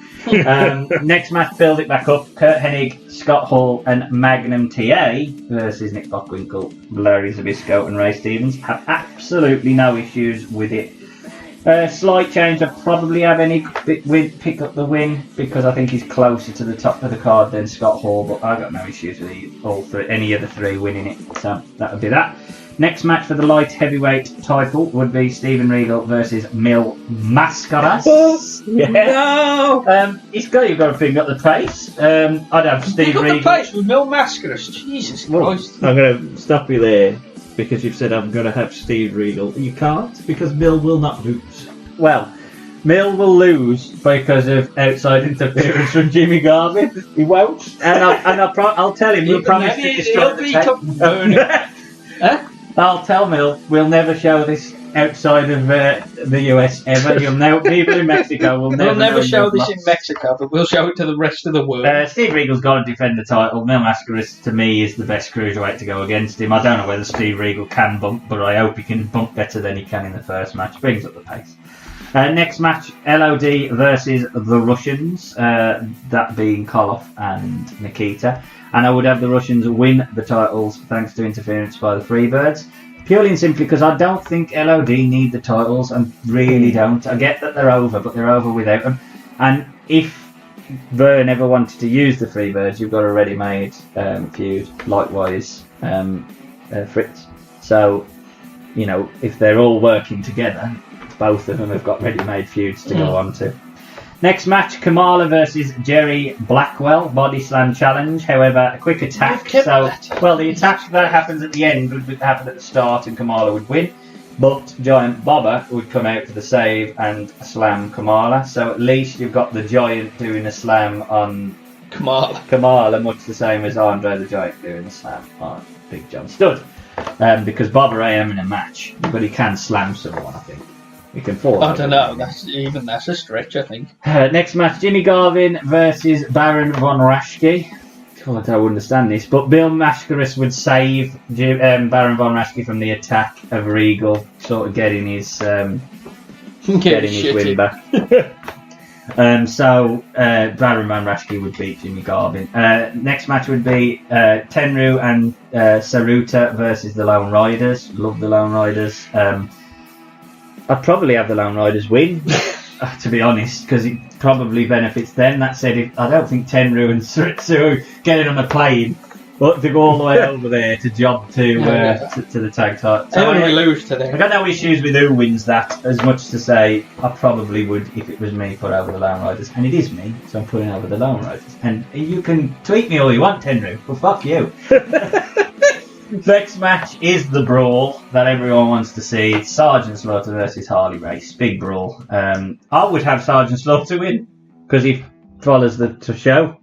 Next match, build it back up. Curt Hennig, Scott Hall, and Magnum TA versus Nick Bockwinkel, Larry Zbyszko, and Ray Stevens. Have absolutely no issues with it. Slight change. I probably have any pick up the win because I think he's closer to the top of the card than Scott Hall, but I've got no issues with any of the three winning it. So that would be that. Next match for the light heavyweight title would be Steven Regal versus Mil Mascaras. Yeah. No! You've got to bring up the pace. I'd have Steve Regal. The pace with Mil Mascaras. Jesus Christ. I'm going to stop you there because you've said I'm going to have Steve Regal. You can't because Mil will not lose. Well, Mil will lose because of outside interference from Jimmy Garvin. He won't. And I'll tell him we'll promise to destroy the tape. I'll tell Mil we'll never show this outside of the US ever. You'll know people in Mexico will never. We'll never show this in Mexico, but we'll show it to the rest of the world. Steve Regal's got to defend the title. Mil Mascaras to me is the best cruiserweight to go against him. I don't know whether Steve Regal can bump, but I hope he can bump better than he can in the first match. Brings up the pace. Next match, LOD versus the Russians, that being Koloff and Nikita. And I would have the Russians win the titles thanks to interference by the Freebirds. Purely and simply because I don't think LOD need the titles. I really don't. I get that they're over, but they're over without them. And if Verne ever wanted to use the Freebirds, you've got a ready-made feud. Likewise, Fritz. So, you know, if they're all working together, both of them have got ready-made feuds to go on to. Next match, Kamala versus Jerry Blackwell, body slam challenge. However, a quick attack. The attack that happens at the end would happen at the start and Kamala would win. But Giant Bobber would come out for the save and slam Kamala. So at least you've got the Giant doing a slam on Kamala, much the same as Andre the Giant doing a slam on Big John Studd. Because Bobber AM in a match, but he can slam someone, I think. He can fall. I don't know. That's a stretch, I think. Next match, Jimmy Garvin versus Baron von Raschke. God, I wouldn't understand this, but Bill Mascaras would save Baron von Raschke from the attack of Regal, sort of getting his win back. So Baron von Raschke would beat Jimmy Garvin. Next match would be Tenryu and Saruta versus the Lone Riders. Love the Lone Riders. I'd probably have the Lone Riders win, to be honest, because it probably benefits them. That said, I don't think Tenryu and Saruta getting on a plane, but to go all the way over there to job to the tag title. So I lose today. I got no issues with who wins that, as much to say I probably would, if it was me, put over the Lone Riders. And it is me, so I'm putting over the Lone Riders. And you can tweet me all you want, Tenryu, but fuck you. Next match is the brawl that everyone wants to see. It's Sgt Slaughter versus Harley Race. Big brawl. I would have Sgt Slaughter win because he follows the show.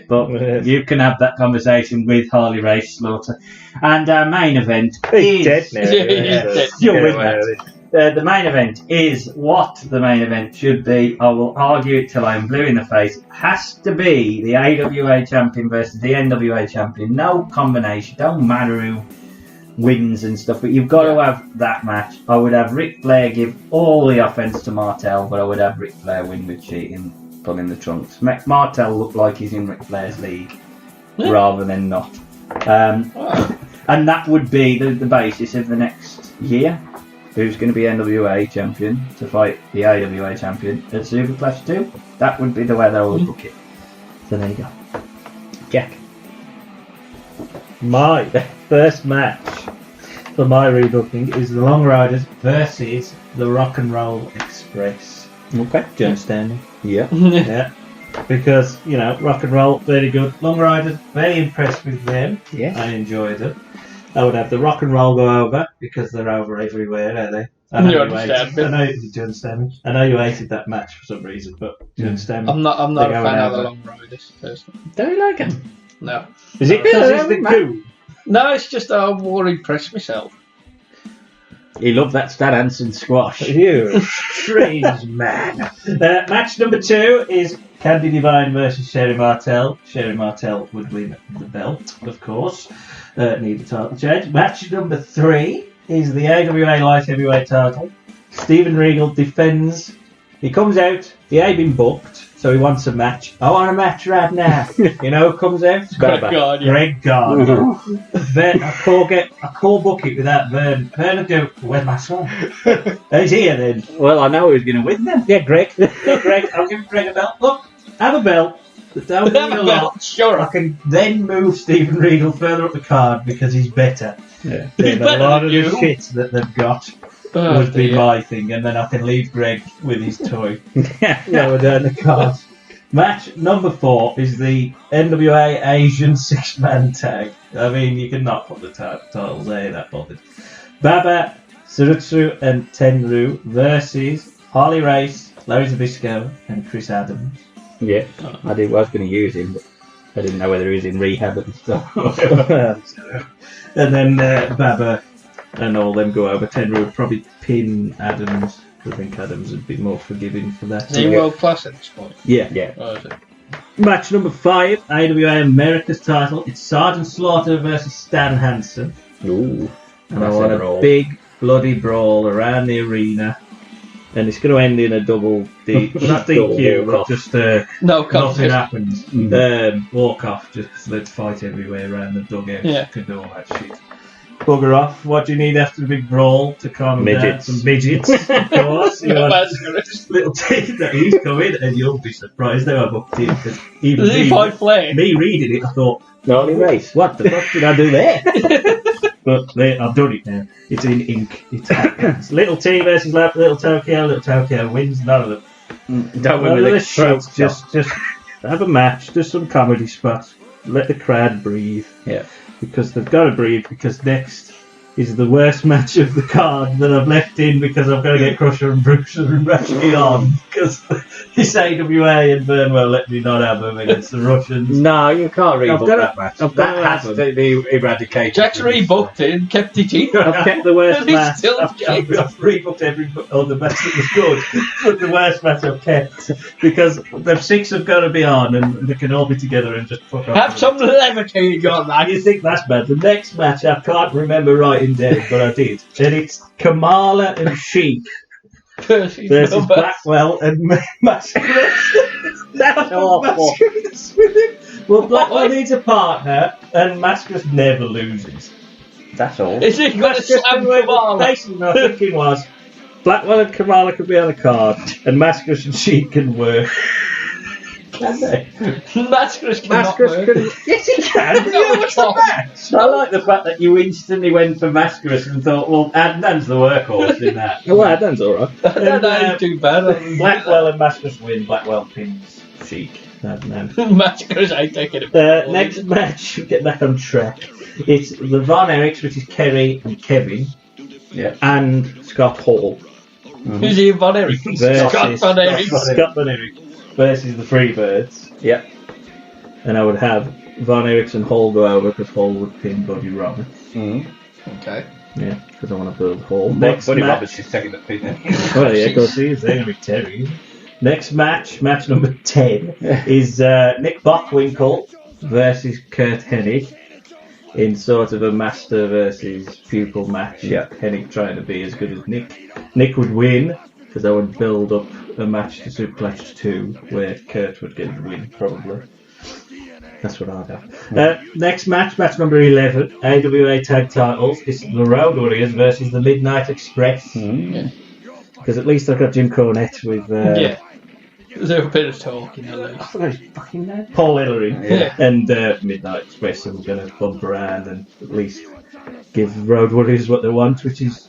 But you can have that conversation with Harley Race Slaughter. And our main event is... dead now. You'll win that. The main event is what the main event should be. I will argue it till I'm blue in the face. It has to be the AWA champion versus the NWA champion. No combination. Don't matter who wins and stuff, but you've got to have that match. I would have Ric Flair give all the offence to Martel, but I would have Ric Flair win with cheating, pulling the trunks. Make Martel look like he's in Ric Flair's league rather than not. And that would be the basis of the next year. Who's going to be NWA champion to fight the AWA champion at Superclash 2? That would be the way they would book it. So there you go. Jack. My first match for my rebooking is the Long Riders versus the Rock and Roll Express. Okay. Do you understand me? Yeah. Yeah. Because, you know, Rock and Roll, very good. Long Riders, very impressed with them. Yeah. I enjoyed them. I would have the Rock and Roll go over because they're over everywhere, aren't they? I know you understand me. I know you hated that match for some reason, but do you understand me? I'm not a fan of the Long Riders, personally. Don't you like them? No. Is it because it's the goo? No, it's just I more impressed myself. He loved that Stan Hansen squash. You strange man. Match number 2 is Candy Divine versus Sherry Martel. Sherry Martel would win the belt, of course. Need a title change. Match number 3 is the AWA Light Heavyweight title. Stephen Regal defends. He comes out. He ain't been booked, so he wants a match. I want a match right now. You know who comes out? Greg Gardner. Greg Gardner. I call book it without Vern. Vern would go, where's my son? He's here then. Well, I know who's going to win then. Yeah, Greg. Greg. I'll give Greg a belt. Look, have a belt. But don't Have need a a belt, lot. sure. I can then move Stephen Regal further up the card because he's better. Yeah. Then a better lot than of you. the shit that they've got Oh, would be dear. my thing, and then I can leave Greg with his toy lower down the card. Match number 4 is the NWA Asian 6-man tag. I mean, you cannot put the titles there, that bothered. Baba, Surutsu, and Tenru versus Harley Race, Larry Zbyszko, and Chris Adams. Yeah, I was going to use him, but I didn't know whether he was in rehab and stuff. And then Baba and all them go over. Tenru would probably pin Adams. I think Adams would be more forgiving for that. Is he world class at this point? Yeah. Oh, is it? Match number 5, AWA America's title. It's Sgt Slaughter versus Stan Hansen. Ooh, And I want a big bloody brawl around the arena. And it's going to end in a double D, not DQ, but just No nothing contest. happens. Walk off, just let's fight everywhere around the dugout. Yeah. Can do all that shit. Bugger off. What do you need after the big brawl to calm them down? Midgets. Some midgets, of course. You know, Masquerade. little team that he's coming, and you'll be surprised how I booked him. Because even Does he fight Flair? me reading it, I thought, Harley Race. what the fuck did I do there? But I've done it now. It's in ink. It's Little T versus Little Tokyo. Little Tokyo wins. None of them. Don't None win of with the a throat shit. stop. Just have a match. Do some comedy spots. Let the crowd breathe. Yeah. Because they've got to breathe. Because next is the worst match of the card that I've left in because I've got to get Crusher and Bruiser and Rashki on because this AWA and Burnwell let me not have them against the Russians. No, you can't rebook got that it. match. I've got That to has to be eradicated. Jack's rebooked it and kept it in. I've kept the worst And he's match. still I've kept- rebooked every other match that was good, but the worst match I've kept because the 6 have got to be on and they can all be together and just fuck off. Have some levity on that. You think that's bad? The next match I can't remember writing down, but I did. And it's Kamala and Sheik versus Blackwell and Mascaras. That's awful. Mascaras with him. Well, Blackwell needs a partner, and Mascaras never loses. That's all. Is he going to slam Kamala? Basically, my thinking was Blackwell and Kamala could be on the card, and Mascaras and Sheik can work. Can they? Mascaras cannot work. Yes, he can. No, what's the match? I like the fact that you instantly went for Mascaras and thought, well, Adnan's the workhorse in that. Well, Adam's alright. I don't know he's too bad. Blackwell and Mascaras win. Blackwell pins Sheik. Adnan. Mascaras ain't taking it. Next match, get back on track. It's the Von Erichs, which is Kerry and Kevin, and Scott Hall. Who's Ian Von Erich? Versus Scott Von Erich. Scott Von Erich versus the Freebirds. Yep. And I would have Von Erichs and Hall go over because Hall would pin Buddy Roberts. Okay. Yeah, because I want to build Hall. Buddy Roberts is taking the pin. Well, yeah, because he's going to be Terry. Next match number 10, is Nick Bockwinkel versus Curt Hennig in sort of a master versus pupil match. Yeah. Hennig trying to be as good as Nick. Nick would win because I would build up a match to Superclash 2 where Curt would get the win, probably. That's what I'd have. Next match number 11, AWA Tag Titles. It's the Road Warriors versus the Midnight Express. Because at least I've got Jim Cornette with There's a bit of talking at least. I forgot his fucking name. Paul Hillary Yeah. and Midnight Express. I'm going to bump around and at least give Road Warriors what they want, which is,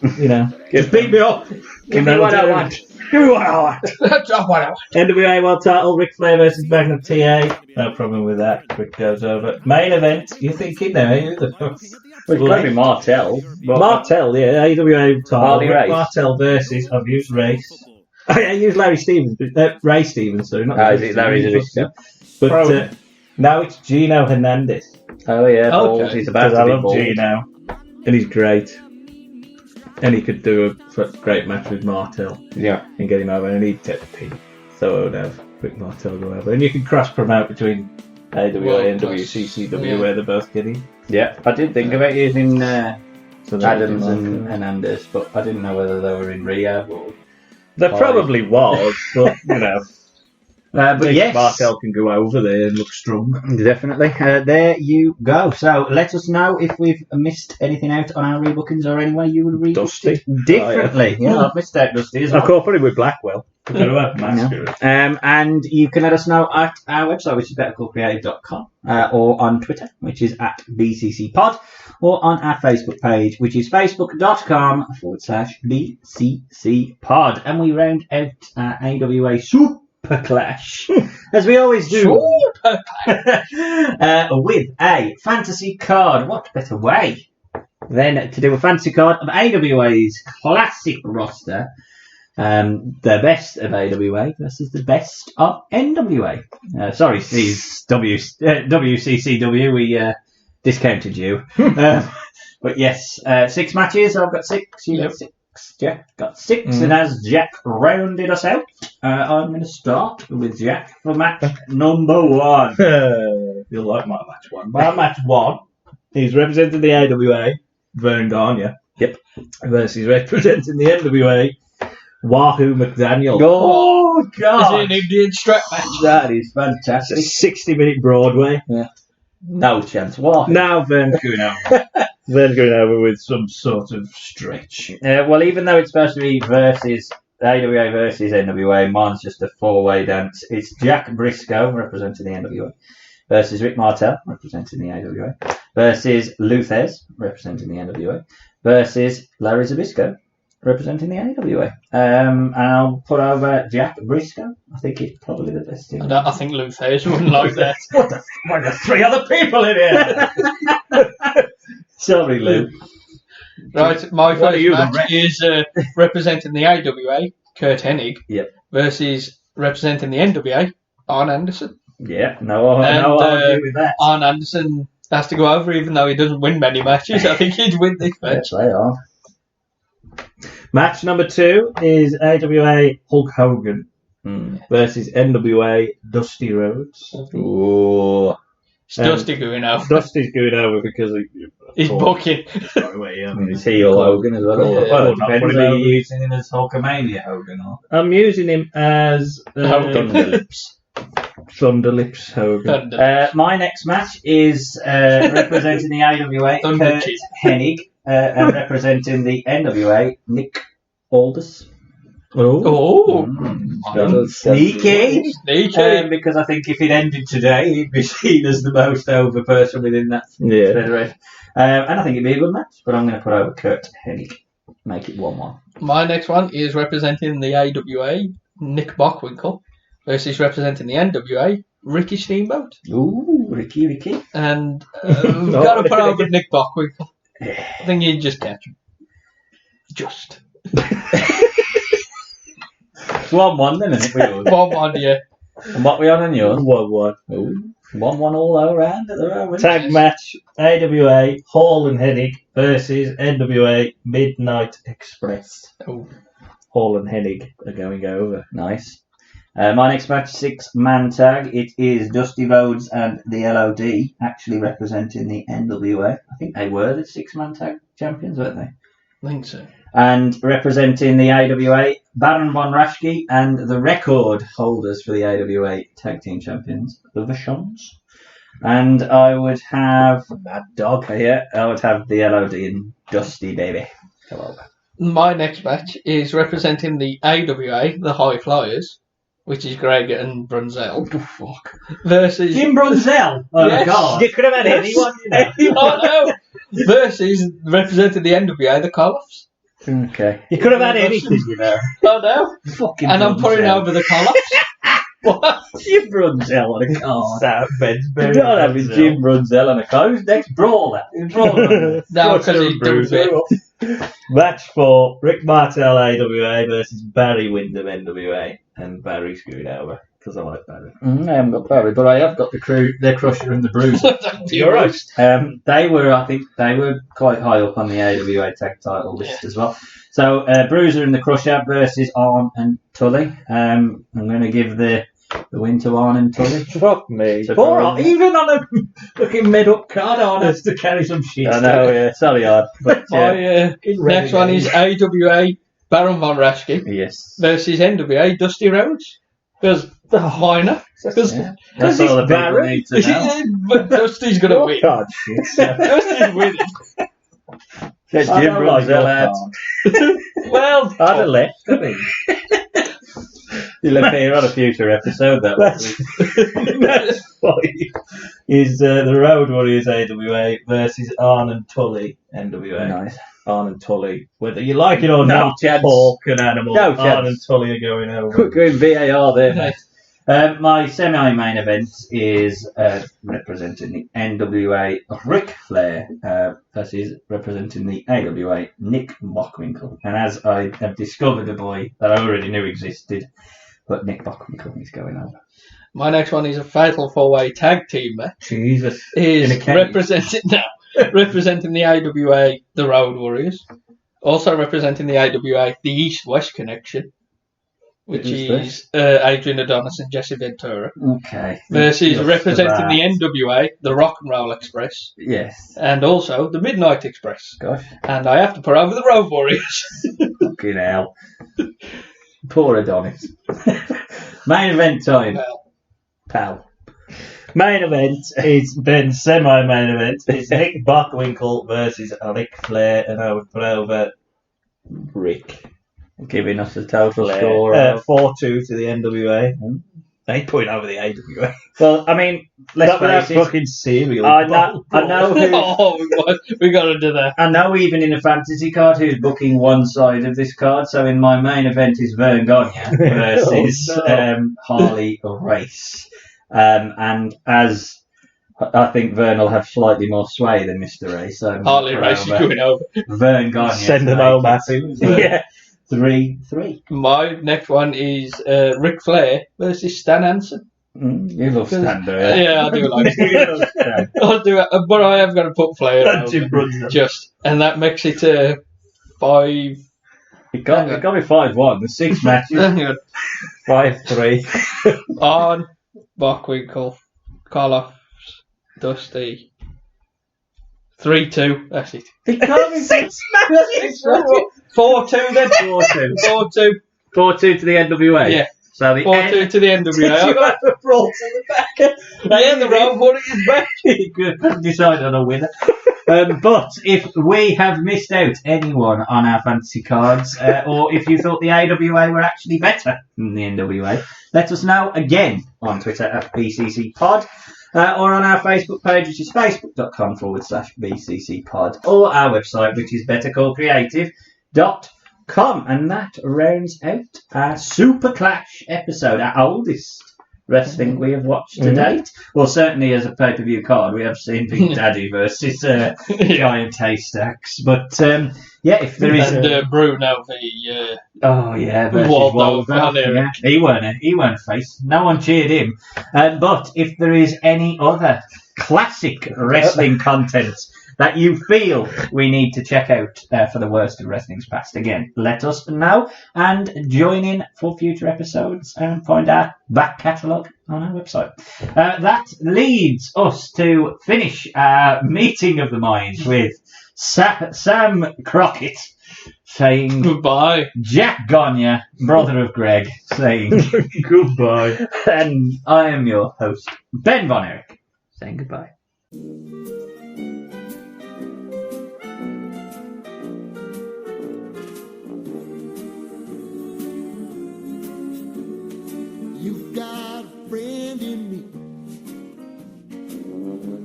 just beat me up. Give me what I want. Give me what I want. That's not what I want. NWA World Title, Ric Flair versus Magnum TA. No problem with that. Rick goes over. Main event. You're thinking now, who the fuck? Well, it's got to be Martel. Martel, yeah, AWA title. Harley Rick Race. Martel versus, I've used Race. I used Larry Stevens, Ray Stevens, sorry, not Is it Larry Stevens? But now it's Gino Hernandez. Oh, yeah. Okay. He's about Because to I be love bald. Gino. And he's great. And he could do a great match with Martel. Yeah. And get him over, and he'd take the pin. So I would have Rick Martel go over. And you can cross promote between AWA and WCCW where they're both getting. Yeah, I did think about using So Adams and Hernandez, but I didn't know whether they were in rehab or. There probably was, but you know. But yes, Martel can go over there and look strong. Definitely. There you go. So let us know if we've missed anything out on our rebookings or any way you would rebook Dusty. it differently. Yeah, I've missed out Dusty as well. I caught it with Blackwell. And you can let us know at our website, which is bettercallcreative.com, or on Twitter, which is at BCCPod, or on our Facebook page, which is facebook.com/BCCPod. And we round out our AWA Superclash, as we always do, with a fantasy card. What better way than to do a fantasy card of AWA's classic roster? The best of AWA versus the best of NWA. Sorry, Steve, WCCW, we discounted you. But yes, 6 matches. I've got 6. You got 6. Jack got 6. And as Jack rounded us out, I'm going to start with Jack for match number 1. You'll like my match 1. My match 1 is representing the AWA, Vern Gagne. Yep. Versus representing the NWA, Wahoo McDaniel. Oh, God. Is it an Indian strap match? That is fantastic. It's a 60-minute Broadway. Yeah. No chance. Wahoo. Now Vern's going over. Vern's going over with some sort of stretch. Well, even though it's supposed to be versus AWA versus NWA, mine's just a 4-way dance. It's Jack Briscoe representing the NWA versus Rick Martel representing the AWA versus Luthez representing the NWA versus Larry Zbyszko representing the AWA. And I'll put over Jack Briscoe. I think it's probably the best team. I think Luthez wouldn't like that. Why are there 3 other people in here? Sorry, Lou. Right, my first match is representing the AWA, Curt Hennig, versus representing the NWA, Arn Anderson. Yeah, no argue with that. Arn Anderson has to go over, even though he doesn't win many matches. I think he'd win this match. Yes, they are. Match number 2 is AWA Hulk Hogan versus NWA Dusty Rhodes. Ooh. It's Dusty going over. Dusty's going over because he's booking. Is he all Hogan as well? Well, Depends are you using him as Hulkamania Hogan or? I'm using him as Thunderlips. Thunderlips Hogan. My next match is representing the AWA, Curt Hennig, and representing the NWA, Nick Aldis. Sneaky. Because I think if it ended today, he'd be seen as the most over person within that federation. And I think it'd be a good match, but I'm going to put over Curt Hennig. Make it 1-1. My next one is representing the AWA, Nick Bockwinkel, versus representing the NWA, Ricky Steamboat. Ooh, Ricky. And we've got to put over Nick Bockwinkel. I think he'd just catch him. Just. It's 1-1 then, isn't it? 1-1, yeah. And what we on yours? 1-1. 1-1 all around at the moment. Tag match, AWA Hall and Hennig versus NWA Midnight Express. Hall and Hennig are going over. Nice. My next match, 6-man tag. It is Dusty Rhodes and the LOD actually representing the NWA. I think they were the 6-man tag champions, weren't they? I think so. And representing the AWA, Baron Von Raschke and the record holders for the AWA Tag Team Champions, the Vachons. And I would have Mad Dog here. I would have the LOD and Dusty, baby. Come over. My next match is representing the AWA, the High Flyers, which is Greg and Brunzell. Oh, fuck. Versus Jim Brunzell? Oh, yes. God. You could have had anyone, you know. Oh, no. Versus representing the NWA, the Coloffs. Okay. You could have had anything, you know. Oh, no. Fucking and I'm putting over the Coloffs. What? Jim Brunzell on a card. Sam Bensbury. You don't have his Jim Brunzell on a card. Who's next? Brawler. No, because he does it. Match 4, Rick Martel AWA versus Barry Windham NWA. And Barry's screwed over because I like Barry. I haven't got Barry, but I have got the Crusher and the Bruiser. You're right. I think they were quite high up on the AWA tag title list as well. So Bruiser and the Crusher versus Arn and Tully. I'm going to give the win to Arn and Tully. Fuck me. Even on a fucking mid-up card, Arn has to carry some shit. I know, yeah. Sorry, Arn. But, My next one is AWA Baron Von Raschke versus NWA Dusty Rhodes. Because why not? Because that's all the people need to know. But Dusty's going to win. God, shit. Dusty's winning. Get Jim Brunzel out. Well, I'd have left, didn't he? You'll appear on a future episode, that was. That's funny. Is the Road Warriors AWA versus Arn and Tully NWA. Nice. Arn and Tully. Whether you like it or not, Pork and Animal. Arn and Tully are going over. We're going VAR there, mate. My semi-main event is representing the NWA Ric Flair versus representing the AWA Nick Bockwinkel. And as I have discovered a boy that I already knew existed, but Nick Bockwinkel is going over. My next one is a fatal four-way tag team match. Jesus. Is representing the AWA the Road Warriors. Also representing the AWA the East-West Connection. Which is Adrian Adonis and Jesse Ventura. Okay. Versus representing the NWA, the Rock and Roll Express. Yes. And also the Midnight Express. Gosh. And I have to put over the Road Warriors. Fucking hell. Poor Adonis. Main event time. Pal. Main event is Ben's semi-main event. It's Nick Bockwinkel versus Ric Flair, and I would put over Rick. Giving us a total score. 4-2 to the NWA. They put over the AWA. Well, I mean, let's face it. Fucking cereal. I know we got to do that. I know even in a fantasy card who's booking one side of this card. So in my main event is Vern Gagne versus Harley Race. And as I think Vern will have slightly more sway than Mr. Race. So Harley Race is going over. Vern Gagne. Send them home at him. Yeah. 3-3. My next one is Ric Flair versus Stan Hansen. You love Stan, do you? Yeah, I do like Stan. I'll do it, but I am going to put Flair over. And that makes it 5. It got me 5-1. The 6 matches. 5-3. On Bockwinkel, Karloff, Dusty. 3-2. That's it. It can't be 6 matches. 4-2 then. 4-2. 4-2 to the NWA. Yeah. So the 4-2 to the NWA. You have to roll to the back. The Road Warriors back. You could decide on a winner. But if we have missed out anyone on our fantasy cards, or if you thought the AWA were actually better than the NWA, let us know again on Twitter at BCCPod. Or on our Facebook page, which is facebook.com/BCCPod, or our website, which is bettercallcreative.com. And that rounds out our Superclash episode, our oldest wrestling we have watched to date. Well, certainly as a pay-per-view card, we have seen Big Daddy versus Giant Haystacks. But if there is... And Bruno versus Waldo. Yeah. He weren't face. No one cheered him. But if there is any other classic wrestling content that you feel we need to check out for the worst of wrestling's past, again, let us know and join in for future episodes and find our back catalogue on our website. That leads us to finish our meeting of the minds with Sam Crockett saying goodbye. Jack Gagne, brother of Greg, saying goodbye. And I am your host, Ben Von Erich, saying goodbye. You've got a friend in me.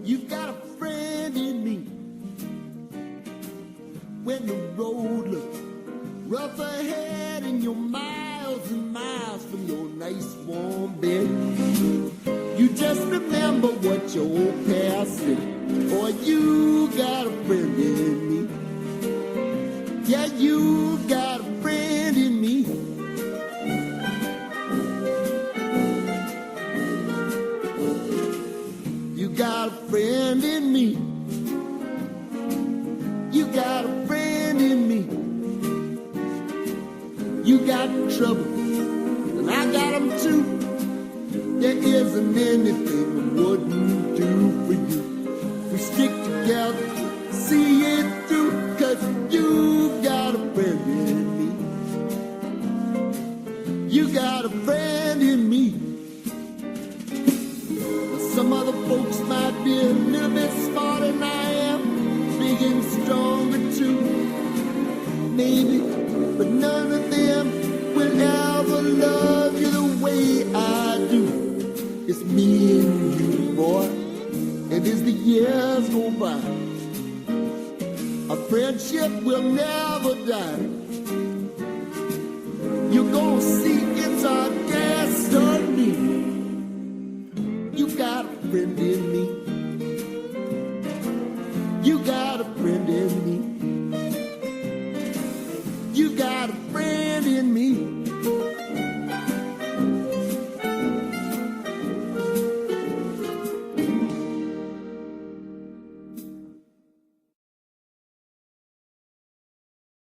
You've got a friend in me. When the road looks rough ahead and you're miles and miles from your nice warm bed, you just remember what your old past said. Boy, you got a friend in me. Yeah, you got a friend in me. got a friend in me. You got a friend in me. You got trouble, and I got them too. There isn't anything I wouldn't do for you. We stick together, see it through, 'cause you got a friend in me. You got a friend in me. Some other folks might be a little bit smarter than I am, big and stronger too, maybe, but none of them will ever love you the way I do. It's me and you, boy, and as the years go by, our friendship will never die. You're gonna see it's our destiny. You got a friend in